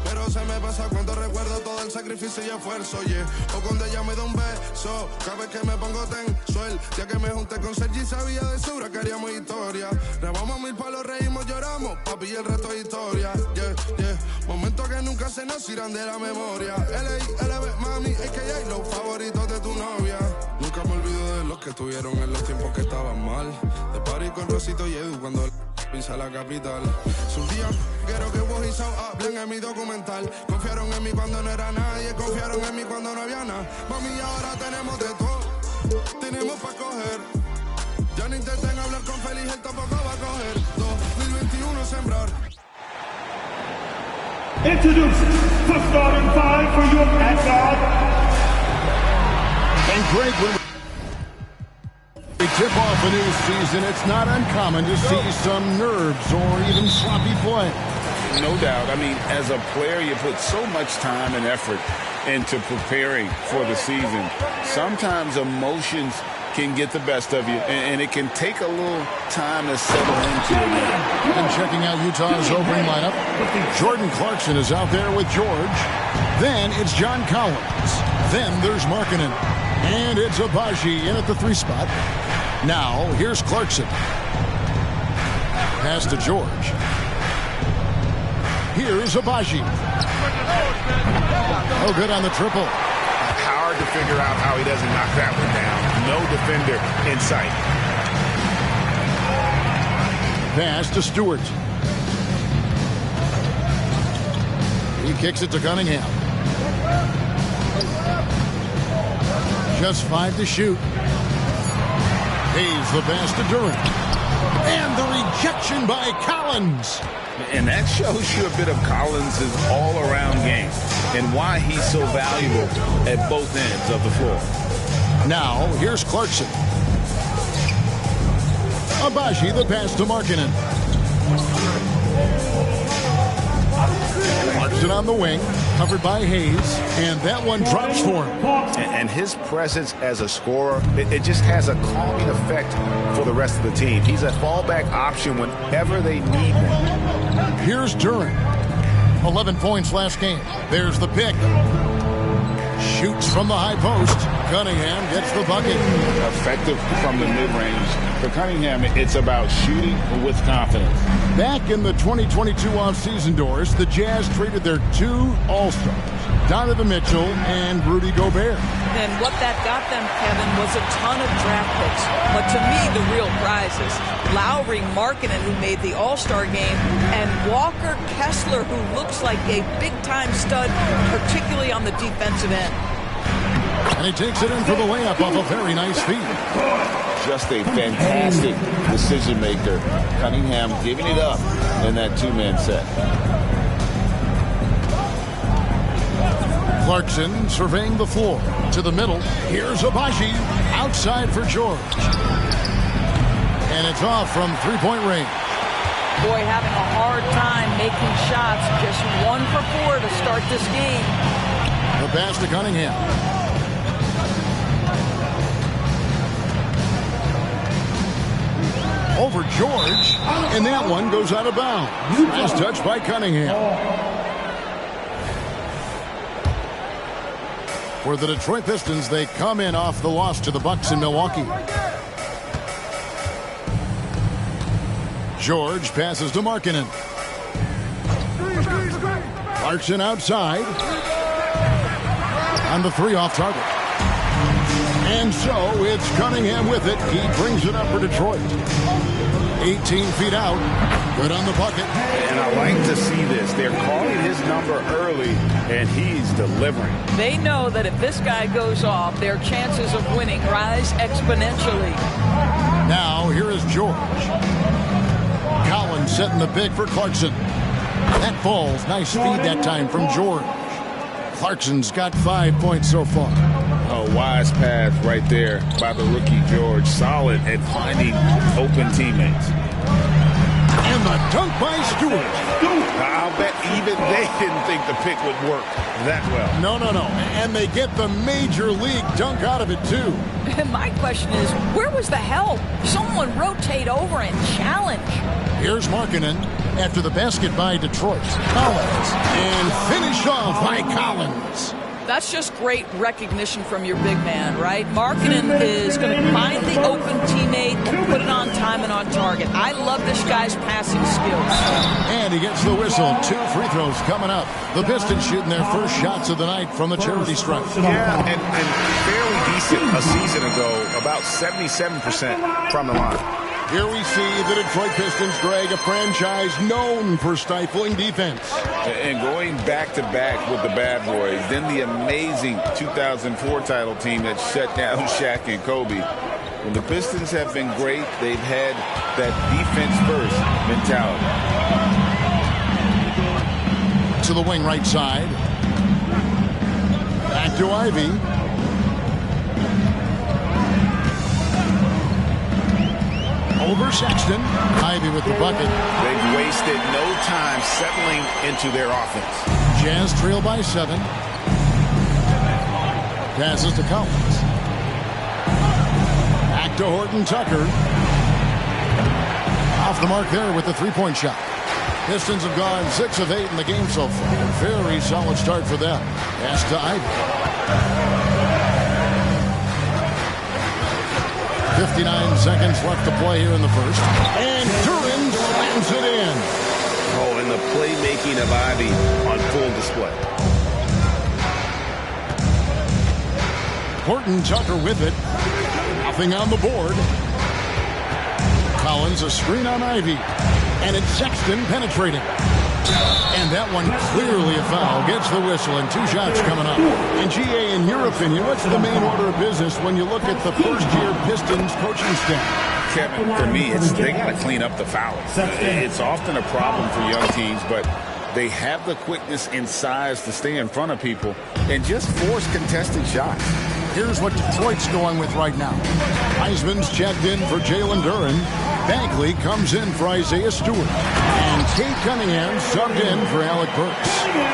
Pero se me pasa cuando recuerdo todo el sacrificio y esfuerzo, o cuando ella me da un beso, cada vez que me pongo tenso, el día que me junté con Sergi sabía de sobra que haríamos historia. Grabamos 1000 palos, reímos, lloramos, papi, y el resto es historia, momentos que nunca se nos irán de la memoria. LB, mami, AKA, los favoritos de tu novia. Nunca me olvido de los que estuvieron en los tiempos que estaban mal. De party con Rosito y Edu cuando pisa la capital. Sus días quiero que vos y Sao hablen en mi documental. Confiaron en mí cuando no era nadie, confiaron en mí cuando no había nada. Mami, ahora tenemos de todo, tenemos para coger. Ya no intenten hablar con Feliz, él tampoco va a coger. 2021 sembrar. Introduce the starting five for your backyard. And Greg, when we tip off a new season, it's not uncommon to see some nerves or even sloppy play. No doubt. I mean, as a player, you put so much time and effort into preparing for the season. Sometimes emotions can get the best of you, and it can take a little time to settle into it. And checking out Utah's opening lineup, Jordan Clarkson is out there with George. Then it's John Collins. Then there's Markkanen. And it's Abaji in at the 3 spot. Now, here's Clarkson. Pass to George. Here's Abaji. Oh, good on the triple. Hard to figure out how he doesn't knock that one down. No defender in sight. Pass to Stewart. He kicks it to Cunningham. Just 5 to shoot. Hayes the pass to Durant. And the rejection by Collins. And that shows you a bit of Collins' all-around game and why he's so valuable at both ends of the floor. Now, here's Clarkson. Abaji the pass to Markkanen. Clarkson on the wing, covered by Hayes, and that one drops for him. And his presence as a scorer, it just has a calming effect for the rest of the team. He's a fallback option whenever they need one. Here's Durant. 11 points last game. There's the pick. Shoots from the high post. Cunningham gets the bucket. Effective from the mid-range. For Cunningham, it's about shooting with confidence. Back in the 2022 offseason doors, the Jazz traded their 2 All-Stars, Donovan Mitchell and Rudy Gobert. And what that got them, Kevin, was a ton of draft picks. But to me, the real prizes, Lowry, Markkanen, who made the All-Star game, and Walker Kessler, who looks like a big-time stud, particularly on the defensive end. And he takes it in for the layup off a very nice feed. Just a fantastic decision maker. Cunningham giving it up in that 2-man set. Clarkson surveying the floor. To the middle. Here's Abaji. Outside for George. And it's off from 3-point range. Boy, having a hard time making shots. Just 1 for 4 to start this game. The pass to Cunningham. Over George, and that one goes out of bounds. Nice touch by Cunningham. For the Detroit Pistons, they come in off the loss to the Bucks in Milwaukee. George passes to Markkanen. Clarkson outside. On the 3 off target. And so it's Cunningham with it. He brings it up for Detroit. 18 feet out. Good on the bucket. And I like to see this. They're calling his number early, and he's delivering. They know that if this guy goes off, their chances of winning rise exponentially. Now, here is George. Collins setting the pick for Clarkson. That falls. Nice feed that time from George. Clarkson's got 5 points so far. A wise pass right there by the rookie George. Solid at finding open teammates. And the dunk by Stewart. I'll bet even they didn't think the pick would work that well. No. And they get the major league dunk out of it, too. My question is, where was the help? Someone rotate over and challenge. Here's Markkanen after the basket by Detroit. Collins. And finished off by Collins. That's just great recognition from your big man, right? Markkanen is going to find the open teammate and put it on time and on target. I love this guy's passing skills. And he gets the whistle. 2 free throws coming up. The Pistons shooting their first shots of the night from the charity stripe. Yeah, and fairly decent a season ago, about 77% from the line. Here we see the Detroit Pistons, Greg, a franchise known for stifling defense. And going back-to-back with the bad boys, then the amazing 2004 title team that shut down Shaq and Kobe. When the Pistons have been great, they've had that defense-first mentality. To the wing right side. Back to Ivy. Over Sexton. Ivy with the bucket. They've wasted no time settling into their offense. Jazz trail by 7. Passes to Collins. Back to Horton Tucker. Off the mark there with the three-point shot. Pistons have gone 6 of 8 in the game so far. A very solid start for them. Pass to Ivy. 59 seconds left to play here in the first. And Duran slams it in. Oh, and the playmaking of Ivy on full display. Horton Tucker with it. Nothing on the board. Collins a screen on Ivy. And it's Sexton penetrating. And that one clearly a foul. Gets the whistle and 2 shots coming up. And GA, in your opinion, what's the main order of business when you look at the first-year Pistons coaching staff? Kevin, for me, they got to clean up the fouls. It's often a problem for young teams, but they have the quickness and size to stay in front of people and just force contested shots. Here's what Detroit's going with right now. Heisman's checked in for Jalen Duran. Bagley comes in for Isaiah Stewart. And Kate Cunningham subbed in for Alec Burks.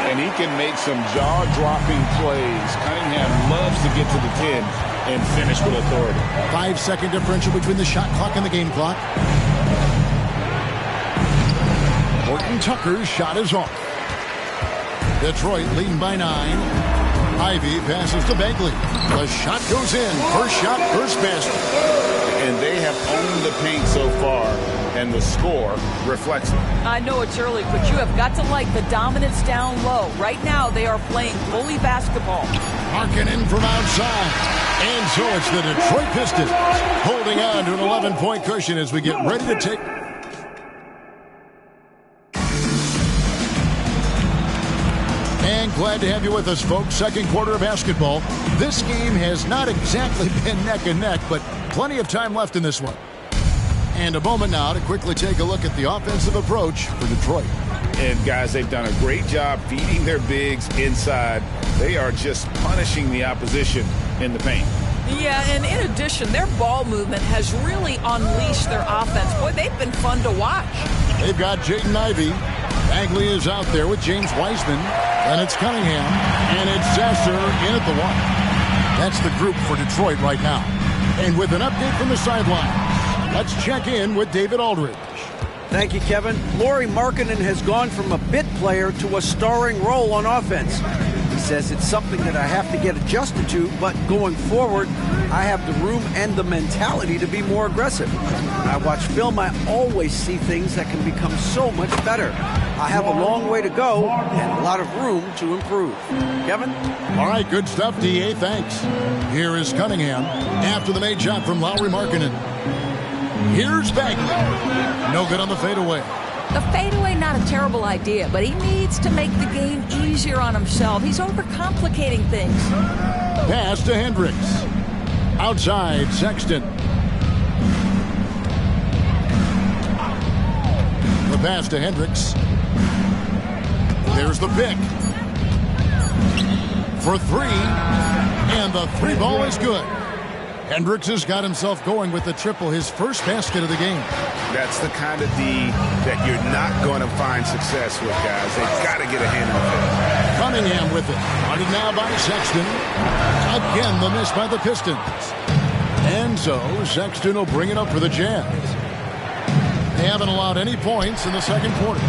And he can make some jaw-dropping plays. Cunningham loves to get to the 10 and finish with authority. 5-second differential between the shot clock and the game clock. Horton Tucker's shot is off. Detroit leading by 9. Ivy passes to Bagley. The shot goes in. First shot, first basket. And they have owned the paint so far, and the score reflects it. I know it's early, but you have got to like the dominance down low. Right now, they are playing bully basketball. Markkanen from outside. And so it's the Detroit Pistons holding on to an 11-point cushion as we get ready to take... And glad to have you with us, folks. Second quarter of basketball. This game has not exactly been neck and neck, but plenty of time left in this one. And a moment now to quickly take a look at the offensive approach for Detroit. And guys, they've done a great job feeding their bigs inside. They are just punishing the opposition in the paint. Yeah, and in addition, their ball movement has really unleashed their offense. Boy, they've been fun to watch. They've got Jaden Ivey. Bagley is out there with James Wiseman. Then it's Cunningham. And it's Sasser in at the 1. That's the group for Detroit right now. And with an update from the sideline, let's check in with David Aldridge. Thank you, Kevin. Lauri Markkanen has gone from a bit player to a starring role on offense. He says it's something that I have to get adjusted to, but going forward, I have the room and the mentality to be more aggressive. When I watch film, I always see things that can become so much better. I have a long way to go and a lot of room to improve. Kevin? All right, good stuff, D.A. Thanks. Here is Cunningham after the made shot from Lauri Markkanen. Here's Bagley. No good on the fadeaway. The fadeaway, not a terrible idea, but he needs to make the game easier on himself. He's overcomplicating things. Pass to Hendricks. Outside, Sexton. The pass to Hendricks. There's the pick. For 3. And the 3 ball is good. Hendricks has got himself going with the triple, his first basket of the game. That's the kind of D that you're not going to find success with, guys. They've got to get a hand on it. Cunningham with it. Guarded now by Sexton. Again, the miss by the Pistons. And so, Sexton will bring it up for the Jazz. They haven't allowed any points in the second quarter.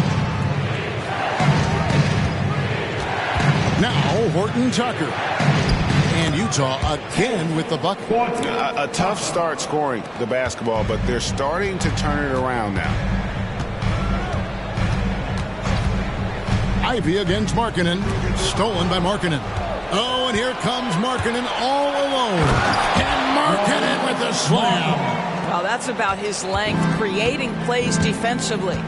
Now, Horton Tucker. And Utah again with the bucket. A tough start scoring the basketball, but they're starting to turn it around now. Ivy against Markkanen. Stolen by Markkanen. Oh, and here comes Markkanen all alone. And Markkanen with the slam. Well, that's about his length, creating plays defensively.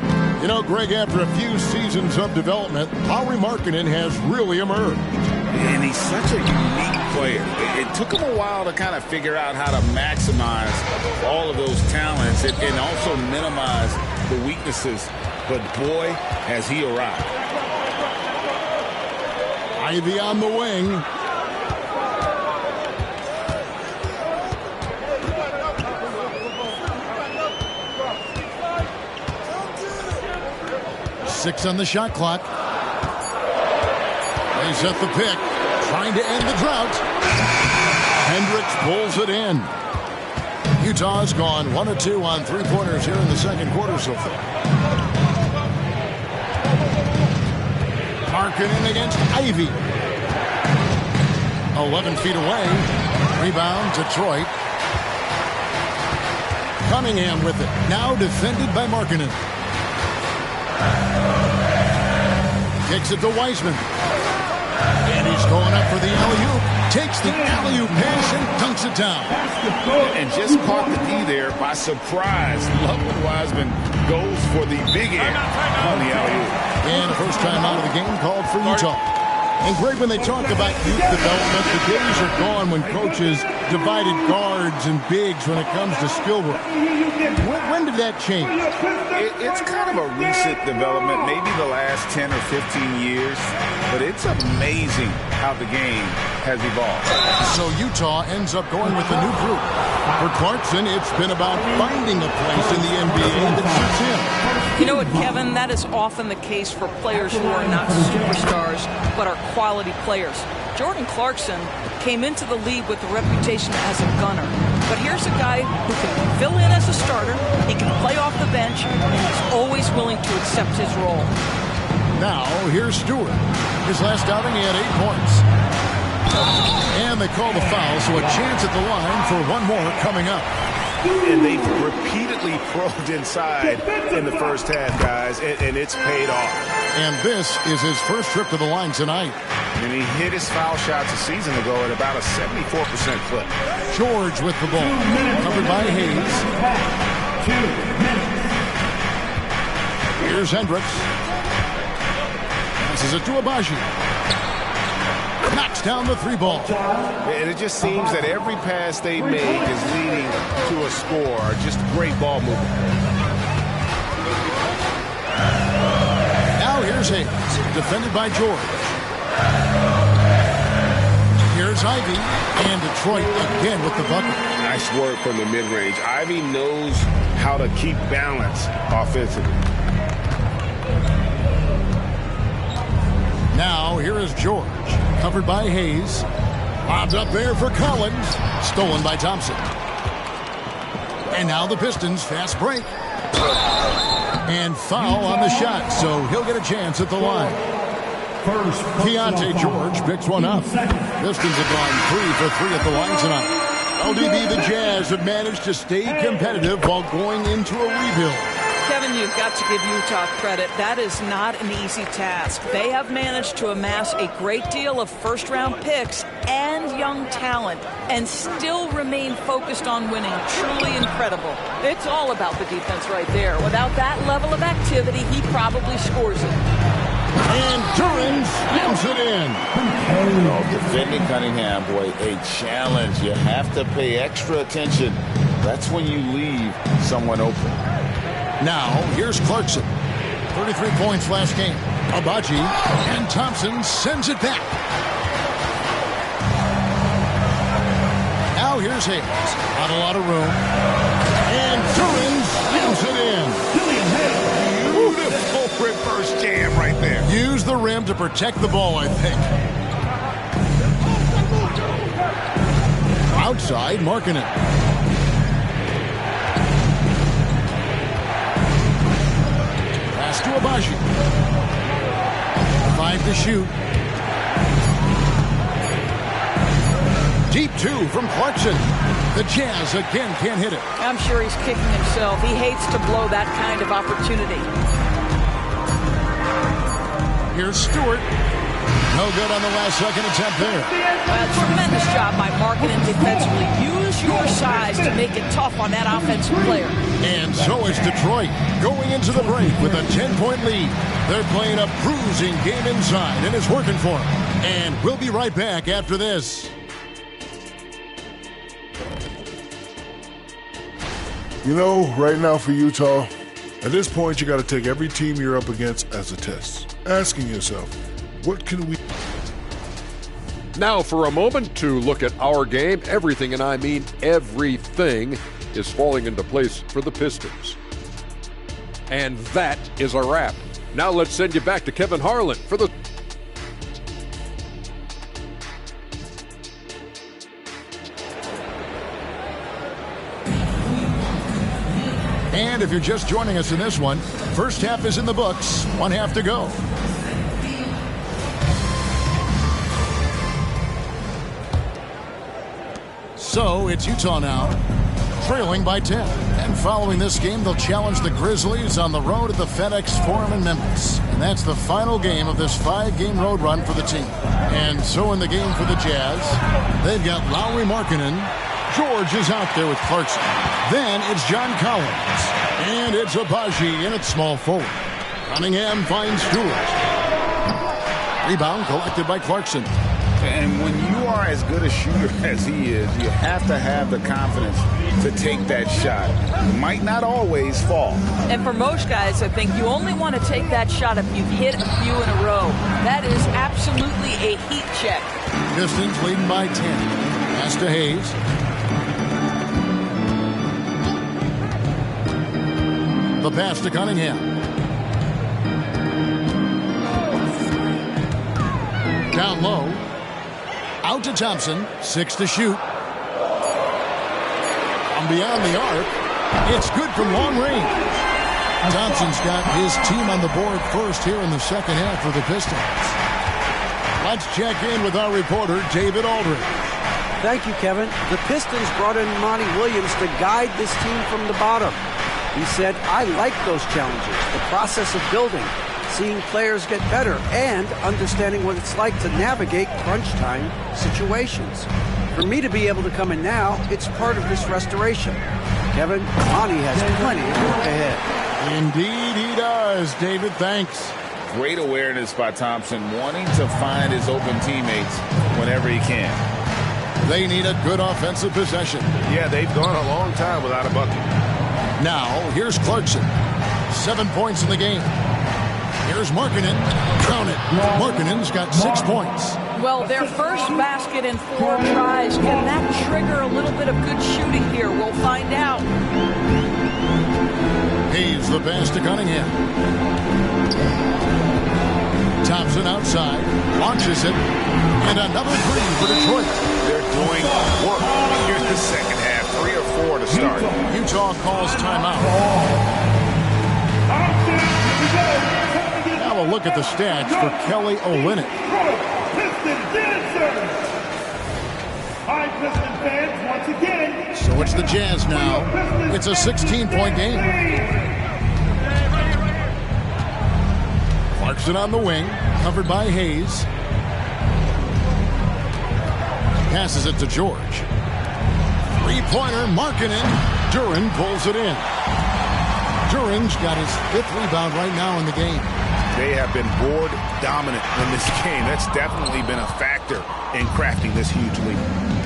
You know, Greg, after a few seasons of development, Lauri Markkanen has really emerged. And he's such a unique player. It took him a while to kind of figure out how to maximize all of those talents and also minimize the weaknesses. But boy, has he arrived. Ivy on the wing. Six on the shot clock. They set the pick, trying to end the drought. Hendricks pulls it in. Utah's gone 1 of 2 on three-pointers here in the second quarter so far. Markkanen against Ivy. 11 feet away. Rebound, Detroit. Cunningham with it. Now defended by Markkanen. Kicks it to Wiseman. And he's going up for the alley-oop. Takes the alley-oop pass and dunks it down. And just caught the D there by surprise. Love when Wiseman goes for the big air on the alley-oop. And first time out of the game called for Utah. And Greg, when they talk about youth development, the days are gone when coaches divided guards and bigs when it comes to skill work. When did that change? It's kind of a recent development, maybe the last 10 or 15 years, but it's amazing how the game has evolved. So Utah ends up going with a new group. For Clarkson, it's been about finding a place in the NBA that suits him. You know what, Kevin? That is often the case for players who are not superstars, but are quality players. Jordan Clarkson came into the league with a reputation as a gunner. But here's a guy who can fill in as a starter, he can play off the bench, and he's always willing to accept his role. Now, here's Stewart. His last outing, he had 8 points. And they call the foul, so a chance at the line for one more coming up. And they've repeatedly probed inside in the first half, guys, and it's paid off. And this is his first trip to the line tonight. And he hit his foul shots a season ago at about a 74% clip. George with the ball. Covered by Hayes. 2 minutes. Here's Hendricks. This is a to Abaji. Knocks down the 3-ball. And it just seems that every pass they make is leading to a score. Just great ball movement. Now here's Hayes, defended by George. Here's Ivy, and Detroit again with the bucket. Nice work from the mid-range. Ivy knows how to keep balance offensively. Now here is George, covered by Hayes. Lobbed up there for Collins, stolen by Thompson. And now the Pistons fast break. And foul on the shot, so he'll get a chance at the line. Keontae George picks one up. Pistons have gone 3 for 3 at the line tonight. LDB, the Jazz have managed to stay competitive while going into a rebuild. Kevin, you've got to give Utah credit. That is not an easy task. They have managed to amass a great deal of first-round picks and young talent and still remain focused on winning. Truly incredible. It's all about the defense right there. Without that level of activity, he probably scores it. And Duran slams it in. Defending Cunningham, boy, a challenge. You have to pay extra attention. That's when you leave someone open. Now, here's Clarkson. 33 points last game. Abaji, and Thompson sends it back. Now here's Hayes. Not a lot of room. And Duran slams it in. Beautiful reverse jam right there. Use the rim to protect the ball, I think. Outside, Markkanen. to Abaji. 5 to shoot. Deep 2 from Clarkson. The Jazz again can't hit it. I'm sure he's kicking himself. He hates to blow that kind of opportunity. Here's Stewart. No good on the last second attempt there. Tremendous job by Markkanen defensively. Use your size to make it tough on that offensive player. And so is Detroit going into the break with a 10-point lead. They're playing a bruising game inside, and it's working for them. And we'll be right back after this. You know, right now for Utah, at this point, you got to take every team you're up against as a test. Asking yourself, what can we... Now for a moment to look at our game. Everything, and I mean everything, is falling into place for the Pistons. And that is a wrap. Now let's send you back to Kevin Harlan for the... And if you're just joining us in this one, first half is in the books. 1 half to go. So it's Utah now, trailing by 10. And following this game, they'll challenge the Grizzlies on the road at the FedEx Forum in Memphis. And that's the final game of this 5-game road run for the team. And so in the game for the Jazz, they've got Lauri Markkanen. George is out there with Clarkson. Then it's John Collins. And it's Abaji in at small forward. Cunningham finds Stewart. Rebound collected by Clarkson. And when you are as good a shooter as he is, you have to have the confidence to take that shot. It might not always fall. And for most guys, I think you only want to take that shot if you've hit a few in a row. That is absolutely a heat check. Pistons leading by 10. Pass to Hayes. The pass to Cunningham. Down low. Out to Thompson. 6 to shoot. From beyond the arc. It's good from long range. Thompson's got his team on the board first here in the second half for the Pistons. Let's check in with our reporter, David Aldridge. Thank you, Kevin. The Pistons brought in Monty Williams to guide this team from the bottom. He said, I like those challenges, the process of building, seeing players get better, and understanding what it's like to navigate crunch time situations. For me to be able to come in now, it's part of this restoration. Kevin, Monty has plenty of work ahead. Indeed he does, David. Thanks. Great awareness by Thompson, wanting to find his open teammates whenever he can. They need a good offensive possession. Yeah, they've gone a long time without a bucket. Now, here's Clarkson. 7 points in the game. Here's Markkanen. Count it. Markkanen's got 6 points. Well, their first basket in 4 tries. Can that trigger a little bit of good shooting here? We'll find out. Hayes the pass to Cunningham. Thompson outside. Launches it. And another three for Detroit. They're doing work. Here's the second half. 3 or 4 to start. Utah calls timeout. Now a look at the stats for Kelly Olynyk. Hi, Piston fans, once again. So it's the Jazz now. It's a 16-point game. Clarkson on the wing, covered by Hayes. Passes it to George. Three-pointer, Markkanen. Duren pulls it in. Duren's got his 5th rebound right now in the game. They have been board dominant in this game. That's definitely been a factor in crafting this huge lead.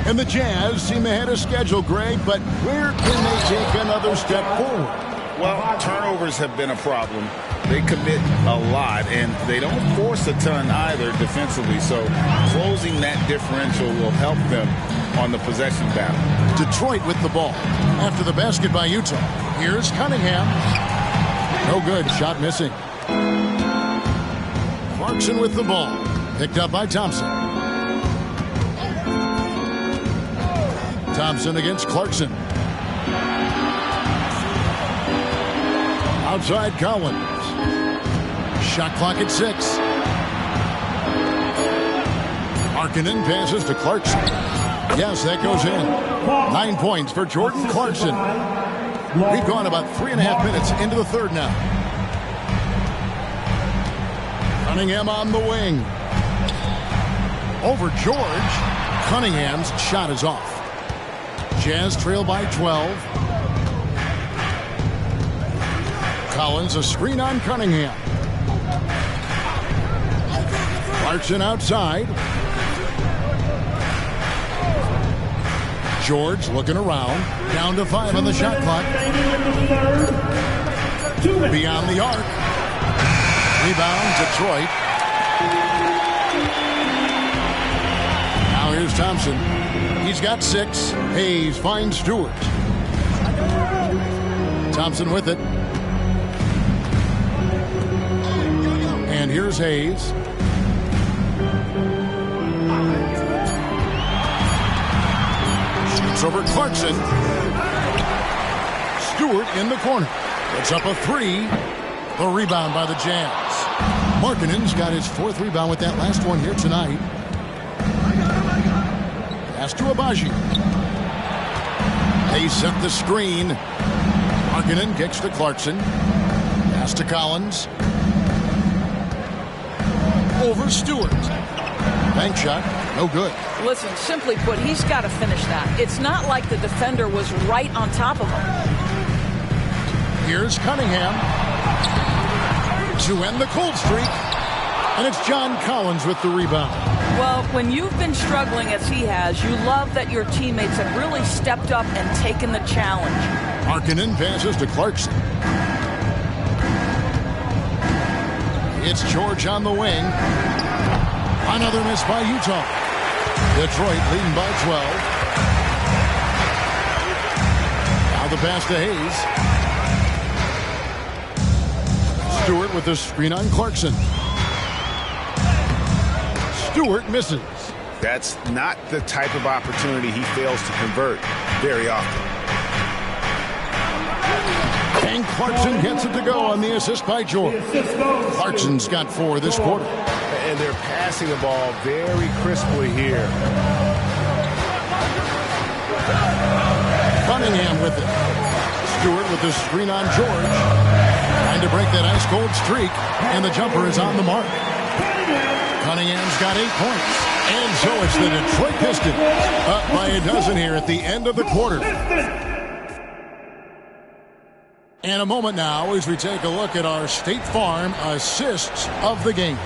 And the Jazz seem ahead of schedule, Greg, but where can they take another step forward? Well, turnovers have been a problem. They commit a lot, and they don't force a ton either defensively, so closing that differential will help them on the possession battle. Detroit with the ball after the basket by Utah. Here's Cunningham. No good. Shot missing. Clarkson with the ball. Picked up by Thompson. Thompson against Clarkson. Outside Collins. Shot clock at 6. Markkanen passes to Clarkson. Yes, that goes in. 9 points for Jordan Clarkson. We've gone about 3.5 minutes into the third now. Cunningham on the wing. Over George. Cunningham's shot is off. Jazz trail by 12. Collins, a screen on Cunningham. Clarkson outside. George looking around. Down to 5 on the shot clock. Beyond the arc. Rebound, Detroit. Now here's Thompson. He's got 6. Hayes finds Stewart. Thompson with it. And here's Hayes. Shoots over Clarkson. Stewart in the corner. It's up a 3. The rebound by the Jazz. Markkanen's got his 4th rebound with that last one here tonight. Pass to Abaji. They set the screen. Markkanen kicks to Clarkson. Pass to Collins. Over Stewart. Bank shot, no good. Listen, simply put, he's got to finish that. It's not like the defender was right on top of him. Here's Cunningham to end the cold streak. And it's John Collins with the rebound. Well, when you've been struggling as he has, you love that your teammates have really stepped up and taken the challenge. Markkanen passes to Clarkson. It's George on the wing. Another miss by Utah. Detroit leading by 12. Now the pass to Hayes. Stewart with the screen on Clarkson. Stewart misses. That's not the type of opportunity he fails to convert very often. And Clarkson gets it to go on the assist by George. Clarkson's got 4 this quarter. And they're passing the ball very crisply here. Cunningham with it. Stewart with the screen on George. Trying to break that ice-cold streak. And the jumper is on the mark. Cunningham's got 8 points. And so it's the Detroit Pistons up by a dozen here at the end of the quarter. And a moment now as we take a look at our State Farm assists of the game.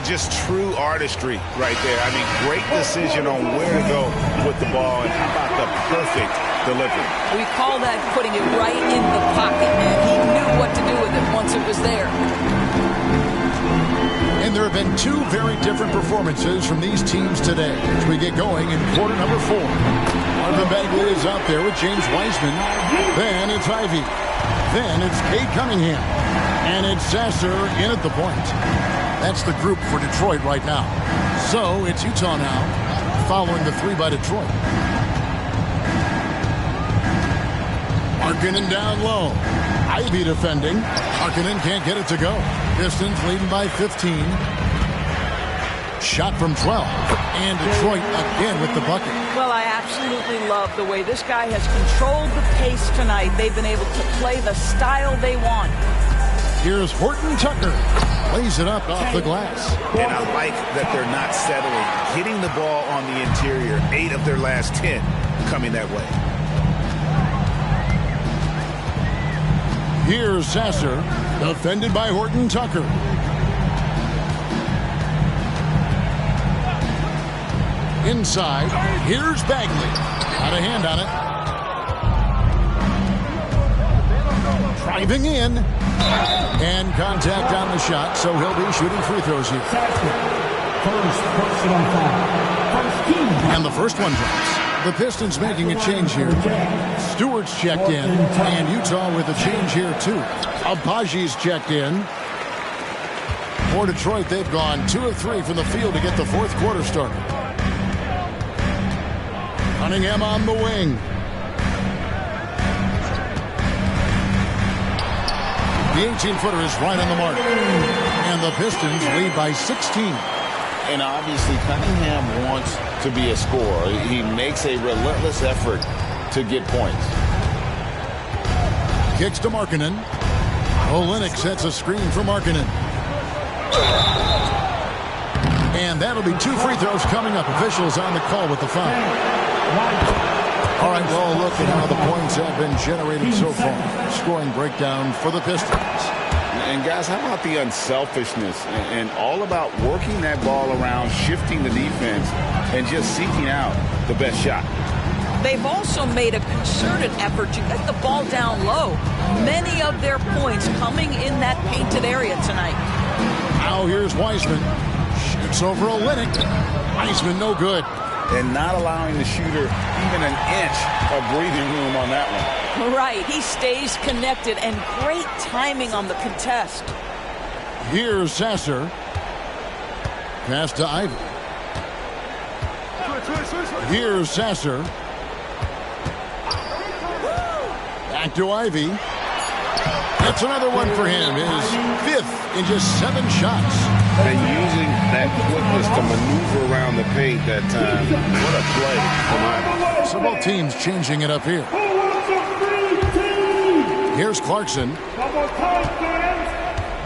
Just true artistry right there. I mean, great decision on where to go with the ball, and how about the perfect delivery. We call that putting it right in the pocket, and he knew what to do with it once it was there. And there have been 2 very different performances from these teams today as we get going in quarter number 4. Marvin Bagley is out there with James Wiseman. Then it's Ivy. Then it's Cade Cunningham. And it's Sasser in at the point. That's the group for Detroit right now. So it's Utah now, following the 3 by Detroit. Markkanen down low. Ivy defending. Markkanen can't get it to go. Pistons leading by 15. Shot from 12. And Detroit again with the bucket. Well, I absolutely love the way this guy has controlled the pace tonight. They've been able to play the style they want. Here's Horton Tucker. Lays it up off the glass. And I like that they're not settling. Hitting the ball on the interior. 8 of their last 10 coming that way. Here's Sasser. Defended by Horton Tucker. Inside. Here's Bagley. Got a hand on it. Driving in. And contact on the shot, so he'll be shooting free throws here. And the first one drops. The Pistons making a change here. Stewart's checked in, and Utah with a change here too. Abaji's checked in. For Detroit, they've gone 2 of 3 from the field to get the 4th quarter started. Cunningham on the wing. The 18-footer is right on the mark. And the Pistons lead by 16. And obviously Cunningham wants to be a scorer. He makes a relentless effort to get points. Kicks to Markkanen. Olynyk sets a screen for Markkanen. And that'll be 2 free throws coming up. Officials on the call with the foul. All right, well, look at how the points have been generated so far. Scoring breakdown for the Pistons. And guys, how about the unselfishness and all about working that ball around, shifting the defense, and just seeking out the best shot. They've also made a concerted effort to get the ball down low. Many of their points coming in that painted area tonight. Now here's Wiseman. Shoots over Olynyk. Wiseman no good. And not allowing the shooter even an inch of breathing room on that one. Right, he stays connected, and great timing on the contest. Here's Sasser. Pass to Ivy. Here's Sasser. Back to Ivy. That's another one for him. His 5th in just 7 shots. And using that quickness to maneuver around the paint that time. What a play from Ivy. So both teams changing it up here. Here's Clarkson.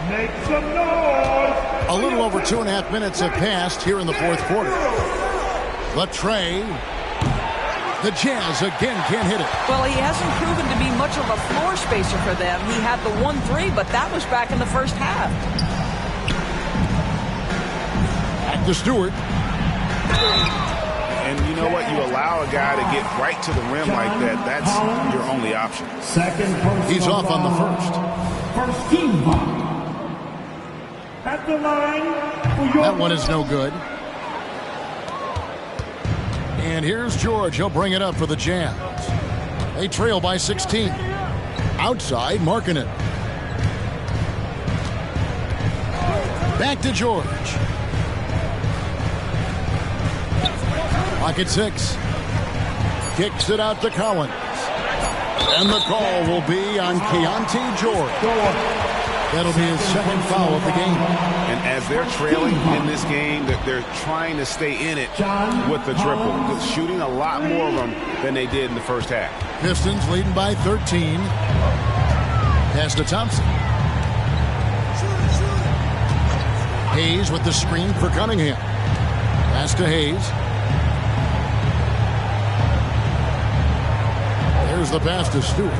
Make some noise. A little over 2.5 minutes have passed here in the 4th quarter. Latrey. The Jazz again can't hit it. Well, he hasn't proven to be much of a floor spacer for them. He had the 1-3, but that was back in the first half. Back to Stewart. And you know what? You allow a guy to get right to the rim like that. That's your only option. He's off on the first. First team foul. At the line for your That one is no good. And here's George. He'll bring it up for the Jazz. They trail by 16. Outside, Markkanen. Back to George. Pocket 6. Kicks it out to Collins. And the call will be on Keontae George. That'll be his 2nd foul of the game. And as they're trailing in this game, that they're trying to stay in it with the triple. Shooting a lot more of them than they did in the first half. Pistons leading by 13. Pass to Thompson. Hayes with the screen for Cunningham. Pass to Hayes. There's the pass to Stewart.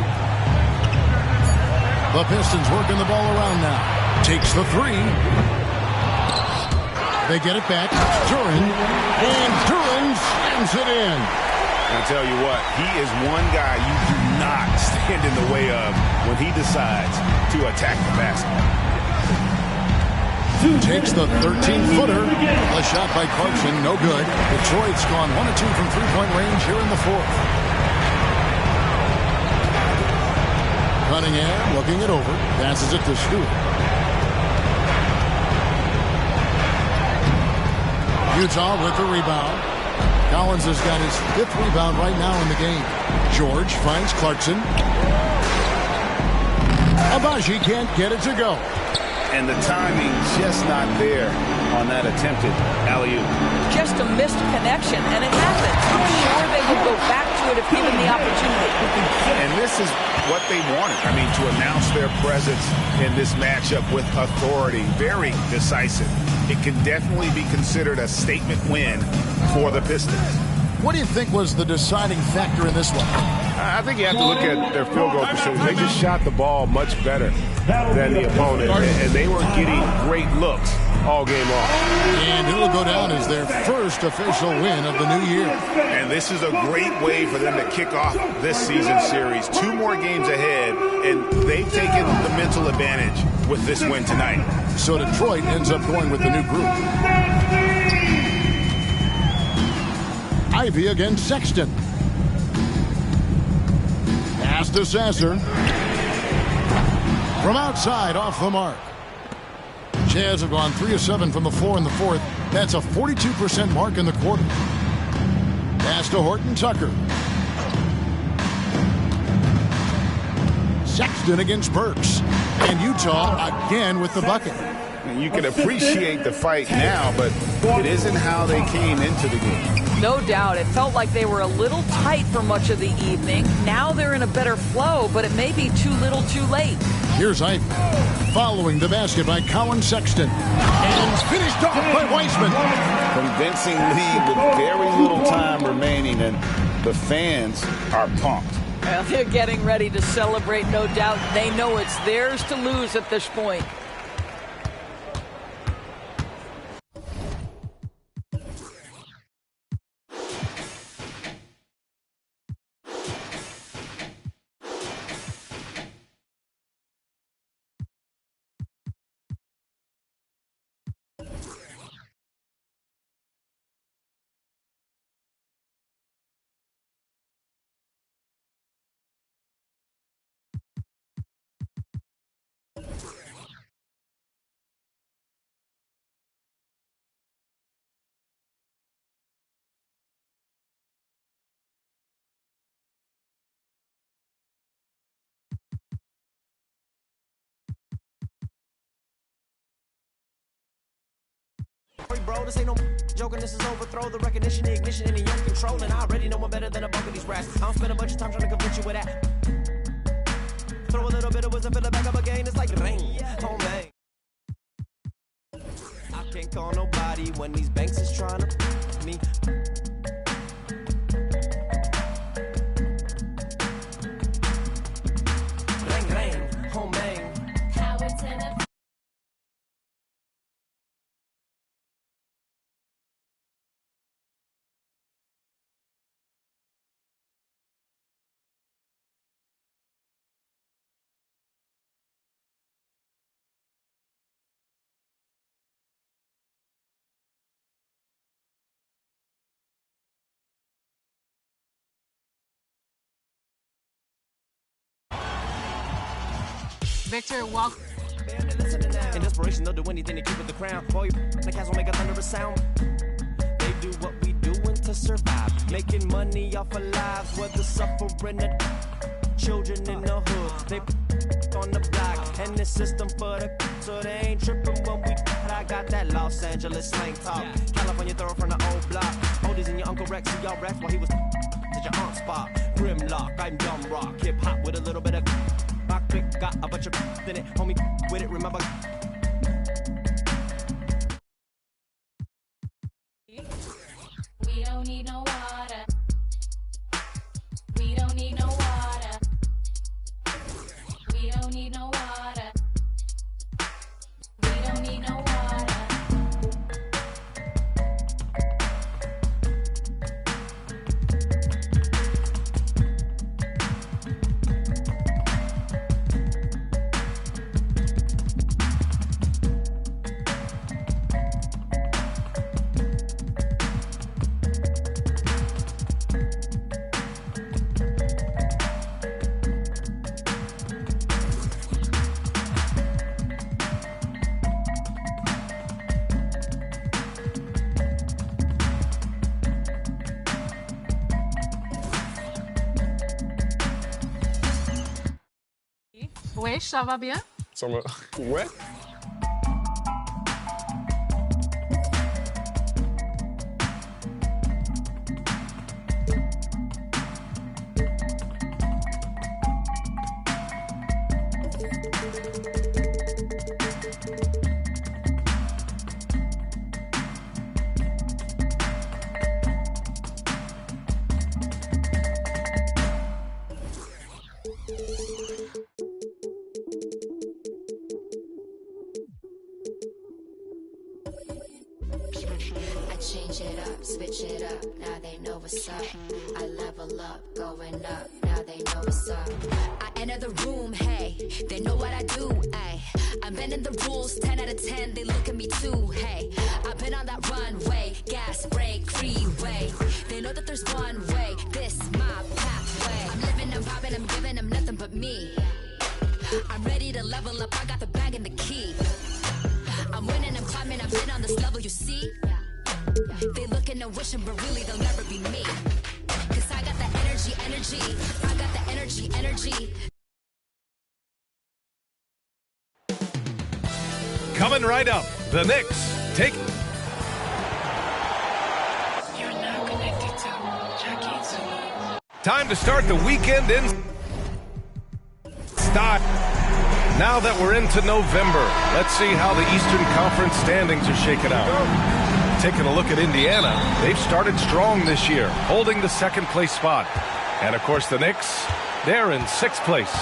The Pistons working the ball around now. Takes the 3. They get it back. Duren. And Duren slams it in. I tell you what, he is one guy you do not stand in the way of when he decides to attack the basket. Takes the 13-footer. A shot by Clarkson, no good. Detroit's gone 1 of 2 from 3-point range here in the 4th. Cunningham looking it over. Passes it to Stewart. Utah with the rebound. Collins has got his 5th rebound right now in the game. George finds Clarkson. Abaji can't get it to go. And the timing just not there on that attempted alley-oop. Just a missed connection, and it happened. I'm sure they would go back to it if given the opportunity. And this is what they wanted. I mean, to announce their presence in this matchup with authority. Very decisive. It can definitely be considered a statement win for the Pistons. What do you think was the deciding factor in this one? I think you have to look at their field goal percentage. They just shot the ball much better than the opponent, and they were getting great looks all game long. And it'll go down as their first official win of the new year. And this is a great way for them to kick off this season series. 2 more games ahead, and they've taken the mental advantage with this win tonight. So Detroit ends up going with the new group. Ivy against Sexton. Pass to Sasser. From outside, off the mark. Jazz have gone 3 of 7 from the floor in the 4th. That's a 42% mark in the quarter. Pass to Horton Tucker. Sexton against Burks. And Utah again with the bucket. And you can appreciate the fight now, but it isn't how they came into the game. No doubt. It felt like they were a little tight for much of the evening. Now they're in a better flow, but it may be too little too late. Here's Ivey. Following the basket by Colin Sexton. And finished off by Weissman. Convincing lead with very little time remaining, and the fans are pumped. Well, they're getting ready to celebrate, no doubt. They know it's theirs to lose at this point. Bro, this ain't no joking, this is overthrow. The recognition, the ignition, and the young control. And I already know I'm better than a bunch of these rats. I don't spend a bunch of time trying to convince you with that. Throw a little bit of wisdom, fill it back up again. It's like rain, oh man. I can't call nobody when these banks is trying to me. Rain, oh man. Power to the Victor, walk. In desperation, they'll do anything to keep with the crown. Boy, the cats will make a thunderous sound. They do what we doing to survive. Making money off of lives, whether suffering the children in the hood. They on the block, and the system for the so they ain't tripping when we. I got that Los Angeles slang talk. California throw from the old block. Oldies and your Uncle Rex, see y'all Rex while he was at your aunt's spot. Grimlock, I'm dumb rock. Hip hop with a little bit of. My click got a bunch of in it, homie, with it, remember. We don't need no water. We don't need no water. We don't need no water. We don't need no water. Oui, ça va bien? Ça va. Ouais. Change it up, switch it up, now they know what's up. I level up, going up, now they know what's up. I enter the room, hey, they know what I do, ayy. I'm bending the rules, 10 out of 10, they look at me too, hey. I've been on that runway, gas, brake, freeway. They know that there's one way, this my pathway. I'm living, I'm popping, I'm giving them nothing but me. I'm ready to level up, I got the bag and the key. I'm winning, I'm climbing, I've been on this level, you see. They looking and wishing, but really they'll never be me. Cause I got the energy, I got the energy. Coming right up, the Knicks take... Time to start the weekend in style. Now that we're into November, let's see how the Eastern Conference standings are shaking out. Taking a look at Indiana, they've started strong this year, holding the second-place spot. And, of course, the Knicks, they're in 6th place.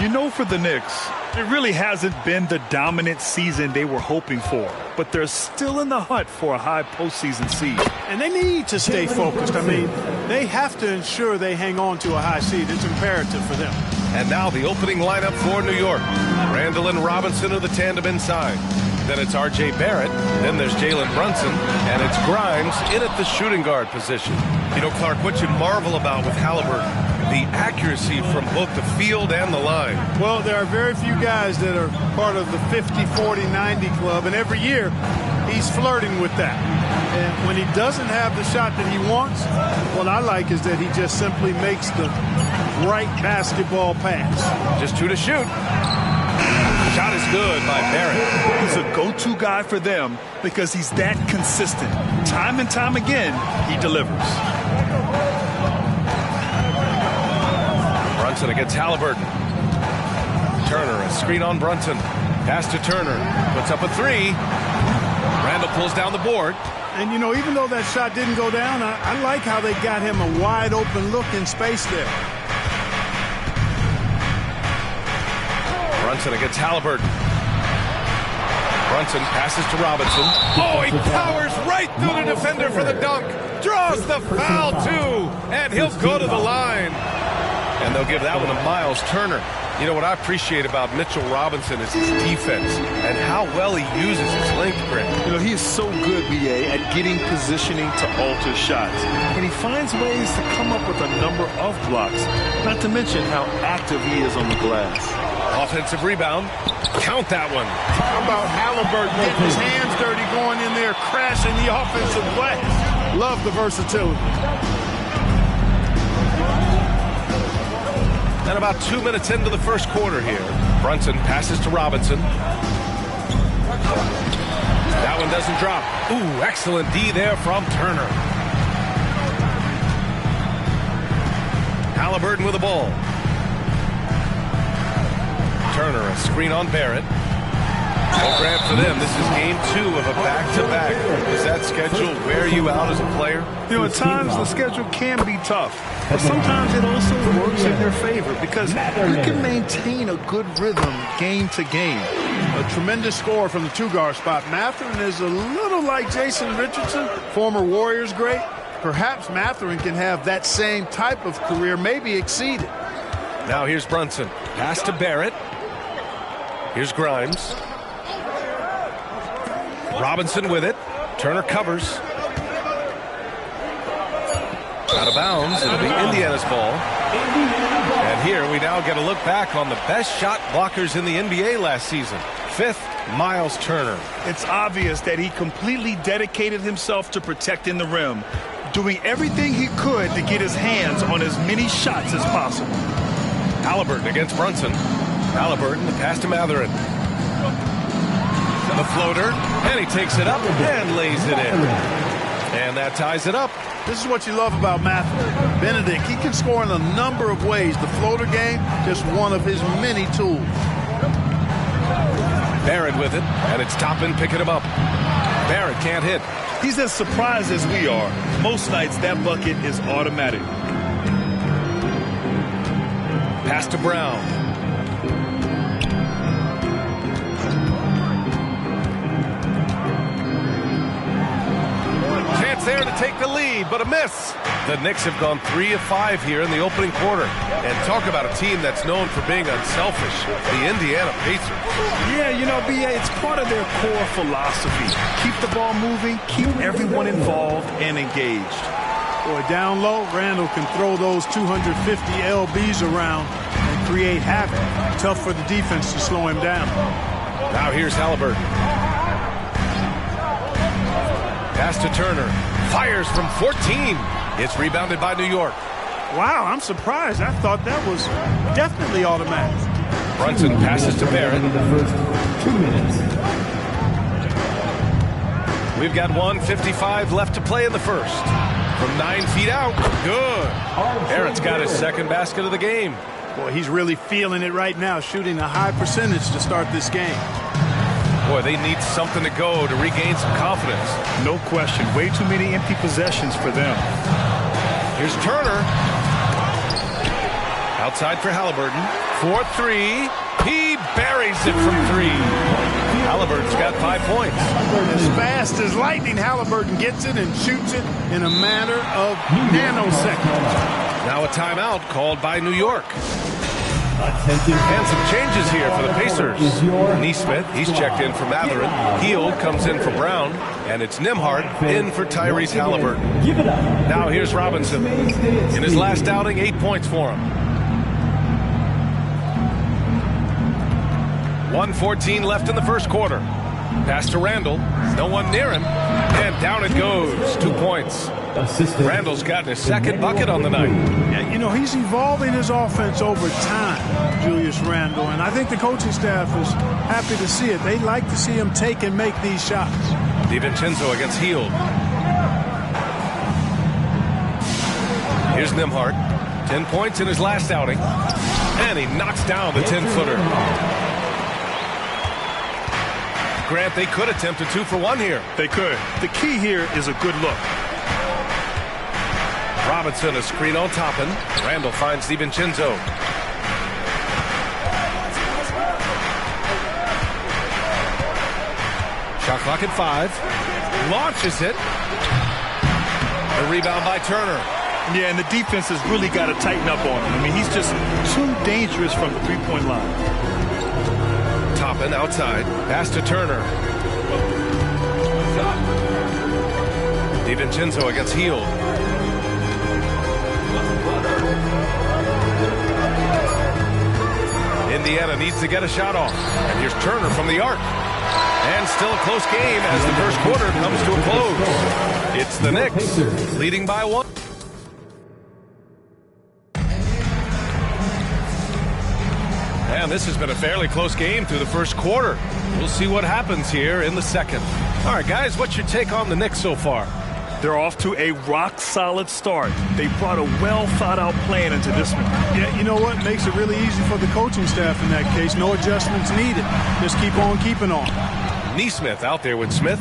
You know, for the Knicks, it really hasn't been the dominant season they were hoping for, but they're still in the hunt for a high postseason seed. And they need to stay focused. I mean, they have to ensure they hang on to a high seed. It's imperative for them. And now the opening lineup for New York. Randall and Robinson are the tandem inside. Then it's R.J. Barrett. Then there's Jalen Brunson. And it's Grimes in at the shooting guard position. You know, Clark, what you marvel about with Halliburton, the accuracy from both the field and the line. Well, there are very few guys that are part of the 50, 40, 90 club, and every year he's flirting with that. And when he doesn't have the shot that he wants, what I like is that he just simply makes the right basketball pass. Just 2 to shoot. Shot is good by Barrett. He's a go-to guy for them because he's that consistent. Time and time again, he delivers. Brunson against Halliburton. Turner, a screen on Brunson. Pass to Turner. Puts up a 3. Randall pulls down the board. And, you know, even though that shot didn't go down, I like how they got him a wide-open look in space there. Brunson against Halliburton. Brunson passes to Robinson. Oh, he powers right through the defender for the dunk. Draws the foul, too. And he'll go to the line. And they'll give that one to Miles Turner. You know, what I appreciate about Mitchell Robinson is his defense and how well he uses his length, Grant. You know, he is so good, B.A., at getting positioning to alter shots. And he finds ways to come up with a number of blocks, not to mention how active he is on the glass. Offensive rebound. Count that one. How about Halliburton getting his hands dirty, going in there, crashing the offensive glass. Love the versatility. And about 2 minutes into the first quarter here. Brunson passes to Robinson. That one doesn't drop. Ooh, excellent D there from Turner. Halliburton with the ball. Turner, a screen on Barrett. No grab for them. This is game 2 of a back-to-back. Does that schedule wear you out as a player? You know, at times the schedule can be tough, but sometimes it also works in their favor because you can maintain a good rhythm game to game. A tremendous score from the 2-guard spot. Mathurin is a little like Jason Richardson, former Warriors great. Perhaps Mathurin can have that same type of career, maybe exceed it. Now here's Brunson. Pass to Barrett. Here's Grimes. Robinson with it. Turner covers. Out of bounds. It'll be Indiana's ball. And here we now get a look back on the best shot blockers in the NBA last season. 5th, Miles Turner. It's obvious that he completely dedicated himself to protecting the rim, doing everything he could to get his hands on as many shots as possible. Halliburton against Brunson. Halliburton, the pass to Mathurin. The floater, and he takes it up and lays it in. And that ties it up. This is what you love about Mathurin. Benedict, he can score in a number of ways. The floater game, just one of his many tools. Barrett with it, and it's Toppin picking him up. Barrett can't hit. He's as surprised as we are. Most nights, that bucket is automatic. Pass to Brown. Chance there to take the lead, but a miss. The Knicks have gone 3 of 5 here in the opening quarter. And talk about a team that's known for being unselfish, the Indiana Pacers. Yeah, you know, B.A., it's part of their core philosophy. Keep the ball moving, keep everyone involved and engaged. Boy, down low, Randall can throw those 250 LBs around and create havoc. Tough for the defense to slow him down. Now here's Halliburton. Pass to Turner. Fires from 14. It's rebounded by New York. Wow, I'm surprised. I thought that was definitely automatic. Brunson passes to Barrett. The first 2 minutes. We've got 1:55 left to play in the first. From 9 feet out. Good. Barrett's got his second basket of the game. Boy, he's really feeling it right now, shooting a high percentage to start this game. Boy, they need something to go to regain some confidence. No question. Way too many empty possessions for them. Here's Turner. Outside for Halliburton. 4-3. He buries it from 3. Halliburton's got 5 points. As fast as lightning, Halliburton gets it and shoots it in a matter of nanoseconds. Now a timeout called by New York. And some changes here for the Pacers. Neesmith, he's checked in for Matherin. Hield comes in for Brown. And it's Nembhard in for Tyrese Halliburton. Now here's Robinson. In his last outing, 8 points for him. 1:14 left in the first quarter. Pass to Randall. No one near him. And down it goes. 2 points. Randall's gotten his second bucket on the night. Yeah, you know, he's evolving his offense over time, Julius Randall. And I think the coaching staff is happy to see it. They like to see him take and make these shots. DiVincenzo against Hield. Here's Nembhard. 10 points in his last outing. And he knocks down the 10-footer. Grant, they could attempt a 2-for-1 here. They could. The key here is a good look. Robinson, a screen on Toppin. Randall finds DiVincenzo. Shot clock at 5. Launches it. The rebound by Turner. Yeah, and the defense has really got to tighten up on him. I mean, he's just too dangerous from the three-point line. Toppin outside. Pass to Turner. DiVincenzo against Hield. Indiana needs to get a shot off. And here's Turner from the arc. And still a close game as the first quarter comes to a close. It's the Knicks leading by 1. And this has been a fairly close game through the first quarter. We'll see what happens here in the second. All right, guys, what's your take on the Knicks so far? They're off to a rock-solid start. They brought a well-thought-out plan into this one. Yeah, you know what? Makes it really easy for the coaching staff in that case. No adjustments needed. Just keep on keeping on. Neesmith out there with Smith.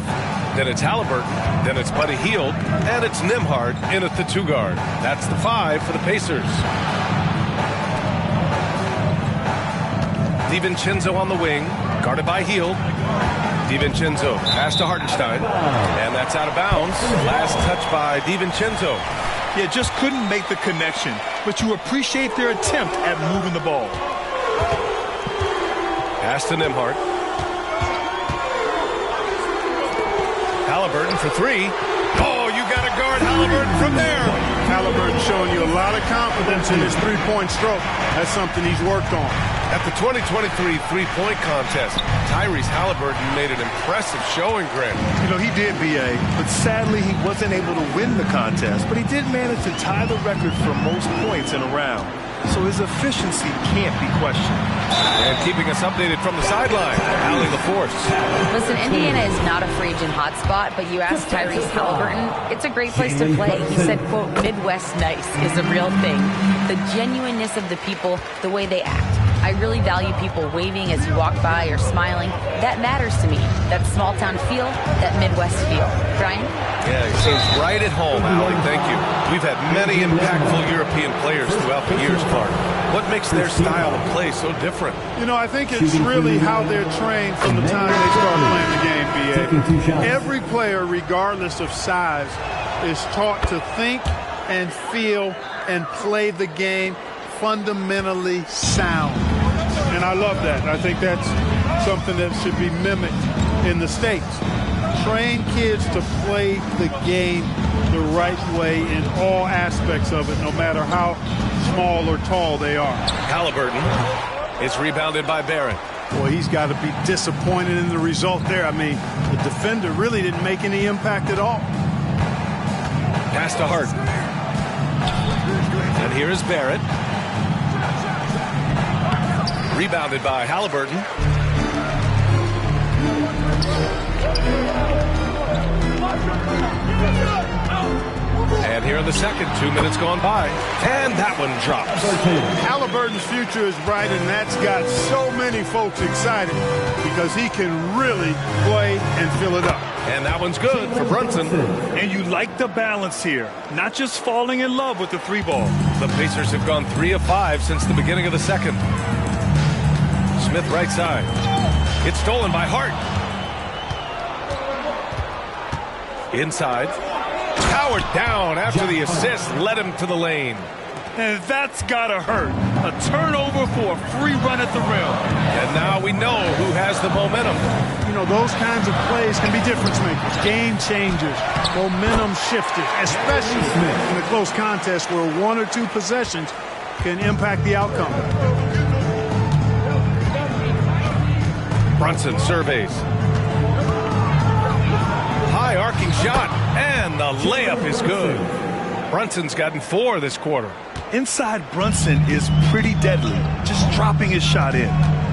Then it's Halliburton. Then it's Buddy Hield. And it's Nembhard in at the 2-guard. That's the 5 for the Pacers. DiVincenzo on the wing. Guarded by Hield. DiVincenzo pass to Hartenstein, and that's out of bounds. Last touch by DiVincenzo. Yeah, just couldn't make the connection, but you appreciate their attempt at moving the ball. Pass to Nembhard. Halliburton for 3. Oh, you got to guard Halliburton from there. Halliburton showing you a lot of confidence in his three-point stroke. That's something he's worked on. At the 2023 three-point contest, Tyrese Halliburton made an impressive showing, Grant. You know, he did, B.A., but sadly he wasn't able to win the contest, but he did manage to tie the record for most points in a round. So his efficiency can't be questioned. And keeping us updated from the sideline, Allie LaForce. Listen, Indiana is not a free agent hotspot, but you ask Tyrese Halliburton, it's a great place to play. He said, quote, Midwest nice is a real thing. The genuineness of the people, the way they act. I really value people waving as you walk by or smiling. That matters to me. That small-town feel, that Midwest feel. Brian? Yeah, he seems right at home, Allie. Thank you. We've had many impactful European players throughout the years, Clark. What makes their style of play so different? You know, I think it's really how they're trained from the time they start playing the game, B.A. Every player, regardless of size, is taught to think and feel and play the game fundamentally sound. And I love that. I think that's something that should be mimicked in the States. Train kids to play the game the right way in all aspects of it, no matter how small or tall they are. Halliburton is rebounded by Barrett. Boy, he's got to be disappointed in the result there. I mean, the defender really didn't make any impact at all. Pass to Hart. And here is Barrett. Rebounded by Halliburton. the second. 2 minutes gone by. And that one drops. Halliburton's future is bright, and that's got so many folks excited because he can really play and fill it up. And that one's good for Brunson. And you like the balance here, not just falling in love with the three ball. The Pacers have gone 3 of 5 since the beginning of the second. Smith right side. It's stolen by Hart. Inside. Powered down after the assist led him to the lane. And that's gotta hurt. A turnover for a free run at the rim. And now we know who has the momentum. You know, those kinds of plays can be difference makers, game changers, momentum shifters, especially in a close contest where 1 or 2 possessions can impact the outcome. Brunson surveys. High arcing shot, and the layup is good. Brunson's gotten 4 this quarter. Inside Brunson is pretty deadly, just dropping his shot in.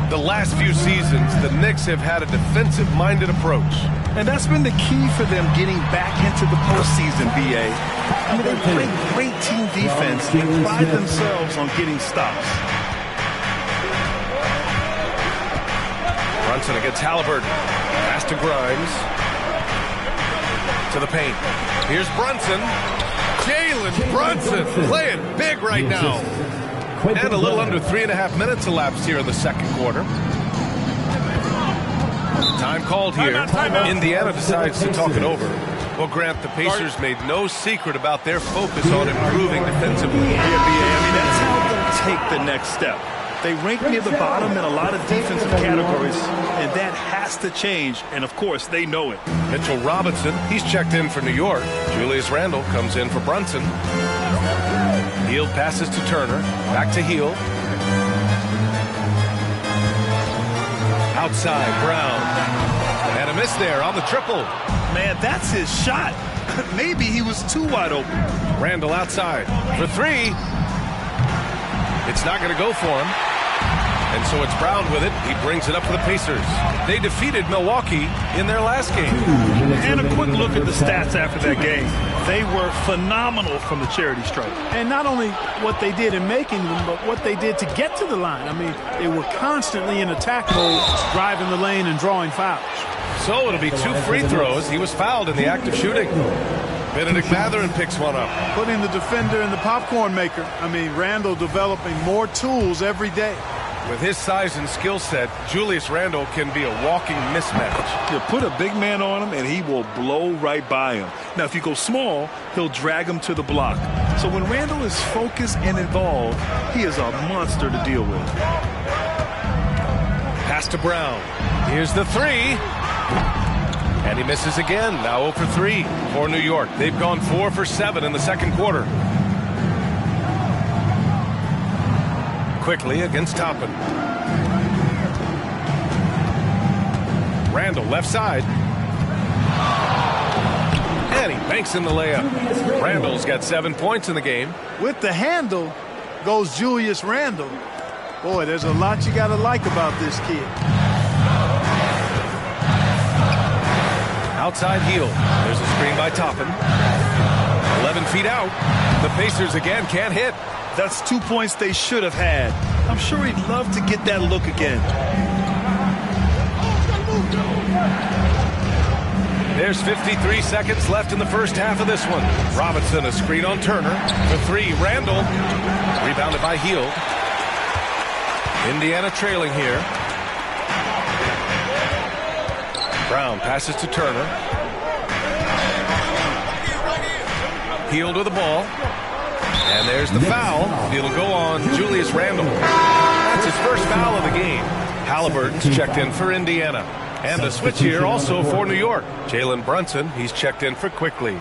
The last few seasons, the Knicks have had a defensive-minded approach. And that's been the key for them getting back into the postseason, B.A. I mean, they play great team defense and pride themselves on getting stops. Brunson against Halliburton. Pass to Grimes. To the paint. Here's Brunson. Jalen Brunson playing big right now. And a little under 3.5 minutes elapsed here in the second quarter. Time called here. Indiana decides to talk it over. Well, Grant, the Pacers made no secret about their focus on improving defensively. Yeah, B.A. I mean, that's how they'll take the next step. They rank near the bottom in a lot of defensive categories, and that has to change, and of course, they know it. Mitchell Robinson, he's checked in for New York. Julius Randle comes in for Brunson. Hield passes to Turner, back to Hield. Outside, Brown. And a miss there on the triple. Man, that's his shot. Maybe he was too wide open. Randle outside for 3. It's not going to go for him. And so it's Brown with it. He brings it up for the Pacers. They defeated Milwaukee in their last game. And a quick look at the stats after that game. They were phenomenal from the charity stripe. And not only what they did in making them, but what they did to get to the line. I mean, they were constantly in attack mode, driving the lane and drawing fouls. So it'll be 2 free throws. He was fouled in the act of shooting. Benedict Mathurin picks one up. Putting the defender in the popcorn maker. I mean, Randle developing more tools every day. With his size and skill set, Julius Randle can be a walking mismatch. You put a big man on him, and he will blow right by him. Now, if you go small, he'll drag him to the block. So when Randle is focused and involved, he is a monster to deal with. Pass to Brown. Here's the 3. And he misses again. Now 0 for 3 for New York. They've gone 4 for 7 in the second quarter. Quickly against Toppin. Randle left side. And he banks in the layup. Randle's got 7 points in the game. With the handle goes Julius Randle. Boy, there's a lot you got to like about this kid. Outside Hield. There's a screen by Toppin. 11 feet out. The Pacers again can't hit. That's 2 points they should have had. I'm sure he'd love to get that look again. There's 53 seconds left in the first half of this one. Robinson, a screen on Turner. For 3, Randle. Rebounded by Hield. Indiana trailing here. Brown passes to Turner. Hield with the ball. And there's the foul. It'll go on Julius Randle. That's his first foul of the game. Halliburton's checked in for Indiana. And a switch here also for New York. Jalen Brunson, he's checked in for Quickly.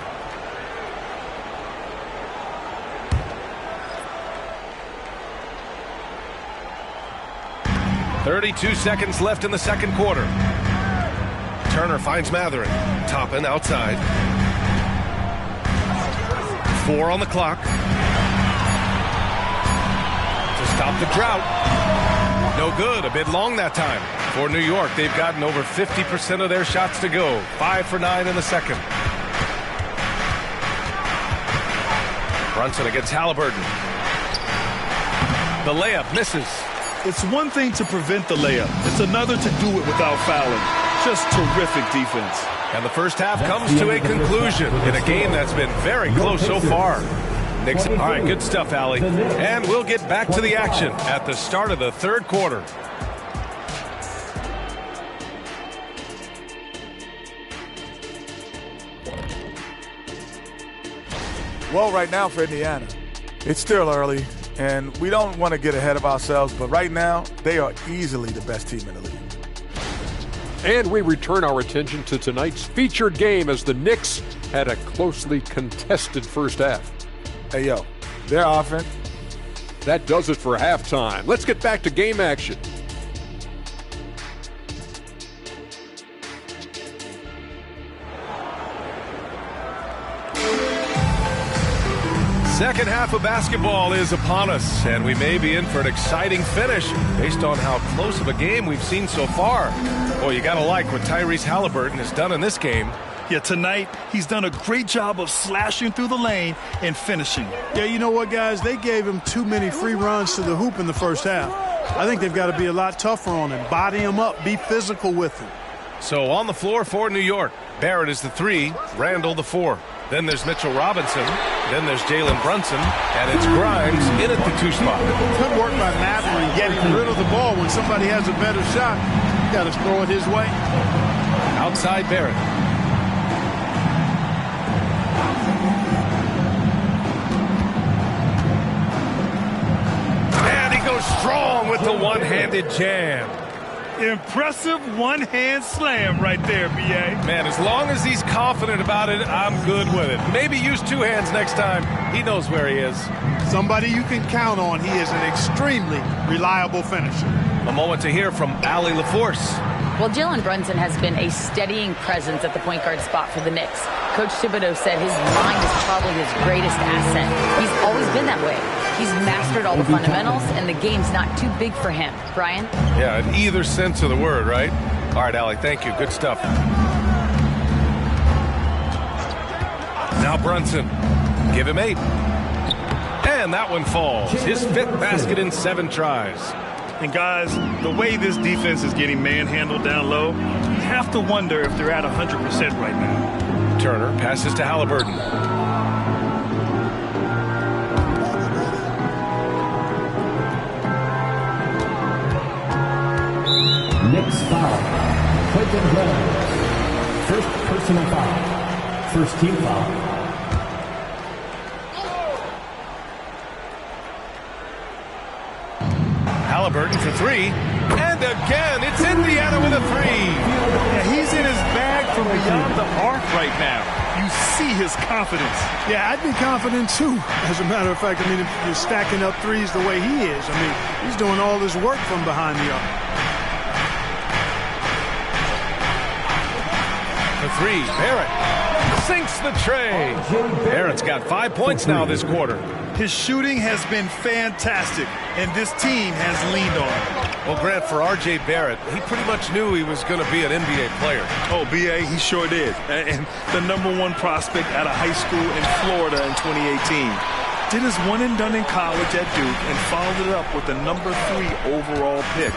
.32 seconds left in the second quarter. Turner finds Mathurin. Toppin outside. 4 on the clock. To stop the drought. No good. A bit long that time. For New York, they've gotten over 50% of their shots to go. 5 for 9 in the second. Brunson against Halliburton. The layup misses. It's one thing to prevent the layup. It's another to do it without fouling. Just terrific defense. And the first half comes to a conclusion in a game that's been very close so far. Knicks. All right, good stuff, Allie. And we'll get back to the action at the start of the third quarter. Well, right now for Indiana, it's still early, and we don't want to get ahead of ourselves, but right now, they are easily the best team in the league. And we return our attention to tonight's featured game as the Knicks had a closely contested first half. Hey, yo, their offense. That does it for halftime. Let's get back to game action. Second half of basketball is upon us, and we may be in for an exciting finish based on how close of a game we've seen so far. Boy, you got to like what Tyrese Halliburton has done in this game. Yeah, tonight, he's done a great job of slashing through the lane and finishing. Yeah, you know what, guys? They gave him too many free runs to the hoop in the first half. I think they've got to be a lot tougher on him. Body him up. Be physical with him. So on the floor for New York, Barrett is the 3, Randall the 4. Then there's Mitchell Robinson. Then there's Jalen Brunson. And it's Grimes in at the 2 spot. Good work by Mathurin getting rid of the ball. When somebody has a better shot, you got to throw it his way. Outside Barrett. And he goes strong with the one-handed jam. Impressive one-hand slam right there, B.A. Man, as long as he's confident about it, I'm good with it. Maybe use 2 hands next time. He knows where he is. Somebody you can count on. He is an extremely reliable finisher. A moment to hear from Allie LaForce. Well, Jalen Brunson has been a steadying presence at the point guard spot for the Knicks. Coach Thibodeau said his mind is probably his greatest asset. He's always been that way. He's mastered all the fundamentals, and the game's not too big for him. Brian? Yeah, in either sense of the word, right? All right, Allie, thank you. Good stuff. Now Brunson. Give him 8. And that one falls. His 5th basket in 7 tries. And guys, the way this defense is getting manhandled down low, you have to wonder if they're at 100% right now. Turner passes to Halliburton. Knicks foul. Quentin Reynolds. First personal foul. First team foul. Halliburton for 3. And again, it's Indiana with a 3. Yeah, he's in his bag from beyond the arc right now. You see his confidence. Yeah, I'd be confident too. As a matter of fact, I mean, if you're stacking up threes the way he is, I mean, he's doing all this work from behind the arc. For 3, Barrett sinks the tray. Barrett's got 5 points now this quarter. His shooting has been fantastic, and this team has leaned on him. Well, Grant, for R.J. Barrett, he pretty much knew he was going to be an NBA player. Oh, B.A., he sure did. And the #1 prospect out of high school in Florida in 2018. Did his one and done in college at Duke and followed it up with the #3 overall pick.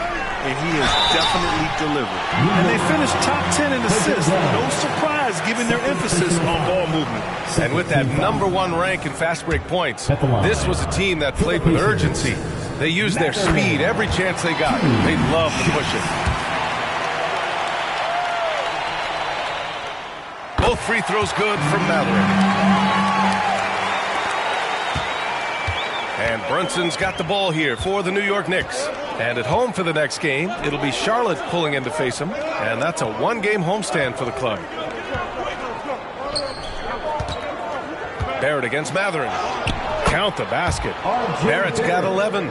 And he has definitely delivered. And they finished top 10 in assists. No surprise given their emphasis on ball movement. And with that #1 rank in fast break points, this was a team that played with urgency. They used their speed every chance they got. They love to push it. Both free throws good from Mathurin. And Brunson's got the ball here for the New York Knicks. And at home for the next game, it'll be Charlotte pulling in to face him. And that's a 1-game homestand for the club. Barrett against Mathurin. Count the basket. Barrett's got 11.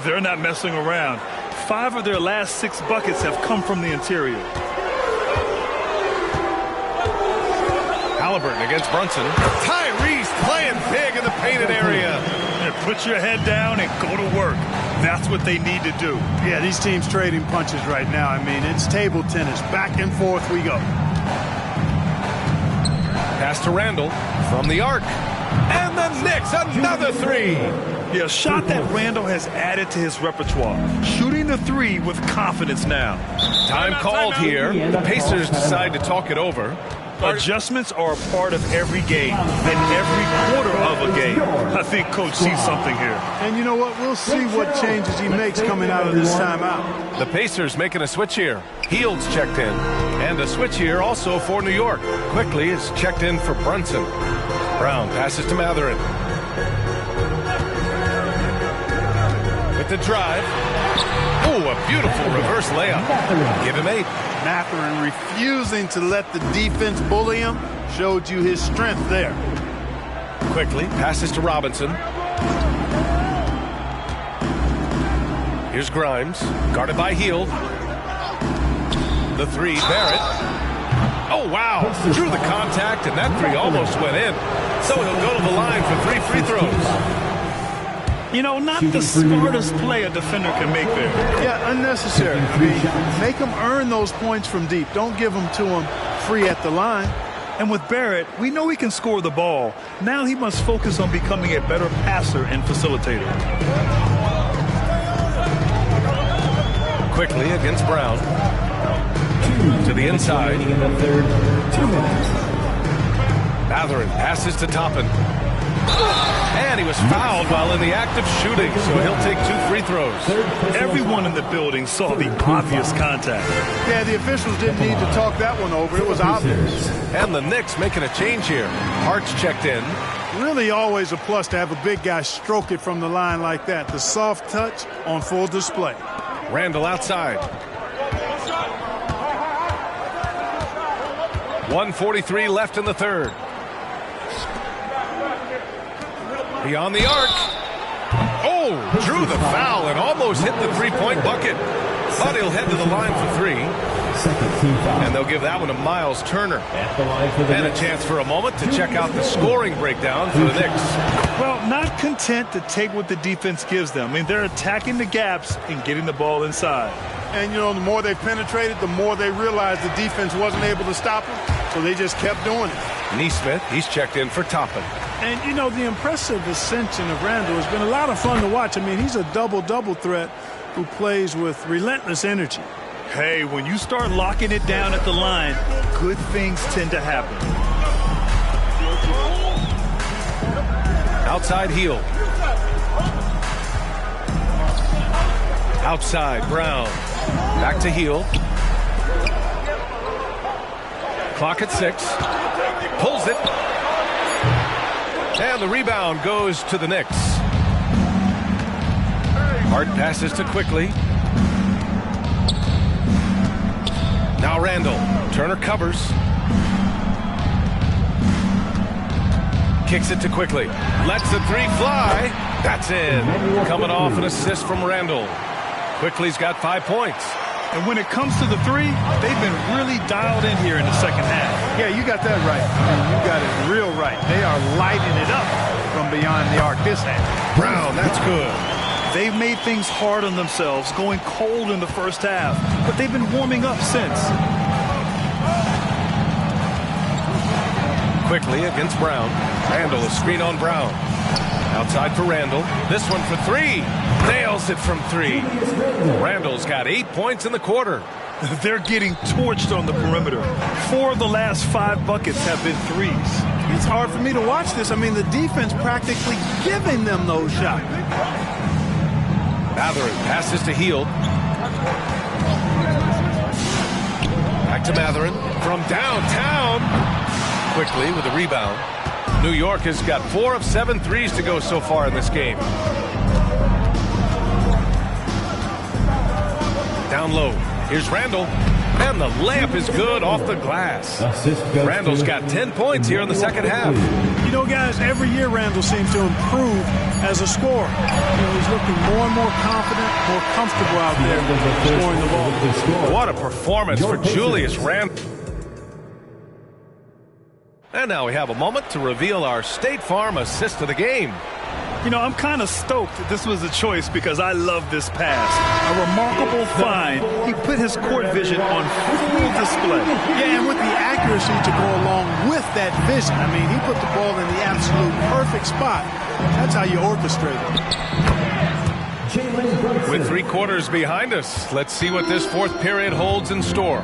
They're not messing around. 5 of their last 6 buckets have come from the interior. Halliburton against Brunson. Tyrese playing big in the painted area. Put your head down and go to work. That's what they need to do. Yeah, these teams trading punches right now. I mean, it's table tennis. Back and forth we go. Pass to Randall from the arc. And the Knicks, another three. Yeah, a shot that Randall has added to his repertoire. Shooting the three with confidence now. Time called here. The Pacers decide to talk it over. Adjustments are a part of every game and every quarter of a game. I think Coach sees something here. And you know what? We'll see what changes he makes coming out of this timeout. The Pacers making a switch here. Hield's checked in. And a switch here also for New York. Quickly is checked in for Brunson. Brown passes to Matherin. With the drive. Oh, a beautiful reverse layup. Give him 8. Matherin refusing to let the defense bully him showed you his strength there. Quickly passes to Robinson. Here's Grimes, guarded by Hield. The three, Barrett. Oh, wow. Drew the contact, and that three almost went in. So he'll go to the line for 3 free throws. You know, not the smartest play a defender can make there. Yeah, unnecessary. I mean, make him earn those points from deep. Don't give them to him free at the line. And with Barrett, we know he can score the ball. Now he must focus on becoming a better passer and facilitator. Quickly against Brown. To the inside. Matherin passes to Toppin. And he was fouled while in the act of shooting, so he'll take 2 free throws. Everyone in the building saw the obvious contact. Yeah, the officials didn't need to talk that one over. It was obvious. And the Knicks making a change here. Hart's checked in. Really always a plus to have a big guy stroke it from the line like that. The soft touch on full display. Randall outside. 1:43 left in the third. Beyond the arc. Oh, drew the foul and almost hit the 3-point bucket. But he'll head to the line for 3. And they'll give that one to Miles Turner. And a chance for a moment to check out the scoring breakdown for the Knicks. Well, not content to take what the defense gives them. I mean, they're attacking the gaps and getting the ball inside. And, you know, the more they penetrated, the more they realized the defense wasn't able to stop them. So they just kept doing it. Neesmith, he's checked in for Toppin. And, you know, the impressive ascension of Randall has been a lot of fun to watch. I mean, he's a double-double threat who plays with relentless energy. Hey, when you start locking it down at the line, good things tend to happen. Outside Hield. Outside Brown. Back to Hield. Clock at 6. Pulls it. And the rebound goes to the Knicks. Hart passes to Quickly. Now Randall. Turner covers. Kicks it to Quickly. Lets the 3 fly. That's in. Coming off an assist from Randall. Quickly's got 5 points. And when it comes to the 3, they've been really dialed in here in the second half. Yeah, you got that right. You got it real right. They are lighting it up from beyond the arc this half. Brown, that's good. They've made things hard on themselves, going cold in the first half, but they've been warming up since. Quickly against Brown. Randall, a screen on Brown. Outside for Randall. This one for 3. Nails it from 3. Randall's got 8 points in the quarter. They're getting torched on the perimeter. 4 of the last 5 buckets have been 3s. It's hard for me to watch this. I mean, the defense practically giving them those shots. Matherin passes to Hield. Back to Matherin from downtown. Quickly with a rebound. New York has got 4 of 7 threes to go so far in this game. Down low. Here's Randall. And the layup is good off the glass. Randall's got 10 points here in the second half. You know, guys, every year Randall seems to improve as a scorer. You know, he's looking more and more confident, more comfortable out there scoring the ball. What a performance for Julius Randall. And now we have a moment to reveal our State Farm assist of the game. You know, I'm kind of stoked that this was a choice because I love this pass. A remarkable find. He put his court vision on full display. Yeah, and with the accuracy accuracy to go along with that vision. I mean, he put the ball in the absolute perfect spot. That's how you orchestrate it. With 3 quarters behind us, let's see what this 4th period holds in store.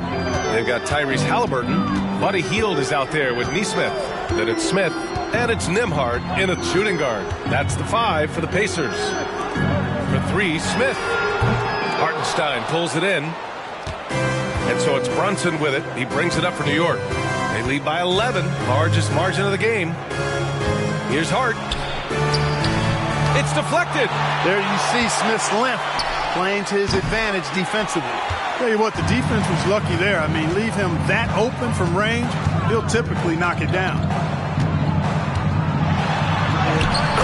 They've got Tyrese Halliburton. Buddy Hield is out there with Nesmith. Then it's Smith, and it's Nembhard in a shooting guard. That's the 5 for the Pacers. For 3, Smith. Hartenstein pulls it in. And so it's Brunson with it. He brings it up for New York. They lead by 11, largest margin of the game. Here's Hart. It's deflected. There you see Smith's length playing to his advantage defensively. Tell you what, the defense was lucky there. I mean, leave him that open from range, he'll typically knock it down.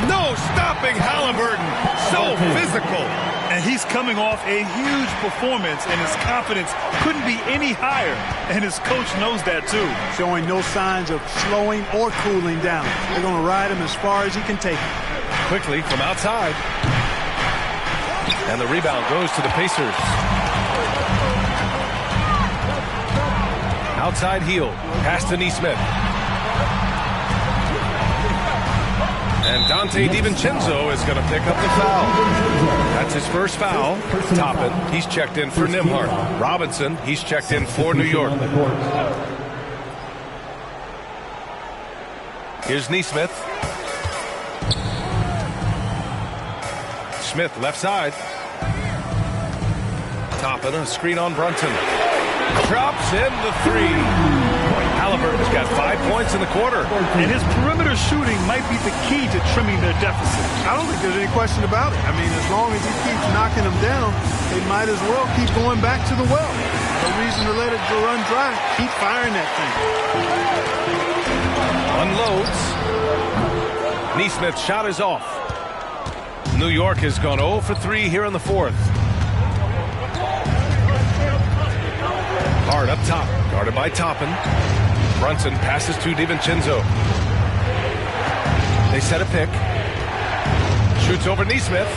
No stopping Halliburton. So physical. And he's coming off a huge performance, and his confidence couldn't be any higher. And his coach knows that, too. Showing no signs of slowing or cooling down. They're going to ride him as far as he can take him. Quickly from outside. And the rebound goes to the Pacers. Outside Hield. Pass to Nesmith. And Dante DiVincenzo is going to pick up the foul. That's his first foul. Toppin, he's checked in for Nembhard. Robinson, he's checked in for New York. Here's Nesmith. Smith, left side. Toppin, a screen on Brunson. Drops in the 3. Halliburton's got 5 points in the quarter. And his perimeter shooting might be the key to trimming their deficit. I don't think there's any question about it. I mean, as long as he keeps knocking them down, they might as well keep going back to the well. No reason to let it run dry. Keep firing that thing. Unloads. Nesmith's shot is off. New York has gone 0 for 3 here in the 4th. Hard up top, guarded by Toppin. Brunson passes to DiVincenzo. They set a pick. Shoots over Nesmith.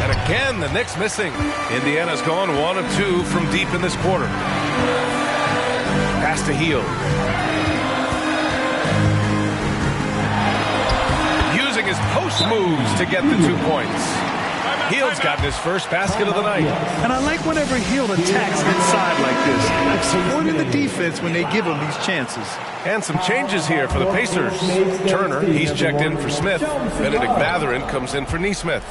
And again, the Knicks missing. Indiana's gone 1 of 2 from deep in this quarter. Pass to Hield. Using his post moves to get the 2 points. Hield's gotten his first basket of the night. And I like whenever Hield attacks inside like this, exploiting the defense when they give him these chances. And some changes here for the Pacers. Turner, he's checked in for Smith. Benedict Mathurin comes in for Nesmith.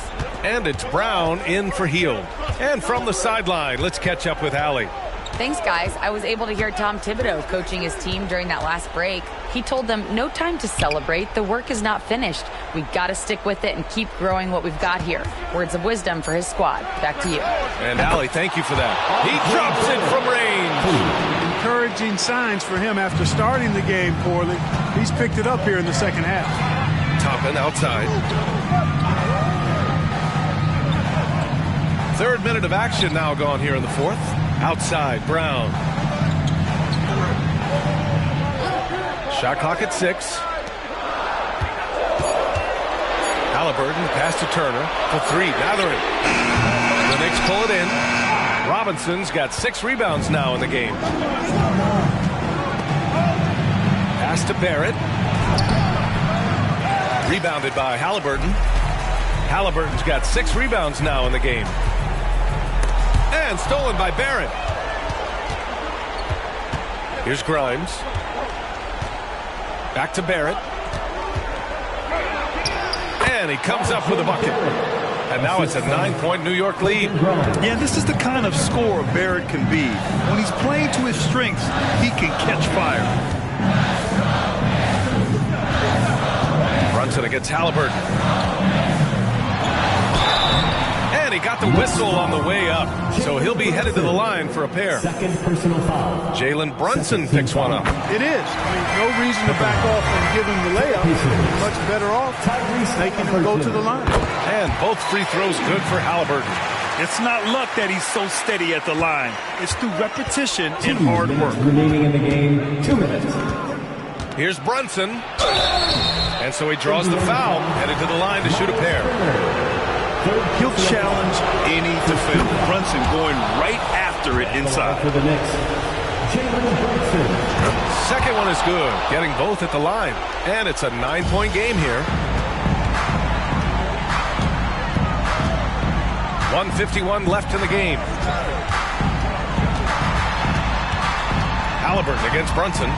And it's Brown in for Hield. And from the sideline, let's catch up with Allie. Thanks, guys. I was able to hear Tom Thibodeau coaching his team during that last break. He told them, no time to celebrate. The work is not finished. We got to stick with it and keep growing what we've got here. Words of wisdom for his squad. Back to you. And Allie, thank you for that. He drops it from range. Encouraging signs for him after starting the game poorly. He's picked it up here in the second half. Toppin outside. 3rd minute of action now gone here in the 4th. Outside, Brown. Shot clock at 6. Halliburton, pass to Turner for 3. Mathurin. The Knicks pull it in. Robinson's got 6 rebounds now in the game. Pass to Barrett. Rebounded by Halliburton. Halliburton's got 6 rebounds now in the game. And stolen by Barrett. Here's Grimes. Back to Barrett. And he comes up with a bucket. And now it's a 9-point New York lead. Yeah, this is the kind of scorer Barrett can be. When he's playing to his strengths, he can catch fire. Brunson against Halliburton. And he got the whistle on the way up. So he'll be headed to the line for a pair. Second personal foul. Jalen Brunson picks one up. It is. I mean, no reason to back off and give him the layup. Much better off making him go to the line. And both free throws good for Halliburton. It's not luck that he's so steady at the line. It's through repetition and hard work. Remaining in the game, 2 minutes. Here's Brunson. And so he draws the foul, headed to the line to shoot a pair. He'll challenge any defender. Brunson going right after it inside. For the Knicks, Jalen Brunson. second one is good, getting both at the line. And it's a 9-point game here. 1:51 left in the game. Halliburton against Brunson.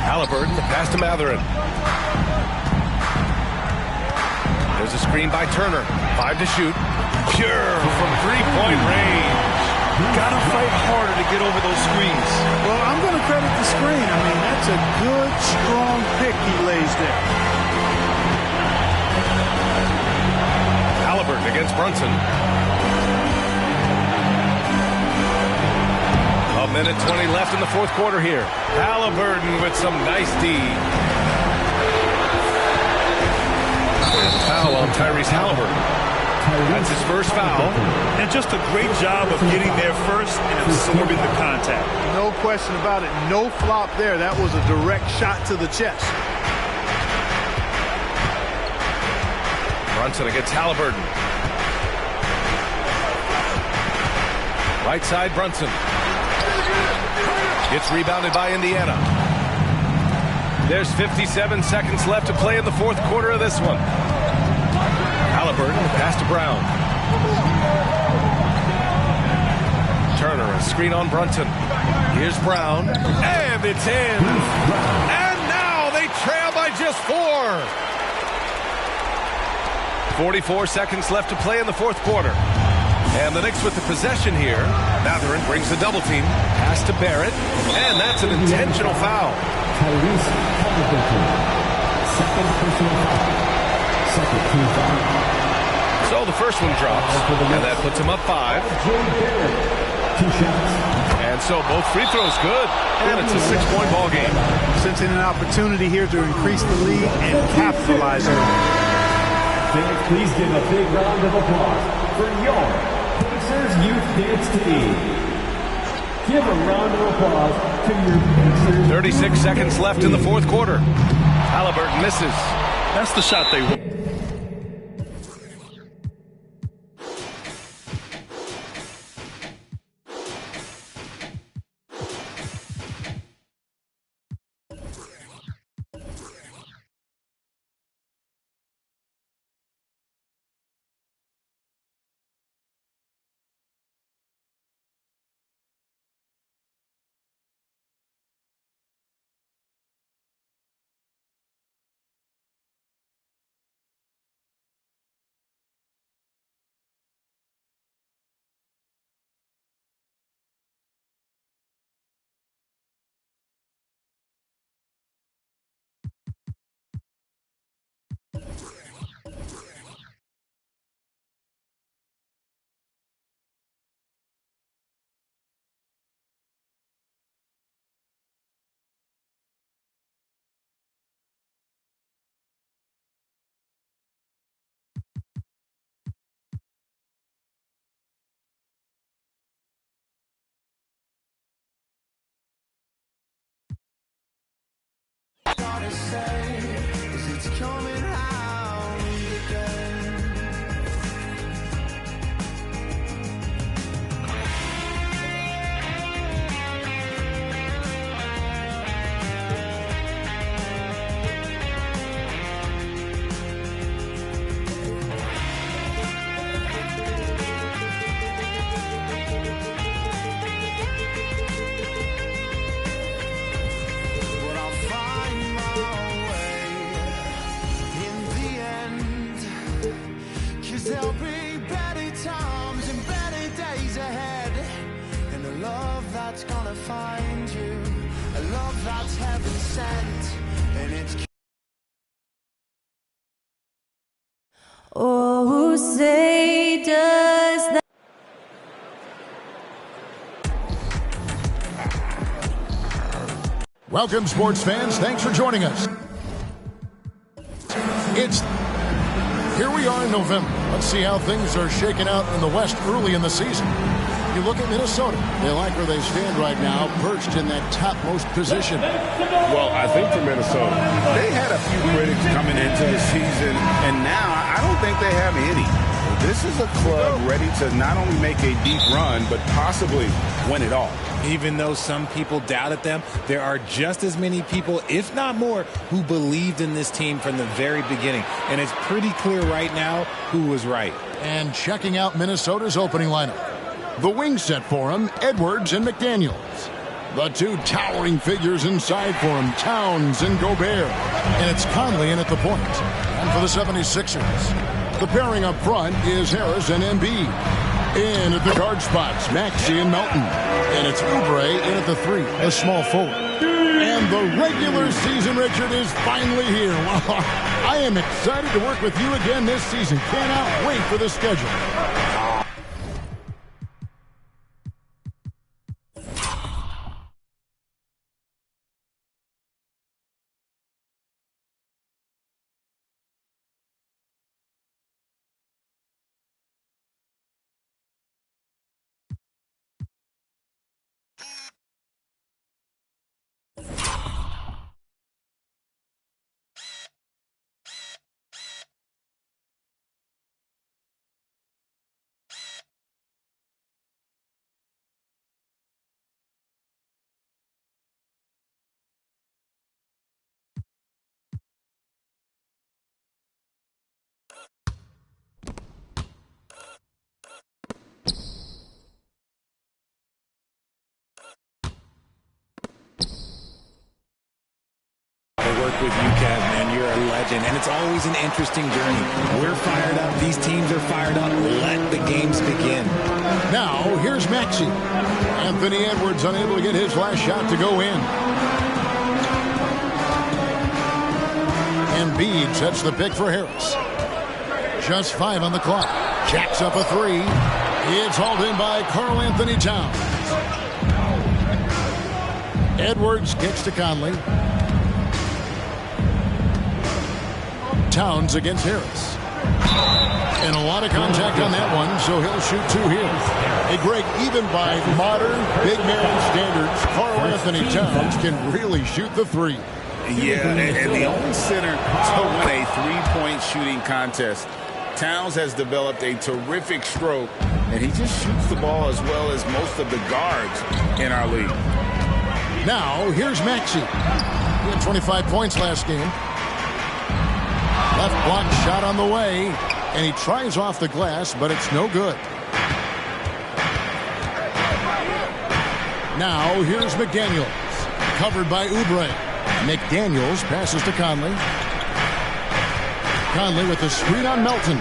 Halliburton, the pass to Matherin. There's a screen by Turner. 5 to shoot. Pure from 3-point range. Gotta fight harder to get over those screens. Well, I'm going to credit the screen. I mean, that's a good, strong pick he lays there. Halliburton against Brunson. A minute 20 left in the fourth quarter here. Halliburton with some nice D. And foul on Tyrese Halliburton. That's his first foul. And just a great job of getting there first and absorbing the contact. No question about it. No flop there. That was a direct shot to the chest. Brunson against Halliburton. Right side, Brunson. Gets rebounded by Indiana. There's 57 seconds left to play in the fourth quarter of this one. Halliburton, pass to Brown. Turner, a screen on Brunson. Here's Brown, and it's in. And now they trail by just 4. 44 seconds left to play in the fourth quarter. And the Knicks with the possession here. Matherin brings the double team. Pass to Barrett, and that's an intentional foul. Tyrese Halliburton, second personal foul. Second team foul. So the first one drops, and that puts him up 5. 2 shots. And so both free throws good, and it's a 6-point ball game. Sensing an opportunity here to increase the lead and capitalize on it. Fans, please give a big round of applause for your Pacers Youth Dance Team. Give a round of applause to your Pacers. 36 seconds left in the fourth quarter. Halliburton misses. That's the shot they want. Oh, say does that. Welcome, sports fans. Thanks for joining us. Here we are in November. Let's see how things are shaking out in the West early in the season. You look at Minnesota. They like where they stand right now, perched in that topmost position. Well, I think for Minnesota, they had a few critics coming into the season, and now I don't think they have any. This is a club ready to not only make a deep run, but possibly win it all. Even though some people doubted them, there are just as many people, if not more, who believed in this team from the very beginning. And it's pretty clear right now who was right. And checking out Minnesota's opening lineup. The wing set for him, Edwards and McDaniels. The two towering figures inside for him, Towns and Gobert. And it's Conley in at the point. And for the 76ers, the pairing up front is Harris and Embiid. In at the guard spots, Maxey and Melton. And it's Oubre in at the 3, a small forward. And the regular season, Richard, is finally here. I am excited to work with you again this season. Cannot wait for the schedule. Work with you, Kev, man. You're a legend, and it's always an interesting journey. We're fired up. These teams are fired up. Let the games begin. Now, here's Maxey. Anthony Edwards unable to get his last shot to go in. Embiid sets the pick for Harris. Just 5 on the clock. Jacks up a 3. It's hauled in by Karl Anthony Towns. Edwards kicks to Conley. Towns against Harris. And a lot of contact on that one, so he'll shoot 2 here. A break even by modern big man standards. Karl Anthony Towns can really shoot the 3. Yeah, and the only center to win a three-point shooting contest. Towns has developed a terrific stroke, and he just shoots the ball as well as most of the guards in our league. Now, here's Maxey. He had 25 points last game. Left block shot on the way, and he tries off the glass, but it's no good. Now, here's McDaniels. Covered by Oubre. McDaniels passes to Conley. Conley with the screen on Melton.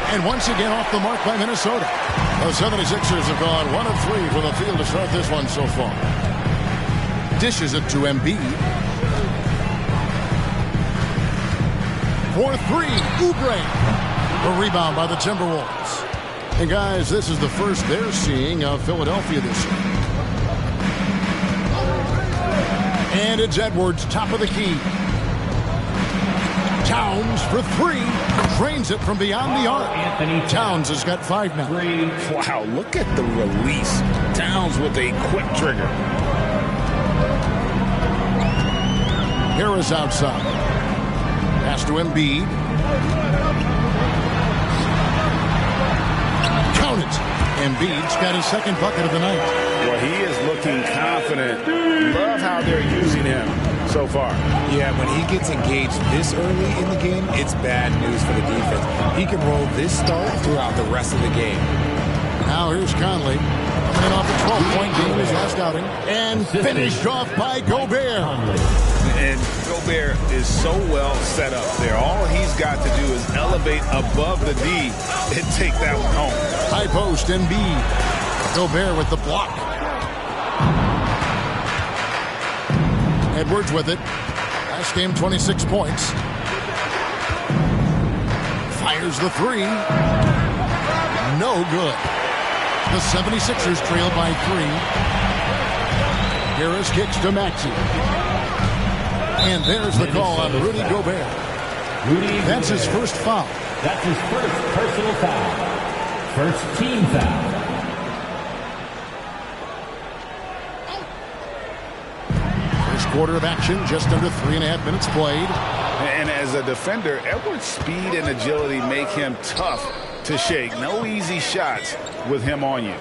And once again off the mark by Minnesota. The 76ers have gone 1 of 3 from the field to start this one so far. Dishes it to Embiid. For 3, Oubre. A rebound by the Timberwolves. And guys, this is the first they're seeing of Philadelphia this year. And it's Edwards, top of the key. Towns for 3. Drains it from beyond the arc. Towns has got 5 now. Wow, look at the release. Towns with a quick trigger. Harris outside. Pass to Embiid. Count it. Embiid's got his second bucket of the night. Well, he is looking confident. Love how they're using him so far. Yeah, when he gets engaged this early in the game, it's bad news for the defense. He can roll this start throughout the rest of the game. Now here's Conley. Coming off a 12-point game his last outing. And finished off by Gobert. And Gobert is so well set up there. All he's got to do is elevate above the D and take that one home. High post, Embiid. Gobert with the block. Edwards with it. Last game, 26 points. Fires the 3. No good. The 76ers trail by 3. Harris kicks to Maxey. And there's the call on Rudy Gobert. That's his first foul. That's his first personal foul. First team foul. First quarter of action, just under 3.5 minutes played. And as a defender, Edwards' speed and agility make him tough to shake. No easy shots with him on you.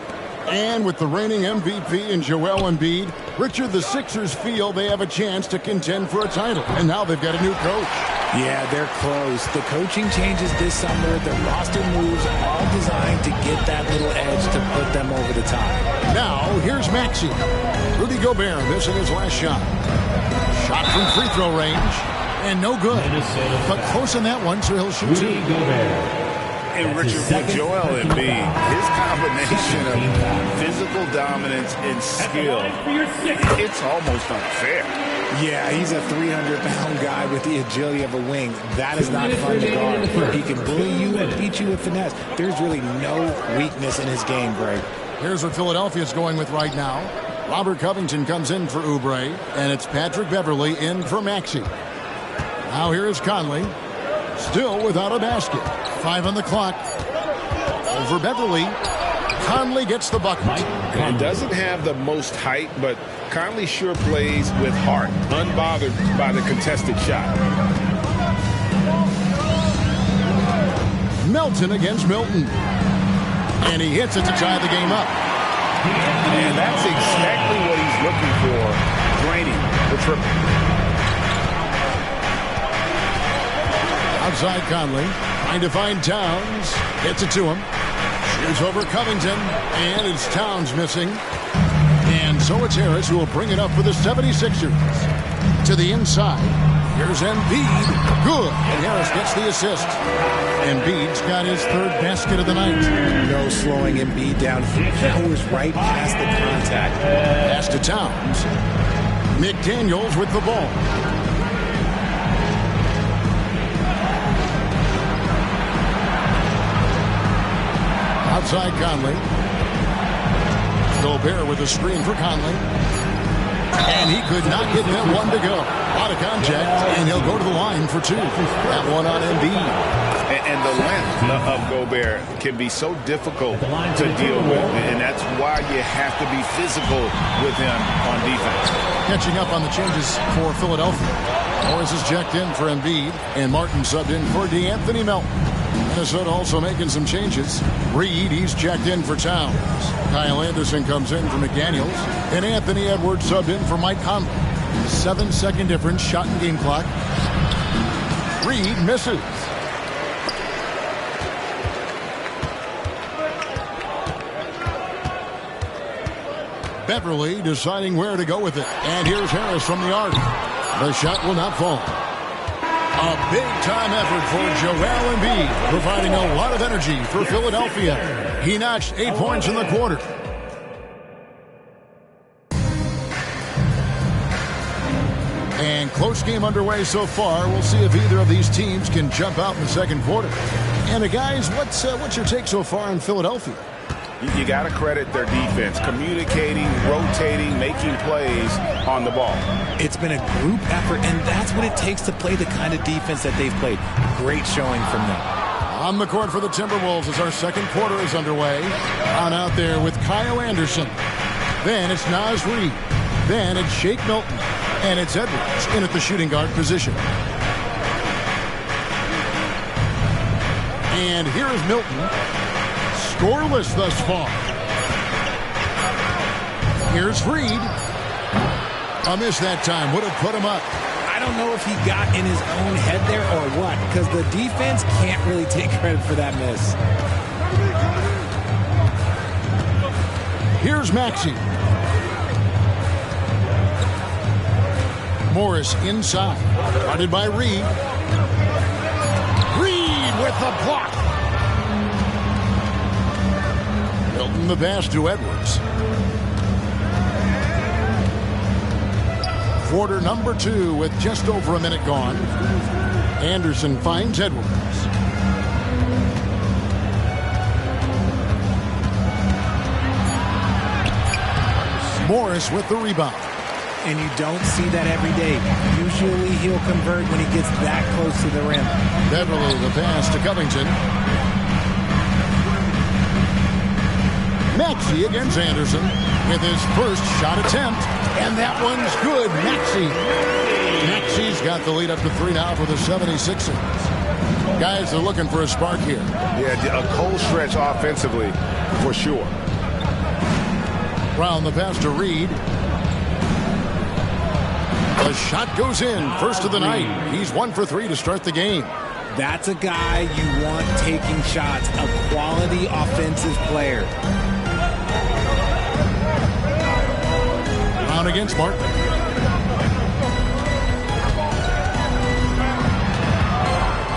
And with the reigning MVP in Joel Embiid, Richard, the Sixers feel they have a chance to contend for a title. And now they've got a new coach. Yeah, they're close. The coaching changes this summer, the roster moves, all designed to get that little edge to put them over the top. Now, here's Maxey. Rudy Gobert missing his last shot. Shot from free throw range. And no good. But close on that one, so he'll shoot two. And Richard, with Joel Embiid, his combination of physical dominance and skill, it's almost unfair. Yeah, he's a 300-pound guy with the agility of a wing. That is not fun to guard. He can bully you and beat you with finesse. There's really no weakness in his game, Greg. Here's what Philadelphia's going with right now. Robert Covington comes in for Oubre, and it's Patrick Beverley in for Maxey. Now here is Conley, still without a basket. 5 on the clock. Over Beverley. Conley gets the bucket. He doesn't have the most height, but Conley sure plays with heart, unbothered by the contested shot. Melton against Milton. And he hits it to tie the game up. And that's exactly what he's looking for, draining the triple. Outside Conley, trying to find Towns. Hits it to him. Shoots over Covington, and it's Towns missing. And so it's Harris who will bring it up for the 76ers. To the inside. Here's Embiid. Good. And Harris gets the assist. Embiid's got his third basket of the night. No slowing Embiid down. He powers right past the contact. Pass to Towns. McDaniels with the ball. Outside Conley. Gobert with a screen for Conley. And he could not get that one to go. Out of contact, and he'll go to the line for two. That one on Embiid. And the length of Gobert can be so difficult to deal with, and that's why you have to be physical with him on defense. Catching up on the changes for Philadelphia. Morris is checked in for Embiid, and Martin subbed in for DeAnthony Melton. Minnesota also making some changes. Reed, he's checked in for Towns. Kyle Anderson comes in for McDaniels. And Anthony Edwards subbed in for Mike Conley. 7-second difference, shot and game clock. Reed misses. Beverley deciding where to go with it. And here's Harris from the arc. The shot will not fall. A big-time effort for Joel Embiid, providing a lot of energy for Philadelphia. He notched 8 points in the quarter. And close game underway so far. We'll see if either of these teams can jump out in the second quarter. And guys, what's your take so far on Philadelphia? You got to credit their defense, communicating, rotating, making plays on the ball. It's been a group effort, and that's what it takes to play the kind of defense that they've played. Great showing from them. On the court for the Timberwolves as our second quarter is underway. On out there with Kyle Anderson. Then it's Naz Reid. Then it's Shake Milton. And it's Edwards in at the shooting guard position. And here is Milton. Scoreless thus far. Here's Reed. A miss that time. Would have put him up. I don't know if he got in his own head there or what, because the defense can't really take credit for that miss. Here's Maxey. Morris inside. Guarded by Reed. Reed with the block. Milton the pass to Edwards. Quarter number 2 with just over a minute gone. Anderson finds Edwards. Morris with the rebound. And you don't see that every day. Usually he'll convert when he gets that close to the rim. Beverley the pass to Covington. Maxey against Anderson with his first shot attempt. And that one's good. Maxey's got the lead up to 3 now for the 76ers. Guys are looking for a spark here. Yeah, a cold stretch offensively for sure. Brown the pass to Reed. The shot goes in. First of the night. He's 1 for 3 to start the game. That's a guy you want taking shots. A quality offensive player. Brown against Martin.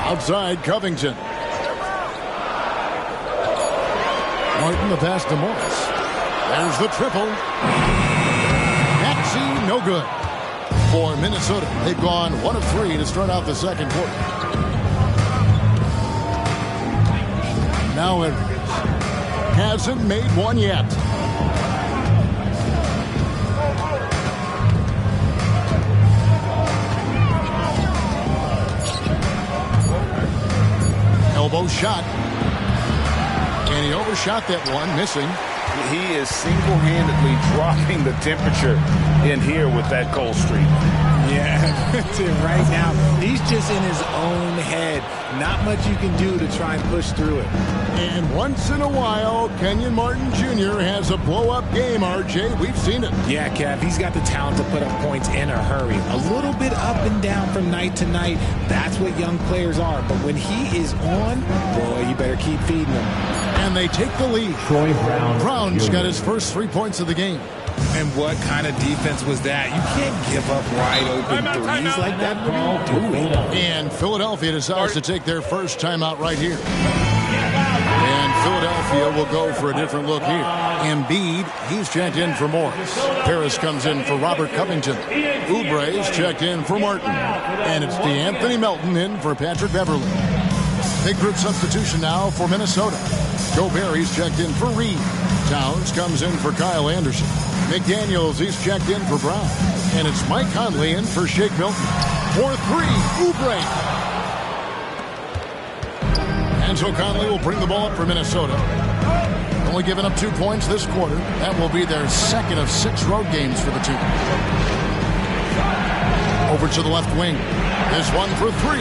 Outside Covington. Martin the pass to Morris. There's the triple. Maxey, no good. For Minnesota, they've gone 1 of 3 to start out the second quarter. Now Edwards hasn't made one yet. Elbow shot. And he overshot that one, missing. He is single-handedly dropping the temperature in here with that cold streak. Yeah, right now, he's just in his own head. Not much you can do to try and push through it. And once in a while, Kenyon Martin Jr. has a blow-up game, RJ. We've seen it. Yeah, Kev, he's got the talent to put up points in a hurry. A little bit up and down from night to night. That's what young players are. But when he is on, boy, you better keep feeding him. And they take the lead. Troy Brown. Brown's got his first 3 points of the game. And what kind of defense was that? You can't give up wide open threes like that. What are you doing? And Philadelphia decides to take their first timeout right here. And Philadelphia will go for a different look here. Embiid, he's checked in for Morris. Harris comes in for Robert Covington. Oubre's checked in for Martin. And it's DeAnthony Melton in for Patrick Beverly. Big group substitution now for Minnesota. Gobert, he's checked in for Reed. Towns comes in for Kyle Anderson. McDaniels, he's checked in for Brown. And it's Mike Conley in for Shake Milton. For 3, Oubre. And so Conley will bring the ball up for Minnesota. Only giving up 2 points this quarter. That will be their second of 6 road games for the team. Over to the left wing. This one for 3.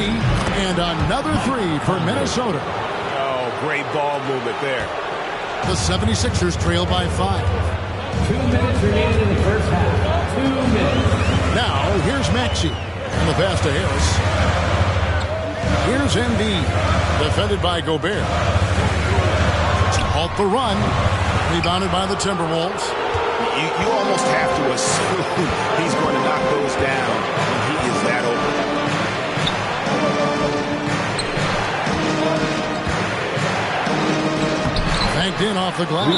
And another 3 for Minnesota. Oh, great ball movement there. The 76ers trail by 5. 2 minutes remaining in the first half. 2 minutes. Now, here's Maxey. And the pass to Harris. Here's Embiid. Defended by Gobert. To halt the run. Rebounded by the Timberwolves. You almost have to assume he's going to knock those down when he is that open. Banked in off the glass.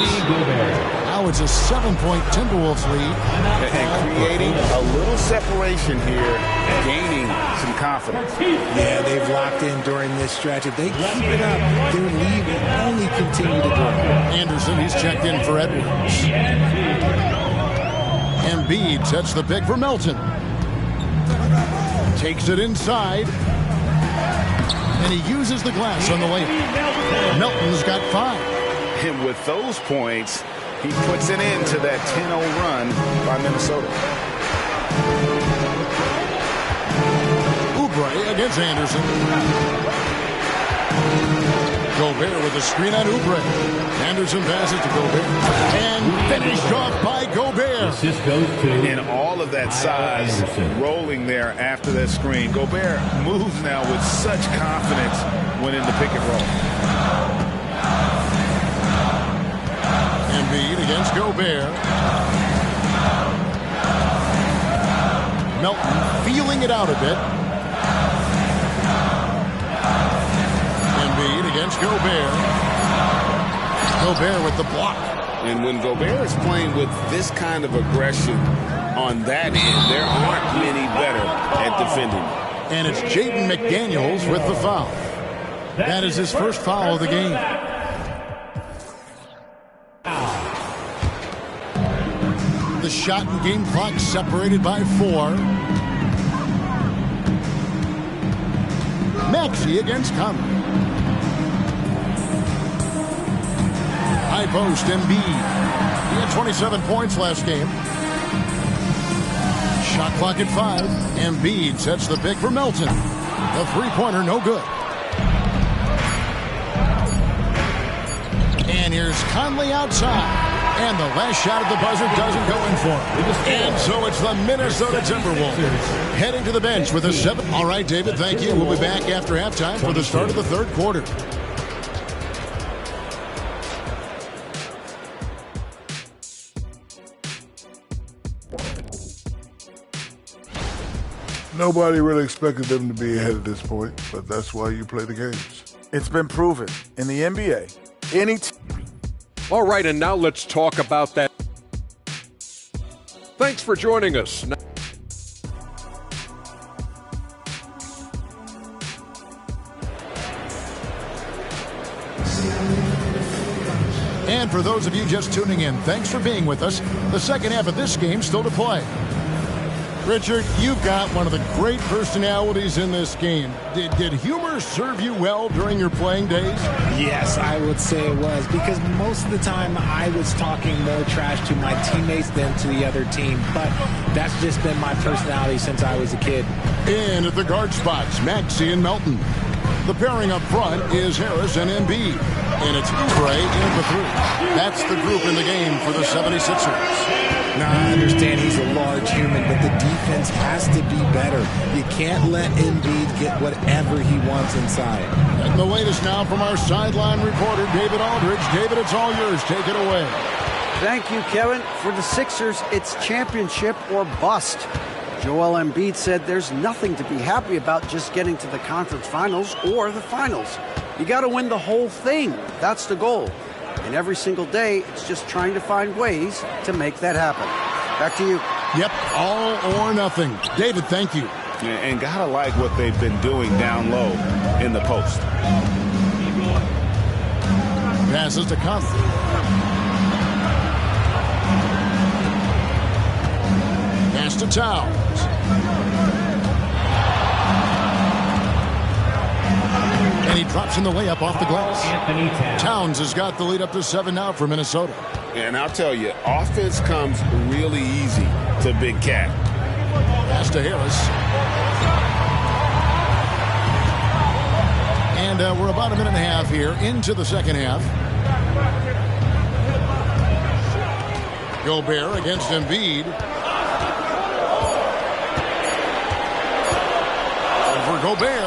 Now it's a 7-point Timberwolves lead. And creating a little separation here, gaining some confidence. Yeah, they've locked in during this stretch. If they keep it up, their lead will only continue to grow. Anderson, he's checked in for Edwards. Embiid sets the pick for Melton. Takes it inside. And he uses the glass on the layup. Melton's got 5. And with those points, he puts an end to that 10-0 run by Minnesota. Oubre against Anderson. Gobert with a screen on Oubre. Anderson passes to Gobert. And finished off by Gobert. Assist goes to. And all of that size rolling there after that screen. Gobert moves now with such confidence when in the pick and roll. Embiid against Gobert. Melton feeling it out a bit. Embiid against Gobert. Gobert with the block. And when Gobert is playing with this kind of aggression on that end, there aren't many better at defending. And it's Jaden McDaniels with the foul. That is his first foul of the game. The shot and game clock separated by 4. Maxey against Conley. High post, Embiid. He had 27 points last game. Shot clock at 5. Embiid sets the pick for Melton. The three-pointer, no good. And here's Conley outside. And the last shot at the buzzer doesn't go in for him. And so it's the Minnesota Timberwolves heading to the bench with a 7. All right, David, thank you. We'll be back after halftime for the start of the third quarter. Nobody really expected them to be ahead at this point, but that's why you play the games. It's been proven in the NBA. All right, and now let's talk about that. Thanks for joining us. And for those of you just tuning in, thanks for being with us. The second half of this game still to play. Richard, you've got one of the great personalities in this game. Did humor serve you well during your playing days? Yes, I would say it was, because most of the time I was talking more trash to my teammates than to the other team, but that's just been my personality since I was a kid. In at the guard spots, Maxey and Melton. The pairing up front is Harris and Embiid. And it's Oubre in at the 3. That's the group in the game for the 76ers. Now, I understand he's a large human, but the defense has to be better. You can't let Embiid get whatever he wants inside. And the latest now from our sideline reporter, David Aldridge. David, it's all yours. Take it away. Thank you, Kevin. For the Sixers, it's championship or bust. Joel Embiid said there's nothing to be happy about just getting to the conference finals or the finals. You got to win the whole thing. That's the goal. And every single day, it's just trying to find ways to make that happen. Back to you. Yep, all or nothing. David, thank you. And gotta like what they've been doing down low in the post. Passes to Conley. Pass to Towns. And he drops in the layup off the glass. Towns has got the lead up to 7 now for Minnesota. And I'll tell you, offense comes really easy to Big Cat. Pass to Harris. And we're about a minute and a half here into the second half. Gobert against Embiid. Over Gobert.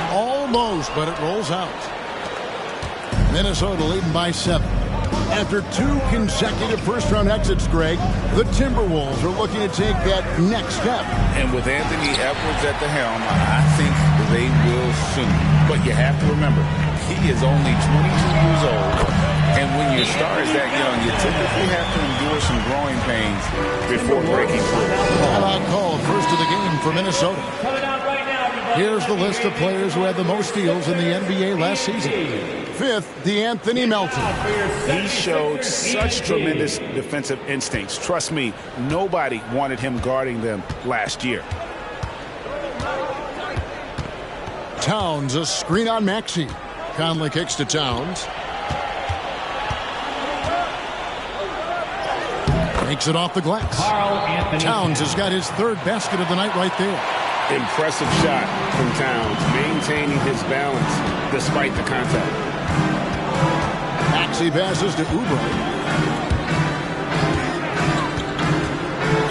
Almost, but it rolls out. Minnesota leading by 7. After 2 consecutive first-round exits, Greg, the Timberwolves are looking to take that next step. And with Anthony Edwards at the helm, I think they will soon. But you have to remember, he is only 22 years old. And when your star is that young, you typically have to endure some growing pains before breaking through. Timeout called first of the game for Minnesota. Here's the list of players who had the most steals in the NBA last season. 5th, DeAnthony Melton. He showed such tremendous defensive instincts. Trust me, nobody wanted him guarding them last year. Towns, a screen on Maxey. Conley kicks to Towns. Makes it off the glass. Towns has got his 3rd basket of the night right there. Impressive shot from Towns, maintaining his balance despite the contact. Maxey passes to Oubre.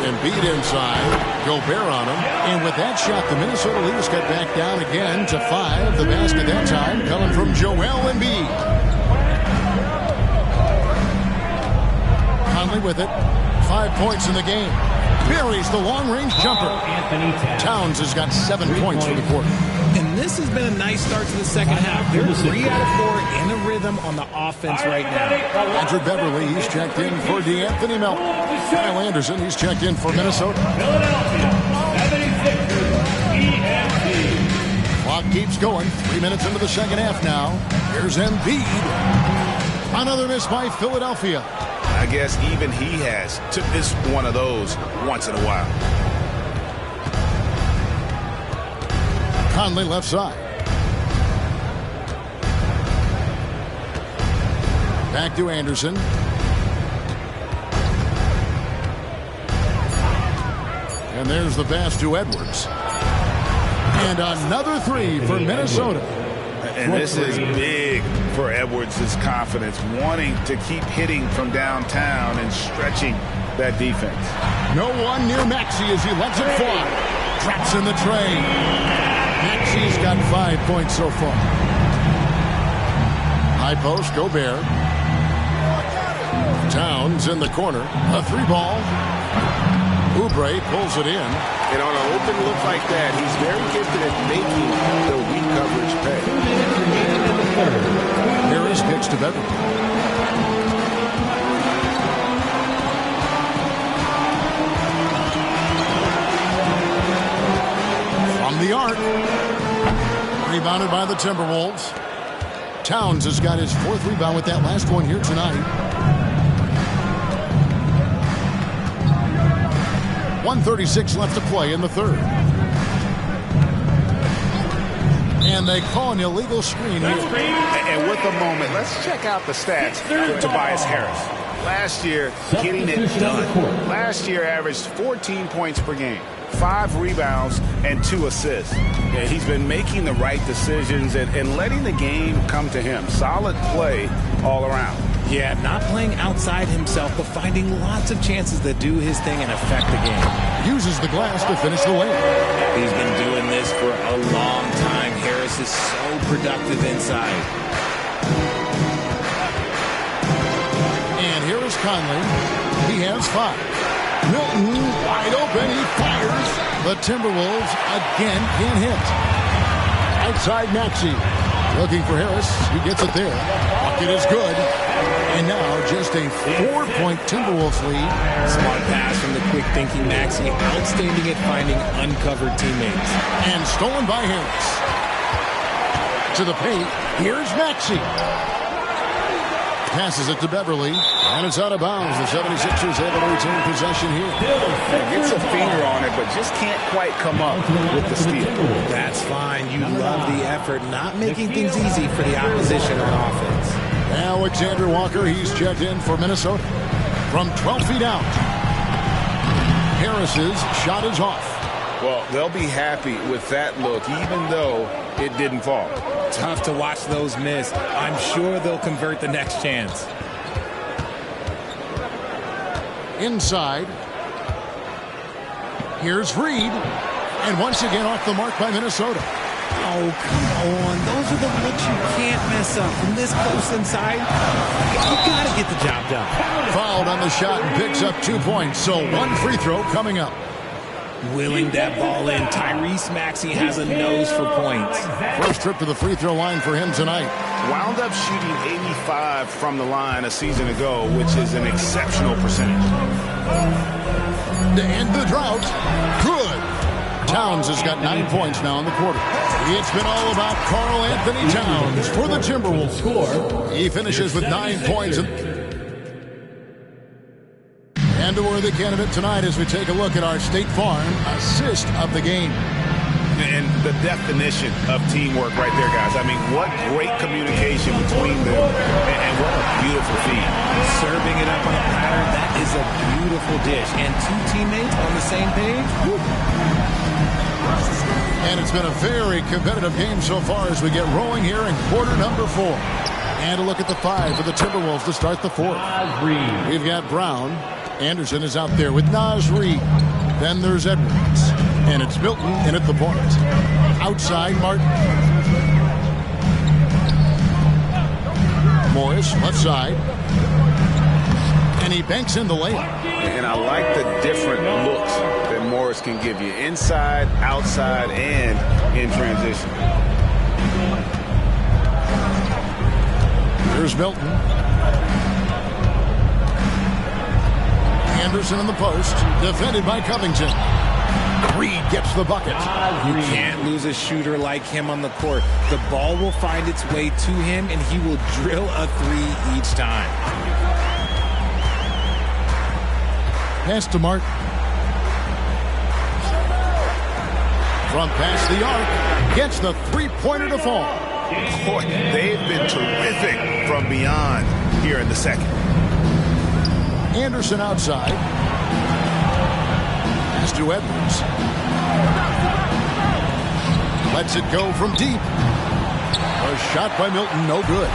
Embiid inside. Gobert on him. And with that shot, the Minnesota leaders got back down again to 5. The basket that time coming from Joel Embiid. Conley with it. 5 points in the game. Buries the long-range jumper. Towns has got 7 points for the quarter. And this has been a nice start to the second half. They're 3 out of 4 in a rhythm on the offense right now. Patrick Beverly, he's checked in for DeAnthony Melton. Kyle Anderson, he's checked in for Minnesota. Clock keeps going. 3 minutes into the second half now. Here's Embiid. Another miss by Philadelphia. I guess even he has to miss one of those once in a while. Conley left side. Back to Anderson. And there's the pass to Edwards. And another 3 for Minnesota. And this is big for Edwards' confidence, wanting to keep hitting from downtown and stretching that defense. No one near Maxey as he lets it fly. Drops in the tray. Maxey's got 5 points so far. High post, Gobert. Towns in the corner. A 3-ball. Oubre pulls it in. And on an open look like that, he's very gifted at making the weak coverage pay. Harris kicks to Beverly. From the arc. Rebounded by the Timberwolves. Towns has got his 4th rebound with that last one here tonight. 1:36 left to play in the 3rd. And they call an illegal screen here. And with the moment, let's check out the stats for Tobias Harris. Last year, getting it done. Last year averaged 14 points per game, 5 rebounds, and 2 assists. Yeah, he's been making the right decisions and letting the game come to him. Solid play all around. Yeah, not playing outside himself, but finding lots of chances to do his thing and affect the game. Uses the glass to finish the layup. He's been doing this for a long time. Harris is so productive inside. And here is Conley. He has 5. Milton wide open. He fires. The Timberwolves again can't hit. Outside Maxey. Looking for Harris. He gets it there. Bucket is good. And now just a 4-point Timberwolves lead. Smart pass from the quick-thinking Maxey. Outstanding at finding uncovered teammates. And stolen by Harris. To the paint. Here's Maxey. Passes it to Beverly. And it's out of bounds. The 76ers able to retain possession here. Gets a finger on it, but just can't quite come up with the steal. That's fine. You love the effort. Not making things easy for the opposition on offense. Alexander Walker, he's checked in for Minnesota. From 12 feet out. Harris's shot is off. Well, they'll be happy with that look, even though it didn't fall. Tough to watch those miss. I'm sure they'll convert the next chance. Inside. Here's Reed. And once again off the mark by Minnesota. Oh, come on. Those are the looks you can't mess up. From this close inside, you got to get the job done. Fouled on the shot and picks up 2 points. So 1 free throw coming up. Willing that ball in. Tyrese Maxey has a nose for points. First trip to the free throw line for him tonight. Wound up shooting 85 from the line a season ago, which is an exceptional percentage. To end the drought. Good. Towns has got 9 points now in the quarter. It's been all about Karl Anthony Towns for the Timberwolves. He finishes with 9 points. And a worthy candidate tonight as we take a look at our State Farm assist of the game. And the definition of teamwork right there, guys. I mean, what great communication between them, and what a beautiful feed. Serving it up on a platter, that is a beautiful dish. And 2 teammates on the same page. Woo. And it's been a very competitive game so far as we get rolling here in quarter number 4. And a look at the 5 for the Timberwolves to start the 4th. We've got Brown. Anderson is out there with Naz Reid. Then there's Edwards. And it's Milton in at the point. Outside Martin. Morris, left side. And he banks in the layup. And I like the different looks that Morris can give you. Inside, outside, and in transition. Here's Milton. Anderson in the post. Defended by Covington. Reed gets the bucket. You can't lose a shooter like him on the court. The ball will find its way to him, and he will drill a 3 each time. Pass to Martin. From past the arc. Gets the 3-pointer to fall. Boy, they've been terrific from beyond here in the second. Anderson outside. Pass to Edwards. Lets it go from deep. A shot by Milton, no good.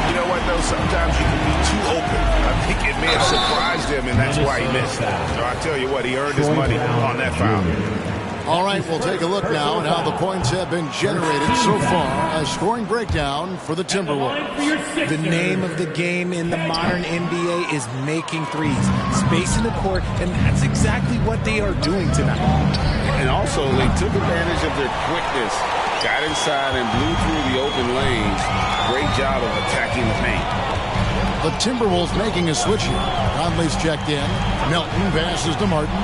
You know what, though? Sometimes you can be too open. I think it may have surprised him, and that's why he missed. So I tell you what, he earned his money on that foul. All right, we'll take a look now at how the points have been generated so far. A scoring breakdown for the Timberwolves. The name of the game in the modern NBA is making threes, spacing the court, and that's exactly what they are doing tonight. And also, they took advantage of their quickness, got inside and blew through the open lanes. Great job of attacking the paint. The Timberwolves making a switch here. Conley's checked in. Melton passes to Martin.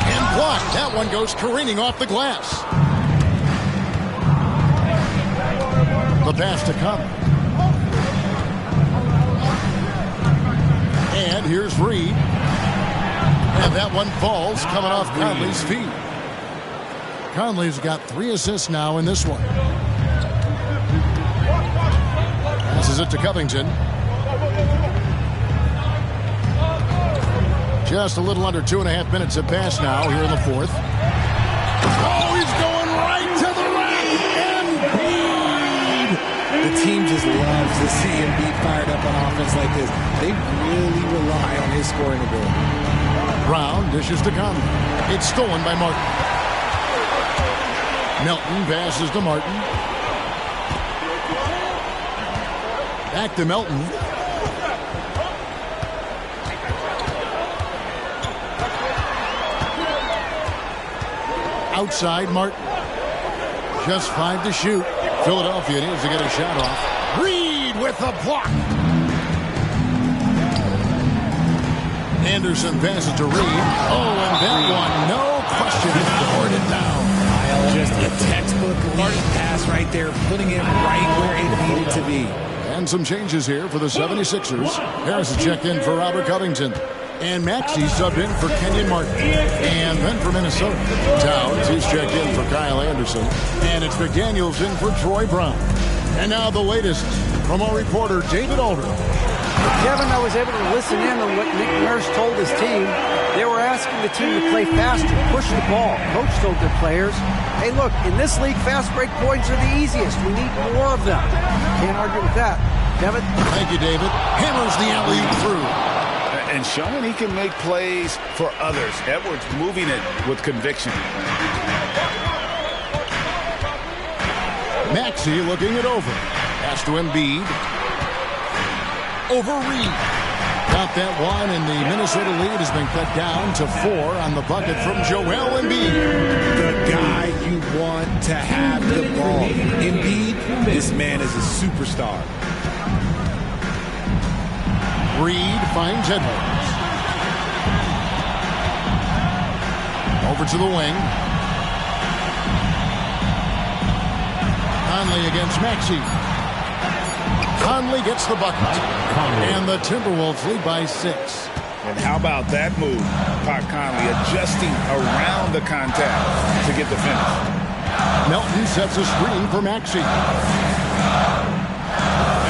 And blocked. That one goes careening off the glass. The pass to Conley. And here's Reed. And that one falls coming off Conley's feet. Conley's got 3 assists now in this one. Passes it to Covington. Just a little under 2.5 minutes have passed now here in the fourth. Oh, he's going right to the rack. Embiid. The team just loves to see Embiid fired up on offense like this. They really rely on his scoring ability. Brown dishes to Conley. It's stolen by Martin. Melton passes to Martin. Back to Melton. Outside Martin. Just 5 to shoot. Philadelphia needs to get a shot off. Reed with the block. Anderson passes to Reed. Oh, and that one, no question, poured it down. Just a textbook lead pass right there, putting it right where it needed to be. And some changes here for the 76ers. Harris is checked in for Robert Covington. And Maxey subbed in for Kenyon Martin. And then for Minnesota, Towns, he's checked in for Kyle Anderson. And it's McDaniels in for Troy Brown. And now the latest from our reporter, David Aldridge. Kevin, I was able to listen in on what Nick Nurse told his team. They were asking the team to play faster, push the ball. Coach told their players, hey, look, in this league, fast break points are the easiest. We need more of them. Can't argue with that. Kevin? Thank you, David. Hammers the alley-oop through. And showing he can make plays for others. Edwards moving it with conviction. Maxey looking it over. Pass to Embiid. Over Reed. Got that one, and the Minnesota lead has been cut down to 4 on the bucket from Joel Embiid. The guy you want to have the ball. Embiid, this man is a superstar. Reed finds Edwards. Over to the wing. Conley against Maxey. Conley gets the bucket. And the Timberwolves lead by 6. And how about that move? Pat Conley adjusting around the contact to get the finish. Melton sets a screen for Maxey.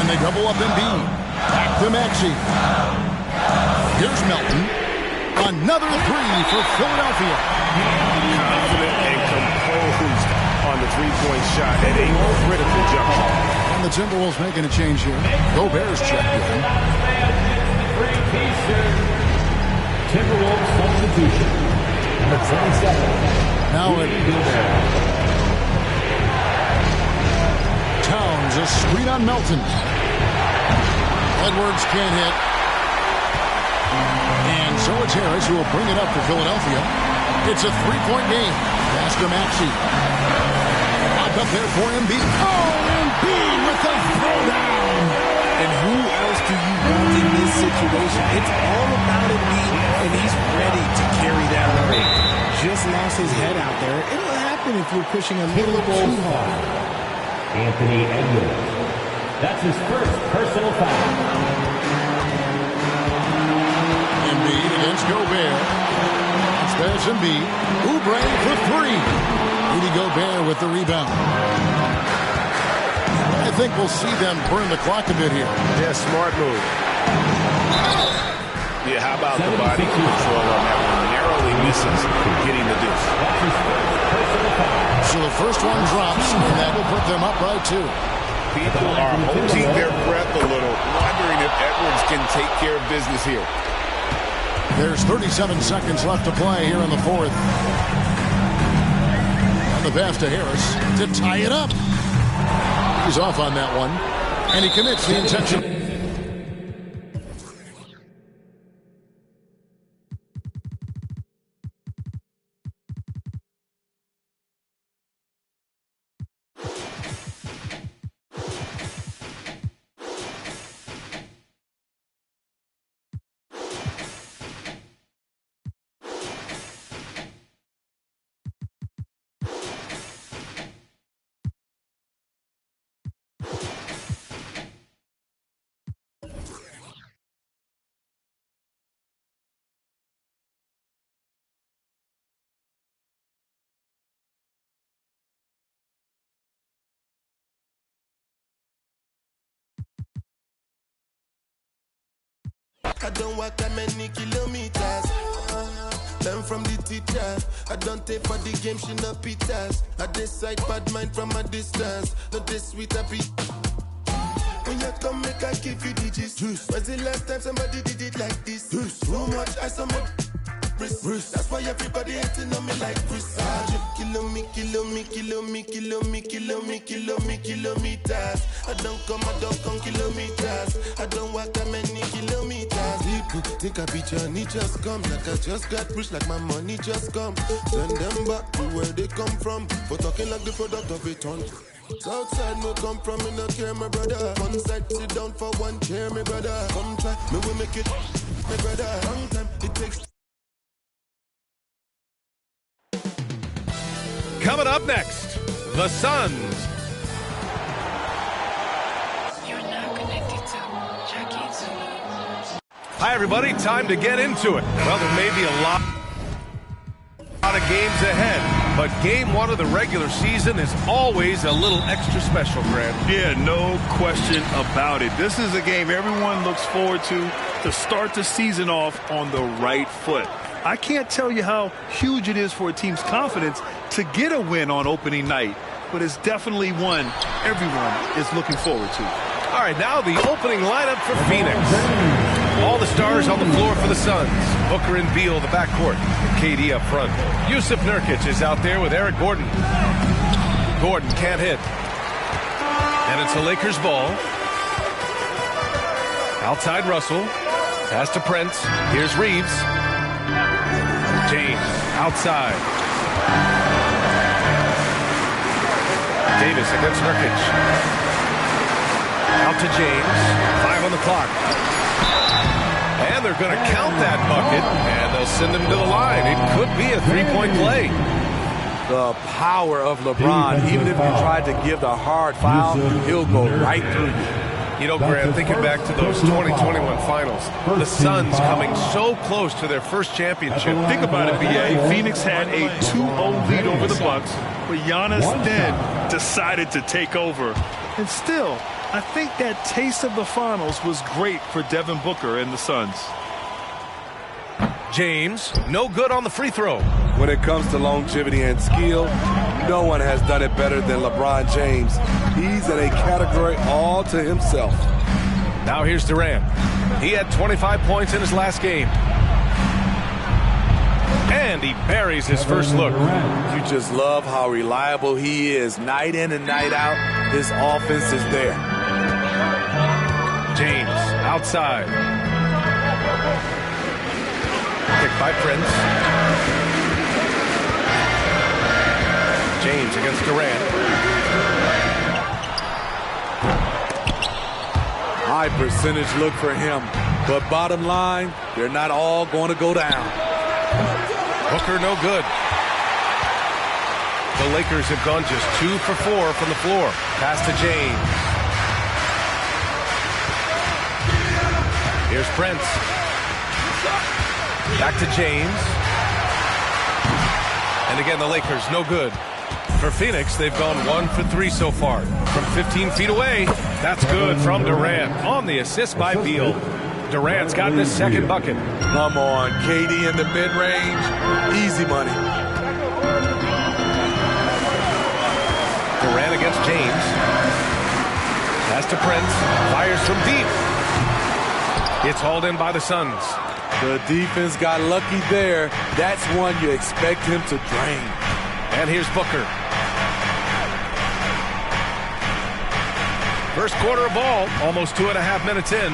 And they double up Embiid. Back to Maxey. Here's Melton. Another 3 for Philadelphia. Confident and composed on the three-point shot at a critical juncture. And the Timberwolves making a change here. Gobert's checked in. Timberwolves substitution. Number 27. Now it Towns, a screen on Melton. Edwards can't hit. And so it's Harris who will bring it up for Philadelphia. It's a 3-point game. Pass to Maxey. Up there for Embiid. Oh, Embiid with the throwdown. And who else do you want in this situation? It's all about Embiid, and he's ready to carry that load. Just lost his head out there. It'll happen if you're pushing a little too hard. Anthony Edwards. That's his first personal foul. Embiid against Gobert. There's Embiid. Oubre for 3. Rudy Gobert with the rebound. I think we'll see them burn the clock a bit here. Yeah, smart move. Yeah, how about the body control on that one? Narrowly misses getting the deuce. So the first one drops, and that will put them up by 2. People are holding their breath a little, wondering if Edwards can take care of business here. There's 37 seconds left to play here in the fourth. And the pass to Harris to tie it up. He's off on that one, and he commits the intention. I don't walk that many kilometers. Learn from the teacher. I don't take for the game, she no pitas. I decide bad mind from a distance. Not this sweet happy. When you come, make I give you digits. When's the last time somebody did it like this? Too much ice on my wrist. That's why everybody hating on me like Chris. Kilometers. I don't come kilometers. I don't walk that many kilometers. People think I be Johnny just come. Like I just got rich, like my money just come. Send them back to where they come from. For talking like the product of a ton. Southside no come from, me no care, my brother. One side, sit down for one chair, my brother. Come try, me will make it, my brother. Long time, it takes. Coming up next, the Suns. You're now connected to Jackie Zulu. Hi, everybody. Time to get into it. Well, there may be a lot of games ahead, but game one of the regular season is always a little extra special, Grant. Yeah, no question about it. This is a game everyone looks forward to start the season off on the right foot. I can't tell you how huge it is for a team's confidence to get a win on opening night, but it's definitely one everyone is looking forward to. All right, now the opening lineup for Phoenix. All the stars on the floor for the Suns. Booker and Beal, the backcourt. KD up front. Yusuf Nurkic is out there with Eric Gordon. Gordon can't hit. And it's the Lakers ball. Outside Russell. Pass to Prince. Here's Reeves. James outside. Davis against Nurkic. Out to James. 5 on the clock. And they're going to count that bucket, and they'll send him to the line. It could be a three-point play. The power of LeBron, even if you tried to give the hard foul, he'll go right through you. You know, Grant, thinking back to those 2021 finals, the Suns coming so close to their first championship. Think about it, B.A. Phoenix had a 2-0 lead over the Bucks, but Giannis then decided to take over. And still, I think that taste of the finals was great for Devin Booker and the Suns. James, no good on the free throw. When it comes to longevity and skill, no one has done it better than LeBron James. He's in a category all to himself. Now here's Durant. He had 25 points in his last game. And he buries his first look. You just love how reliable he is. Night in and night out, his offense is there. James outside. Picked by Prince. James against Durant. High percentage look for him. But bottom line, they're not all going to go down. Booker no good. The Lakers have gone just 2 for 4 from the floor. Pass to James. Here's Prince. Back to James. And again, the Lakers no good. For Phoenix, they've gone 1 for 3 so far. From 15 feet away, that's good from Durant on the assist by Beal. Durant's got his second bucket. Come on, KD in the mid-range. Easy money. James. Pass to Prince. Fires from deep. It's hauled in by the Suns. The defense got lucky there. That's one you expect him to drain. And here's Booker. First quarter of ball, almost 2.5 minutes in.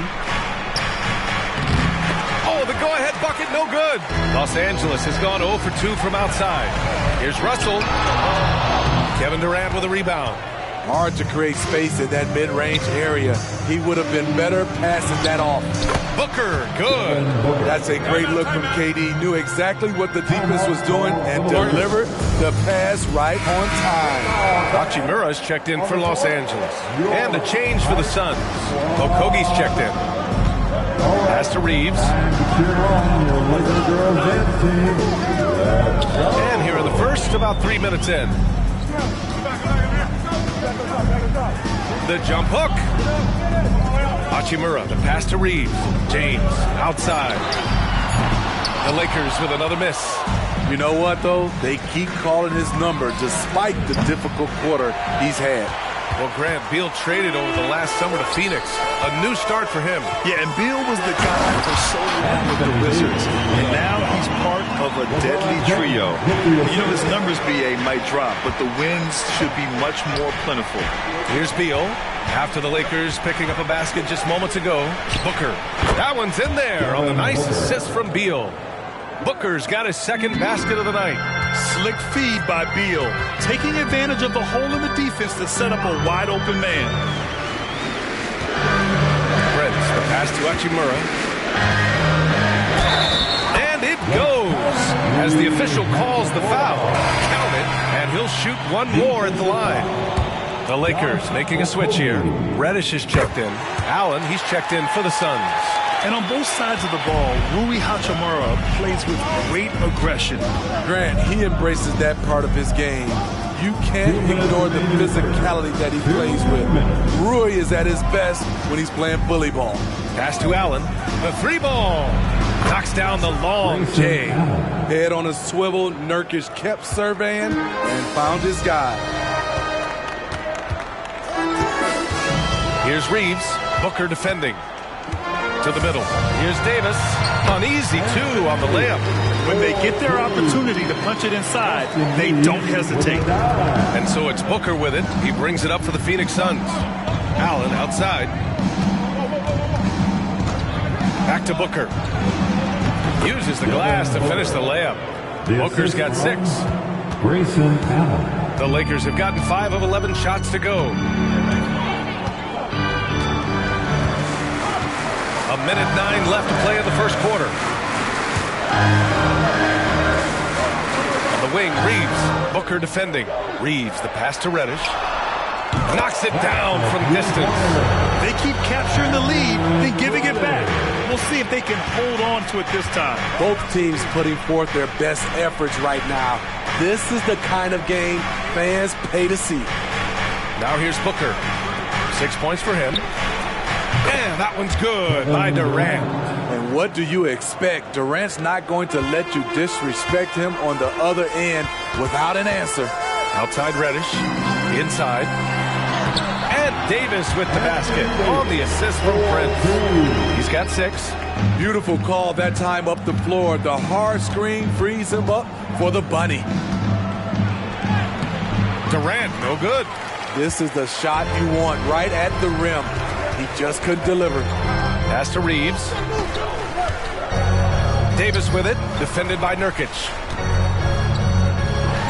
Oh, the go-ahead bucket, no good. Los Angeles has gone 0 for 2 from outside. Here's Russell. Kevin Durant with a rebound. Hard to create space in that mid-range area. He would have been better passing that off. Booker, good. That's a great look from KD. Knew exactly what the defense was doing and delivered the pass right on time. Hachimura's checked in for Los Angeles. And a change for the Suns. Okogie's checked in. Pass to Reeves. And here in the first, about 3 minutes in. The jump hook. Hachimura, the pass to Reeves. James, outside. The Lakers with another miss. You know what, though? They keep calling his number despite the difficult quarter he's had. Well, Grant, Beal traded over the last summer to Phoenix. A new start for him. Yeah, and Beal was the guy for so long with the Wizards. And now he's part of a deadly trio. You know, his numbers, BA, might drop, but the wins should be much more plentiful. Here's Beal. After the Lakers picking up a basket just moments ago. Booker. That one's in there on the nice assist from Beal. Booker's got his second basket of the night. Slick feed by Beal, taking advantage of the hole in the defense to set up a wide-open man. Prince, the pass to Hachimura. And it goes as the official calls the foul. Count it, and he'll shoot one more at the line. The Lakers making a switch here. Reddish is checked in. Allen, he's checked in for the Suns. And on both sides of the ball, Rui Hachimura plays with great aggression. Grant, he embraces that part of his game. You can't ignore the physicality that he plays with. Rui is at his best when he's playing bully ball. Pass to Allen. The 3-ball. Knocks down the long J. Head on a swivel, Nurkic kept surveying and found his guy. Here's Reeves. Booker defending. To the middle. Here's Davis. Uneasy, too, on the layup. When they get their opportunity to punch it inside, they don't hesitate. And so it's Booker with it. He brings it up for the Phoenix Suns. Allen outside. Back to Booker. Uses the glass to finish the layup. Booker's got 6. Grayson Allen. The Lakers have gotten 5 of 11 shots to go. A minute 9 left to play in the first quarter. On the wing, Reeves. Booker defending. Reeves, the pass to Reddish. Knocks it down from distance. They keep capturing the lead, then giving it back. We'll see if they can hold on to it this time. Both teams putting forth their best efforts right now. This is the kind of game fans pay to see. Now here's Booker. 6 points for him. And that one's good by Durant. And what do you expect? Durant's not going to let you disrespect him on the other end without an answer. Outside Reddish. Inside. And Davis with the basket on the assist from Prince. He's got 6. Beautiful call that time up the floor. The hard screen frees him up for the bunny. Durant, no good. This is the shot you want right at the rim. He just couldn't deliver. Pass to Reeves. Davis with it, defended by Nurkic.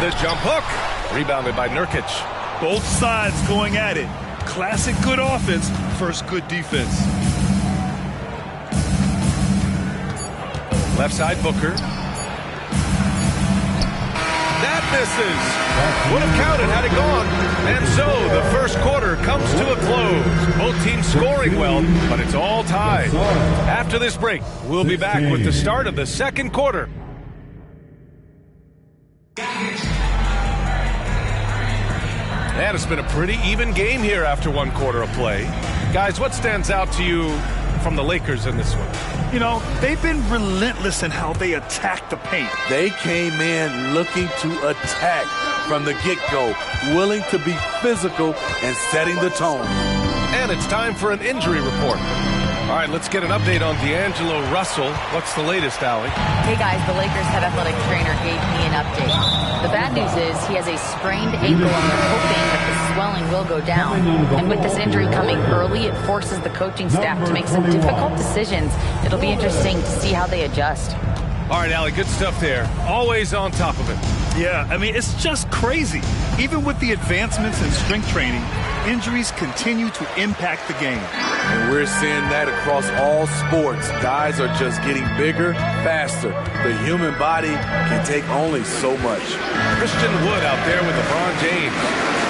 The jump hook, rebounded by Nurkic. Both sides going at it. Classic good offense, first good defense. Left side Booker. That misses. Would have counted had it gone. And so the first quarter comes to a close. Both teams scoring well, but it's all tied. After this break, we'll be back with the start of the second quarter. And it's been a pretty even game here after one quarter of play. Guys, what stands out to you from the Lakers in this one? You know, they've been relentless in how they attack the paint. They came in looking to attack. from the get-go, willing to be physical and setting the tone. And it's time for an injury report. All right, let's get an update on D'Angelo Russell. What's the latest, Allie? Hey guys, the Lakers head athletic trainer gave me an update. The bad news is he has a sprained ankle and they're hoping that the swelling will go down. And with this injury coming early, it forces the coaching staff to make some difficult decisions. It'll be interesting to see how they adjust. All right, Allie, good stuff there. Always on top of it. Yeah, I mean, it's just crazy. Even with the advancements in strength training, injuries continue to impact the game. And we're seeing that across all sports. Guys are just getting bigger, faster. The human body can take only so much. Christian Wood out there with LeBron James.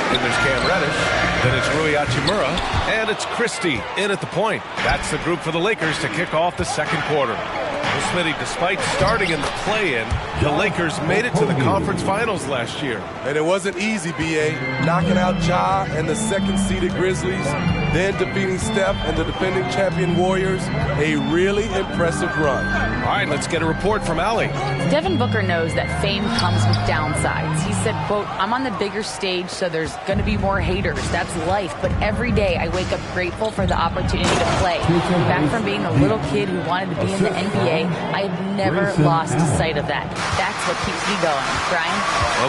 Then there's Cam Reddish. Then it's Rui Hachimura. And it's Christie in at the point. That's the group for the Lakers to kick off the second quarter. Well, Smitty, despite starting in the play-in, the Lakers made it to the conference finals last year. And it wasn't easy, B.A. Knocking out Ja and the second-seeded Grizzlies, then defeating Steph and the defending champion Warriors. A really impressive run. All right, let's get a report from Allie. Devin Booker knows that fame comes with downsides. He said, quote, "I'm on the bigger stage, so there's going to be more haters. That's life. But every day I wake up grateful for the opportunity to play. Back from being a little kid who wanted to be in the NBA, I have never lost sight of that. That's what keeps me going." Brian?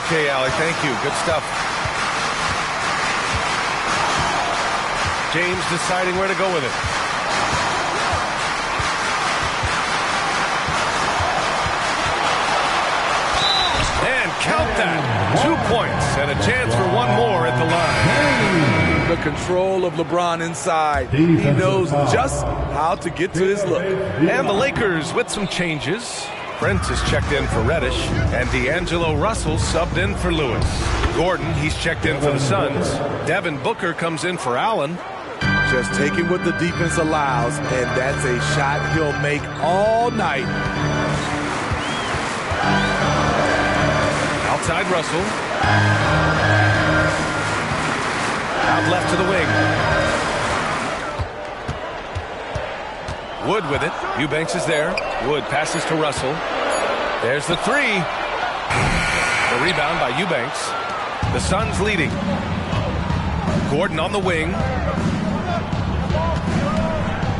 Okay, Allie, thank you. Good stuff. James deciding where to go with it. And count that. 2 points and a chance for one more at the line. The control of LeBron inside. He knows just how to get to his look. And the Lakers with some changes. Brent is checked in for Reddish, and D'Angelo Russell subbed in for Lewis. Gordon, he's checked in for the Suns. Devin Booker comes in for Allen. Just taking what the defense allows, and that's a shot he'll make all night. Outside Russell. Out left to the wing. Wood with it. Eubanks is there. Wood passes to Russell. There's the three. The rebound by Eubanks. The Suns leading. Gordon on the wing.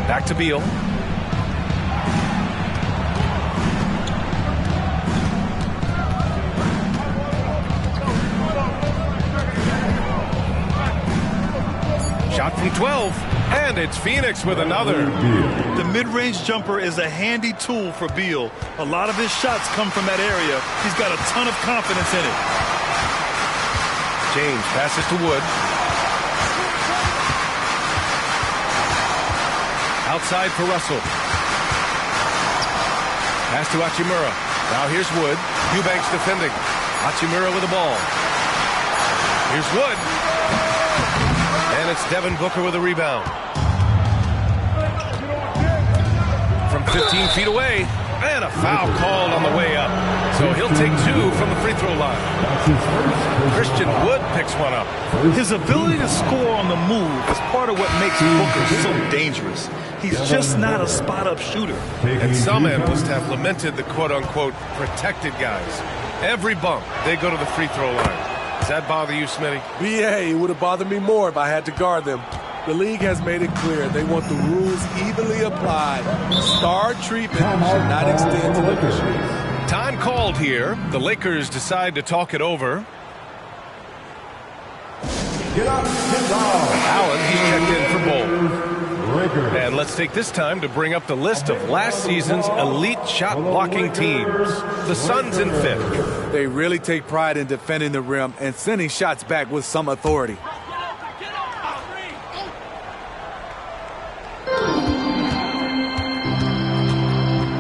Back to Beal. Shot from 12, and it's Phoenix with another. The mid-range jumper is a handy tool for Beal. A lot of his shots come from that area. He's got a ton of confidence in it. James passes to Wood. Outside for Russell. Pass to Hachimura. Now here's Wood. Eubanks defending. Hachimura with the ball. Here's Wood. And it's Devin Booker with a rebound. From 15 feet away. And a foul called on the way up. So he'll take two from the free throw line. Christian Wood picks one up. His ability to score on the move is part of what makes Booker so dangerous. He's just not a spot-up shooter. And some analysts have lamented the quote-unquote protected guys. Every bump, they go to the free throw line. Does that bother you, Smitty? B.A., it would have bothered me more if I had to guard them. The league has made it clear they want the rules evenly applied. Star treatment should not extend to the officials. Time called here. The Lakers decide to talk it over. Allen, he's checked in for Bowl. And let's take this time to bring up the list of last season's elite shot-blocking teams. The Suns in fifth. They really take pride in defending the rim and sending shots back with some authority.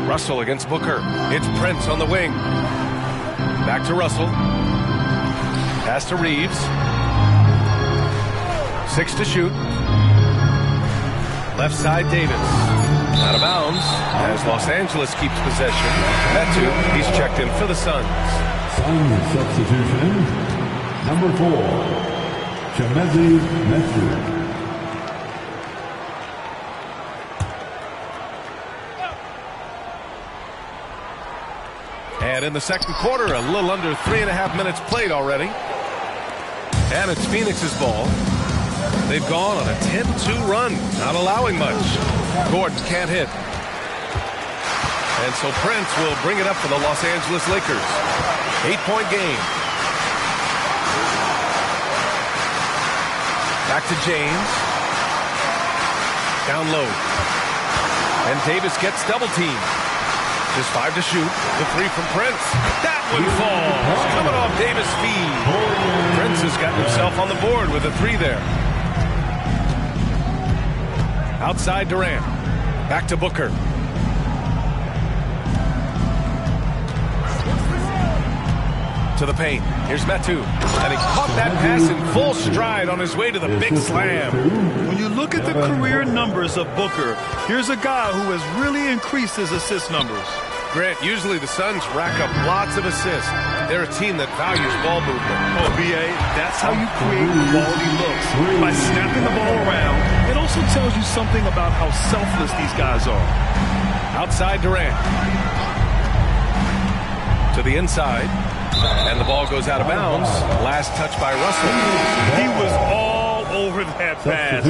Russell against Booker. It's Prince on the wing. Back to Russell. Pass to Reeves. 6 to shoot. Left side, Davis. Out of bounds as Los Angeles keeps possession. Metu, he's checked in for the Suns. Suns substitution. Number 4, Chimezie Metu. And in the second quarter, a little under 3.5 minutes played already. And it's Phoenix's ball. They've gone on a 10-2 run, not allowing much. Gordon can't hit. And so Prince will bring it up for the Los Angeles Lakers. 8-point game. Back to James. Down low. And Davis gets double teamed. Just 5 to shoot. The 3 from Prince. That one falls. Coming off Davis' feed. Prince has gotten himself on the board with a 3 there. Outside Durant. Back to Booker. To the paint. Here's Metu. And he caught that pass in full stride on his way to the big slam. When you look at the career numbers of Booker, here's a guy who has really increased his assist numbers. Grant, usually the Suns rack up lots of assists. They're a team that values ball movement. Oh, B.A., that's how you create quality looks. By snapping the ball around, it also tells you something about how selfless these guys are. Outside Durant. To the inside. And the ball goes out of bounds. Last touch by Russell. He was all over that pass.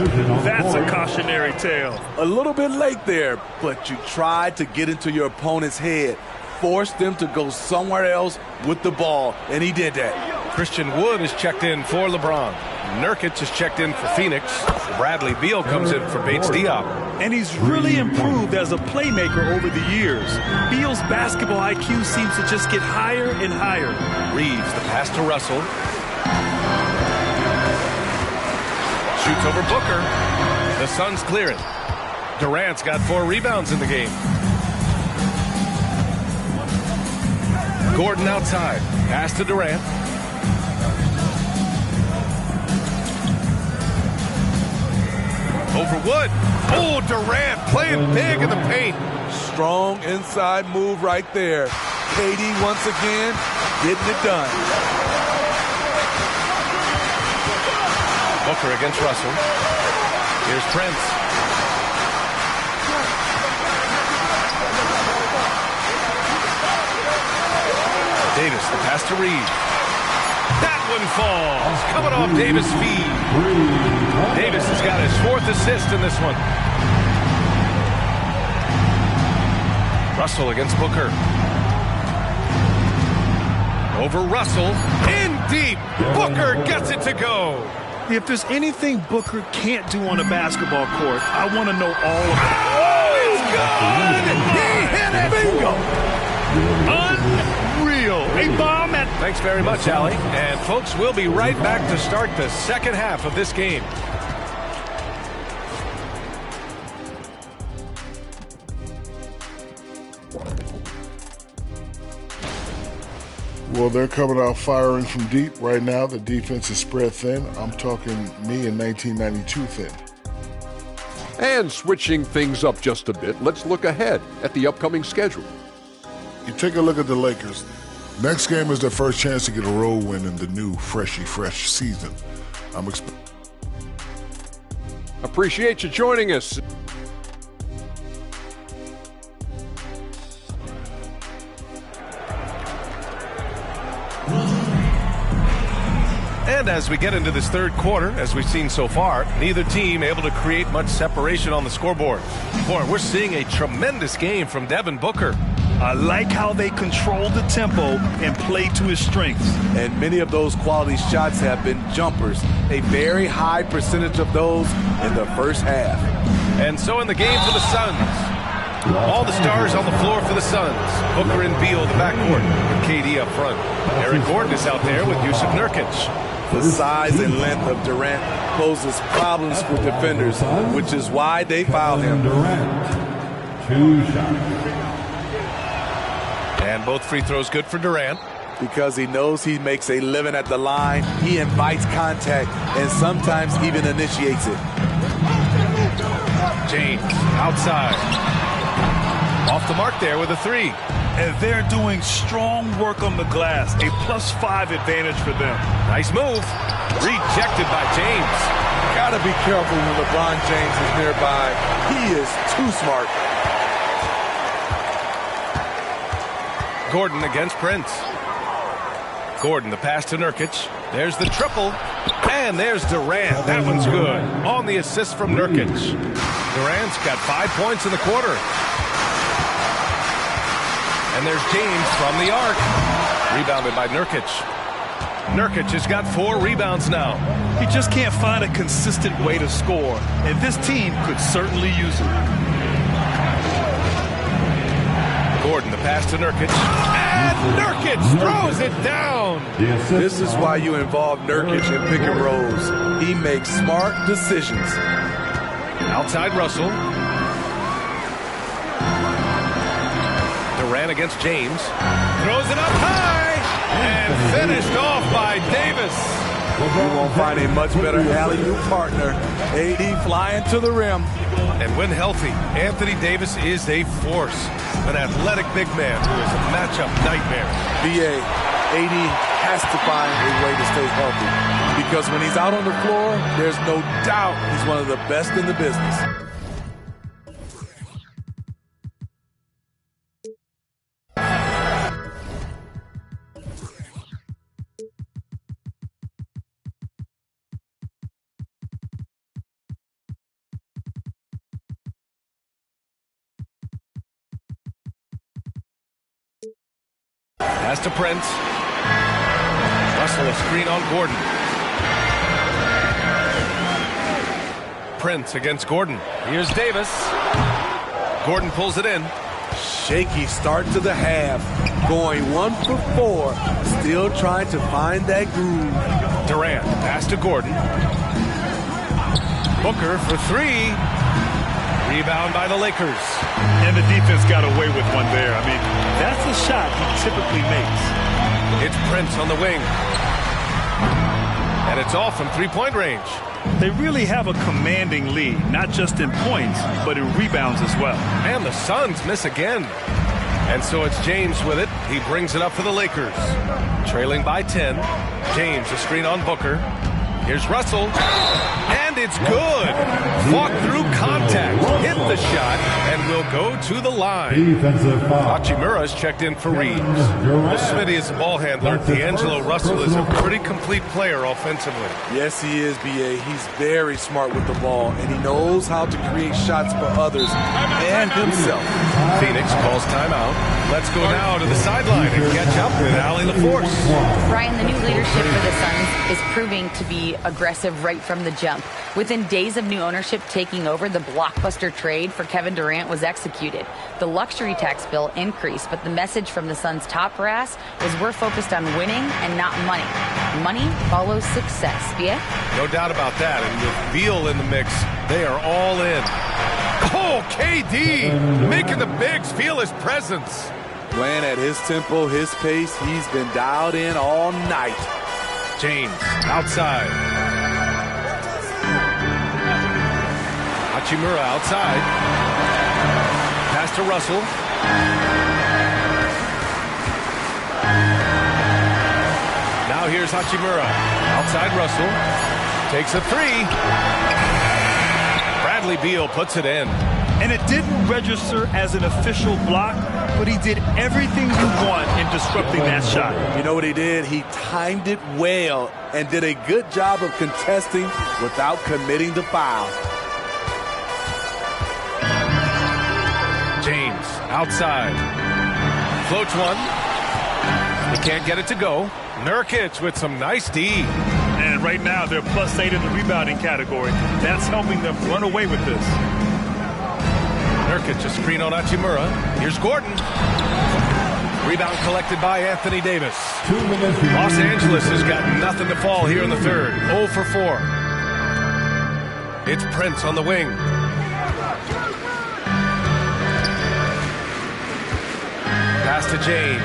That's a cautionary tale. A little bit late there, but you tried to get into your opponent's head. Forced them to go somewhere else with the ball, and he did that. Christian Wood is checked in for LeBron. Nurkic is checked in for Phoenix. Bradley Beal comes in for Bates Diop. And he's really improved as a playmaker over the years. Beal's basketball IQ seems to just get higher and higher. Reeves, the pass to Russell. Shoots over Booker. The Suns clear it. Durant's got 4 rebounds in the game. Gordon outside. Pass to Durant. Over Wood. Oh, Durant playing big in the paint. Strong inside move right there. KD once again getting it done. Booker against Russell. Here's Prince. Davis, the pass to Reed. That one falls. Coming off Davis' feed. Davis has got his 4th assist in this one. Russell against Booker. Over Russell. In deep. Booker gets it to go. If there's anything Booker can't do on a basketball court, I want to know all about it. Oh, it's good! He hit it! Bingo! Unreal. A bomb at... Thanks very much, Allie. And folks, we'll be right back to start the second half of this game. Well, they're coming out firing from deep right now. The defense is spread thin. I'm talking me in 1992 thin. And switching things up just a bit, let's look ahead at the upcoming schedule. You take a look at the Lakers. Next game is their first chance to get a road win in the new fresh season. Appreciate you joining us. And as we get into this third quarter, as we've seen so far, neither team able to create much separation on the scoreboard. Boy, we're seeing a tremendous game from Devin Booker. I like how they control the tempo and play to his strengths. And many of those quality shots have been jumpers. A very high percentage of those in the first half. And so in the game for the Suns, all the stars on the floor for the Suns. Booker and Beal, the backcourt, with KD up front. Eric Gordon is out there with Yusuf Nurkic. The size and length of Durant poses problems for defenders, which is why they fouled him. And both free throws good for Durant. Because he knows he makes a living at the line, he invites contact and sometimes even initiates it. James outside. Off the mark there with a 3. And they're doing strong work on the glass. A +5 advantage for them. Nice move. Rejected by James. Gotta be careful when LeBron James is nearby. He is too smart. Gordon against Prince. Gordon, the pass to Nurkic. There's the triple. And there's Durant. That one's good. On the assist from Nurkic. Durant's got 5 points in the quarter. And there's James from the arc. Rebounded by Nurkic. Nurkic has got 4 rebounds now. He just can't find a consistent way to score, and this team could certainly use it. Gordon, the pass to Nurkic. And Nurkic throws it down. This is why you involve Nurkic in pick and rolls. He makes smart decisions. Outside Russell. Durant against James. Throws it up high. And finished off by Davis. You won't find a much better alley-oop partner. AD flying to the rim. And when healthy, Anthony Davis is a force. An athletic big man who is a matchup nightmare. BA, AD has to find a way to stay healthy. Because when he's out on the floor, there's no doubt he's one of the best in the business. Pass to Prince. Russell, a screen on Gordon. Prince against Gordon. Here's Davis. Gordon pulls it in. Shaky start to the half. Going 1 for 4. Still trying to find that groove. Durant, pass to Gordon. Booker for 3. Rebound by the Lakers. And the defense got away with one there. I mean, that's a shot he typically makes. It's Prince on the wing. And it's off from three-point range. They really have a commanding lead, not just in points, but in rebounds as well. And the Suns miss again. And so it's James with it. He brings it up for the Lakers. Trailing by 10. James, a screen on Booker. Here's Russell. And it's good. Fought through contact. Hit the shot and will go to the line. Hachimura's checked in for Reeves. Well, Smitty is a ball handler. D'Angelo Russell is a pretty complete player offensively. Yes, he is, B.A. He's very smart with the ball, and he knows how to create shots for others and himself. Phoenix calls timeout. Let's go now to the sideline and catch up with Allie LaForce. Brian, the new leadership for the Suns is proving to be aggressive right from the jump. Within days of new ownership taking over, the blockbuster trade for Kevin Durant was executed. The luxury tax bill increased, but the message from the Suns' top brass was we're focused on winning and not money. Money follows success. Yeah? No doubt about that. And with Beal in the mix, they are all in. Oh, KD making the bigs feel his presence. Playing at his tempo, his pace, he's been dialed in all night. James outside. Hachimura outside. Pass to Russell. Now here's Hachimura. Outside Russell. Takes a 3. Bradley Beal puts it in. And it didn't register as an official block, but he did everything you want in disrupting that shot. You know what he did? He timed it well and did a good job of contesting without committing the foul. James outside. Floats one. He can't get it to go. Nurkic with some nice D. And right now they're +8 in the rebounding category. That's helping them run away with this. Nurkic, a screen on Hachimura. Here's Gordon. Rebound collected by Anthony Davis. Los Angeles has got nothing to fall here in the third. 0 for 4. It's Prince on the wing. Pass to James.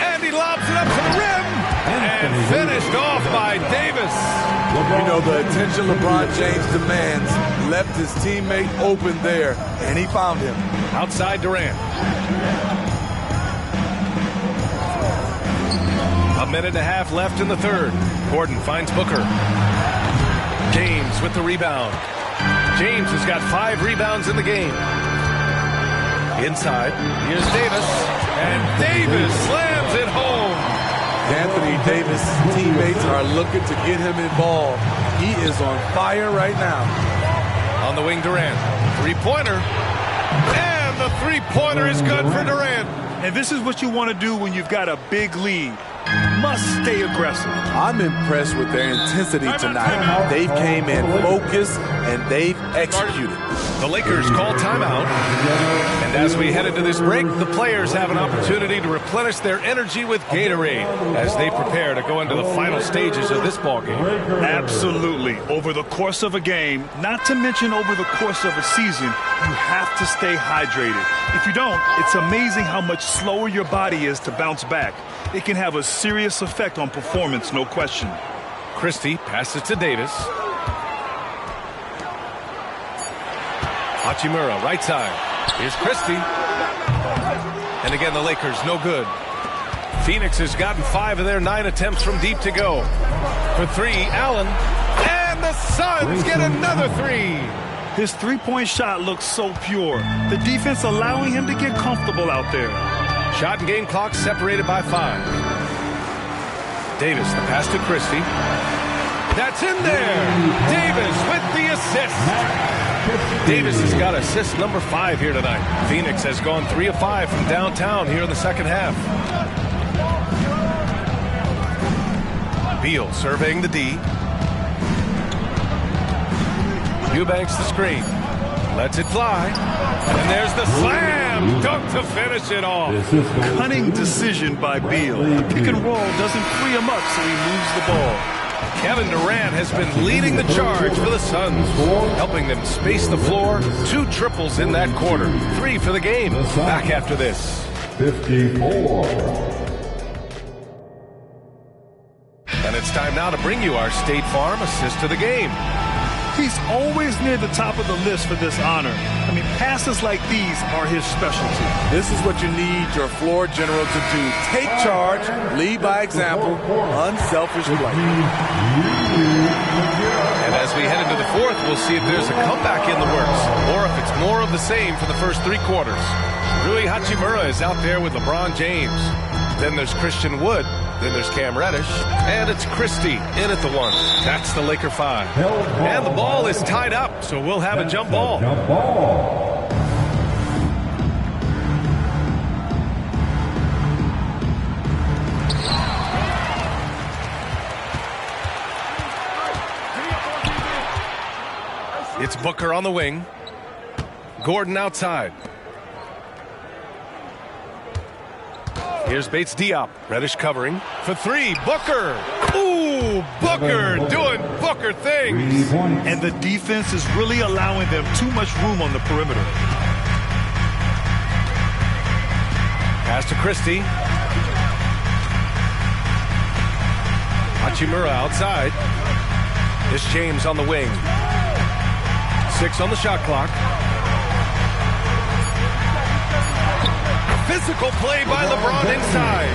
And he lobs it up to the rim. And finished off by Davis. You know, the attention LeBron James demands left his teammate open there, and he found him. Outside Durant. A minute and a half left in the third. Gordon finds Booker. James with the rebound. James has got 5 rebounds in the game. Inside, here's Davis. And Davis slams it home. Anthony Davis' teammates are looking to get him involved. He is on fire right now. On the wing, Durant. Three-pointer. And the three-pointer is good for Durant. And this is what you want to do when you've got a big lead. Must stay aggressive. I'm impressed with their intensity tonight. They've came in focused and they've executed. The Lakers call timeout. And as we head into this break, the players have an opportunity to replenish their energy with Gatorade as they prepare to go into the final stages of this ballgame. Absolutely. Over the course of a game, not to mention over the course of a season, you have to stay hydrated. If you don't, it's amazing how much slower your body is to bounce back. It can have a serious effect on performance, no question. Christie passes to Davis. Hachimura, right side. Here's Christie. And again, the Lakers, no good. Phoenix has gotten 5 of their 9 attempts from deep to go. For 3, Allen. And the Suns get another 3. His three-point shot looks so pure. The defense allowing him to get comfortable out there. Shot and game clock separated by 5. Davis, the pass to Christie. That's in there. Davis with the assist. Davis has got assist number 5 here tonight. Phoenix has gone 3 of 5 from downtown here in the second half. Beal surveying the D. Eubanks the screen. Lets it fly. And there's the slam dunk to finish it off. Cunning decision by Beal. The pick and roll doesn't free him up, so he moves the ball. Kevin Durant has been leading the charge for the Suns, helping them space the floor. 2 triples in that quarter. 3 for the game. Back after this. 54. And it's time now to bring you our State Farm assist to the game. He's always near the top of the list for this honor. I mean, passes like these are his specialty. This is what you need your floor general to do. Take charge, lead by example, unselfish play. And as we head into the fourth, we'll see if there's a comeback in the works or if it's more of the same for the first 3 quarters. Rui Hachimura is out there with LeBron James. Then there's Christian Wood. Then there's Cam Reddish. And it's Christie in at the 1. That's the Laker 5. And the ball is tied up, so we'll have a jump ball. Jump ball. It's Booker on the wing. Gordon outside. Here's Bates Diop. Reddish covering for 3. Booker. Ooh, Booker doing Booker things. And the defense is really allowing them too much room on the perimeter. Pass to Christie. Hachimura outside. It's James on the wing. 6 on the shot clock. Physical play by LeBron inside.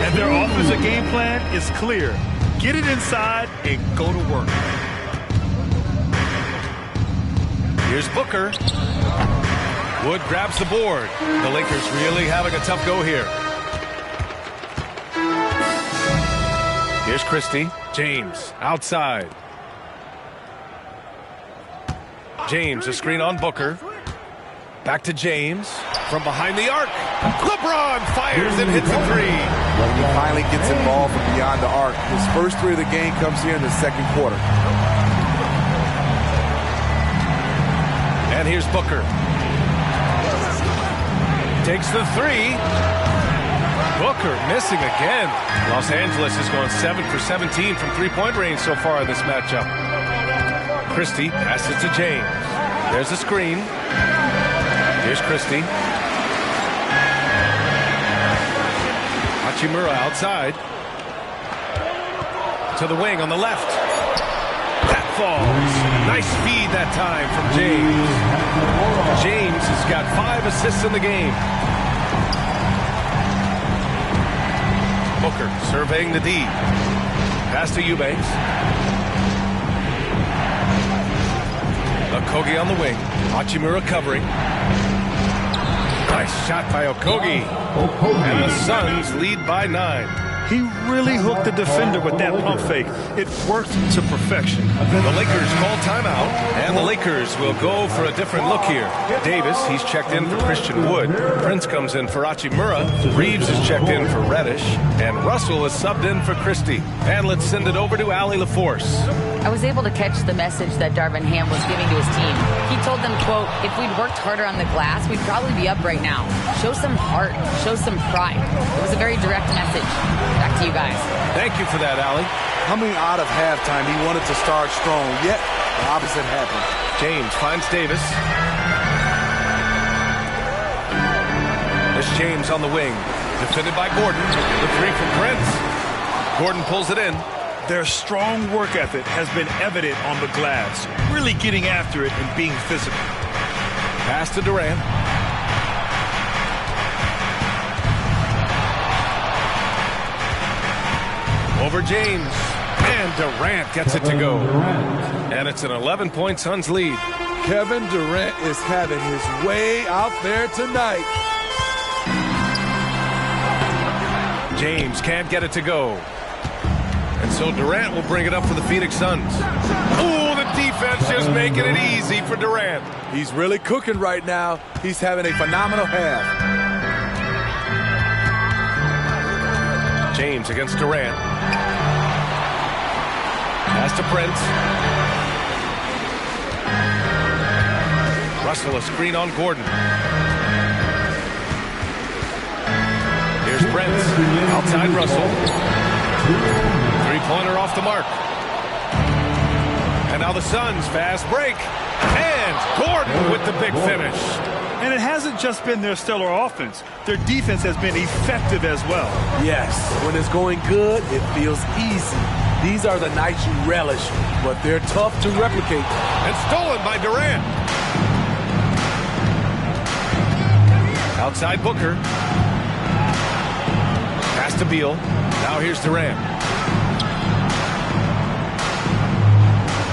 And their offensive game plan is clear. Get it inside and go to work. Here's Booker. Wood grabs the board. The Lakers really having a tough go here. Here's Christie. James outside. James, a screen on Booker. Back to James from behind the arc. LeBron fires and hits a 3. He finally gets involved from beyond the arc. His first 3 of the game comes here in the second quarter. And here's Booker. Takes the 3. Booker missing again. Los Angeles has gone 7 for 17 from 3-point range so far in this matchup. Christie passes to James. There's a screen. Here's Christie. Hachimura outside. To the wing on the left. That falls. Nice feed that time from James. James has got 5 assists in the game. Booker surveying the D. Pass to Eubanks. Okogie on the wing. Hachimura covering. Nice shot by Okogie. And the Suns lead by 9. He really hooked the defender with that pump fake. It worked to perfection. The Lakers call timeout, and the Lakers will go for a different look here. Davis, he's checked in for Christian Wood. Prince comes in for Hachimura. Reeves is checked in for Reddish. And Russell is subbed in for Christie. And let's send it over to Allie LaForce. I was able to catch the message that Darvin Ham was giving to his team. He told them, quote, if we'd worked harder on the glass, we'd probably be up right now. Show some heart. Show some pride. It was a very direct message. Back to you guys. Thank you for that, Allie. Coming out of halftime, he wanted to start strong, yet the opposite happened. James finds Davis. There's James on the wing. Defended by Gordon. The three from Prince. Gordon pulls it in. Their strong work ethic has been evident on the glass, really getting after it and being physical. Pass to Durant. Over James. And Durant gets it to go. And it's an 11-point Suns lead. Kevin Durant is having his way out there tonight. James can't get it to go. And so Durant will bring it up for the Phoenix Suns. Oh, the defense just making it easy for Durant. He's really cooking right now. He's having a phenomenal half. James against Durant. Pass to Prince. Russell a screen on Gordon. Here's Prince. Outside Russell. Three-pointer off the mark. And now the Suns fast break. And Gordon with the big finish. And it hasn't just been their stellar offense. Their defense has been effective as well. Yes, when it's going good, it feels easy. These are the nights you relish, but they're tough to replicate. And stolen by Durant. Outside Booker. Pass to Beal. Now here's Durant.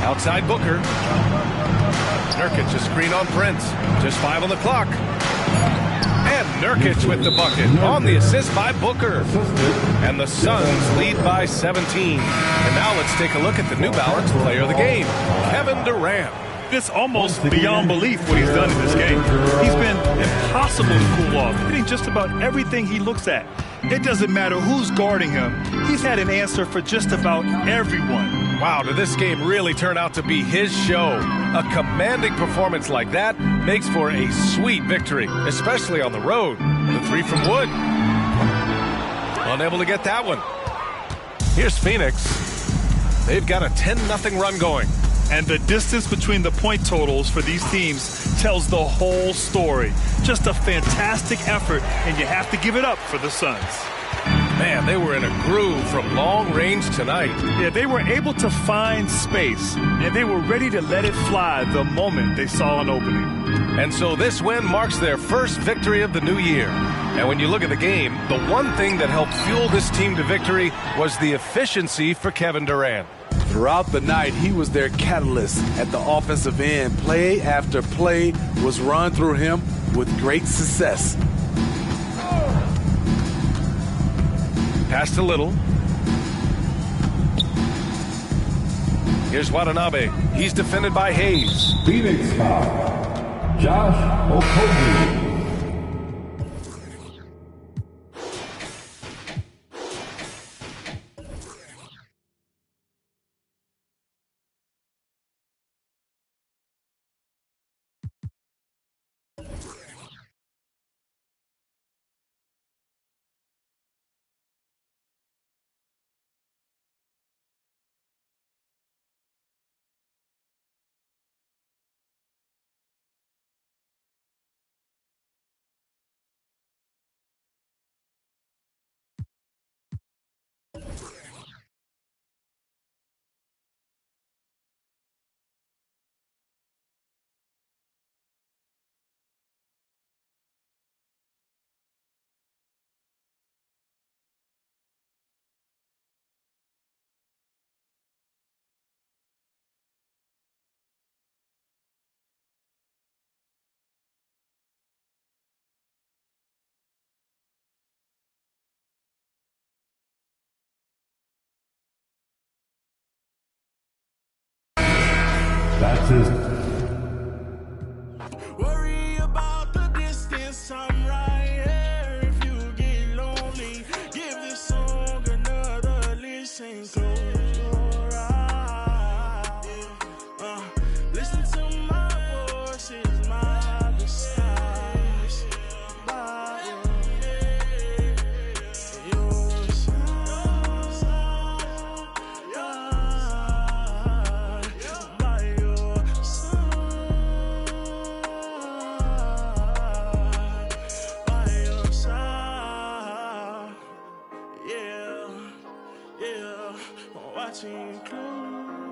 Outside Booker. Nurkic a screen on Prince. Just 5 on the clock. And Nurkic with the bucket on the assist by Booker. And the Suns lead by 17. And now let's take a look at the New Balance player of the game, Kevin Durant. It's almost beyond belief what he's done in this game. He's been impossible to cool off, hitting just about everything he looks at. It doesn't matter who's guarding him. He's had an answer for just about everyone. Wow, did this game really turn out to be his show? A commanding performance like that makes for a sweet victory, especially on the road. The three from Wood. Unable to get that one. Here's Phoenix. They've got a 10-0 run going. And the distance between the point totals for these teams tells the whole story. Just a fantastic effort, and you have to give it up for the Suns. Man, they were in a groove from long range tonight. Yeah, they were able to find space, and they were ready to let it fly the moment they saw an opening. And so this win marks their first victory of the new year. And when you look at the game, the one thing that helped fuel this team to victory was the efficiency for Kevin Durant. Throughout the night, he was their catalyst at the offensive end. Play after play was run through him with great success. Pass to Little. Here's Watanabe. He's defended by Hayes. Phoenix foul. Josh Okogie. That's his. Worry about the distance, I'm right here. If you get lonely, give this song another listen. Close your eyes. Listen to my voice, it's my disguise. By your side, by your side, yeah, yeah, watching you close.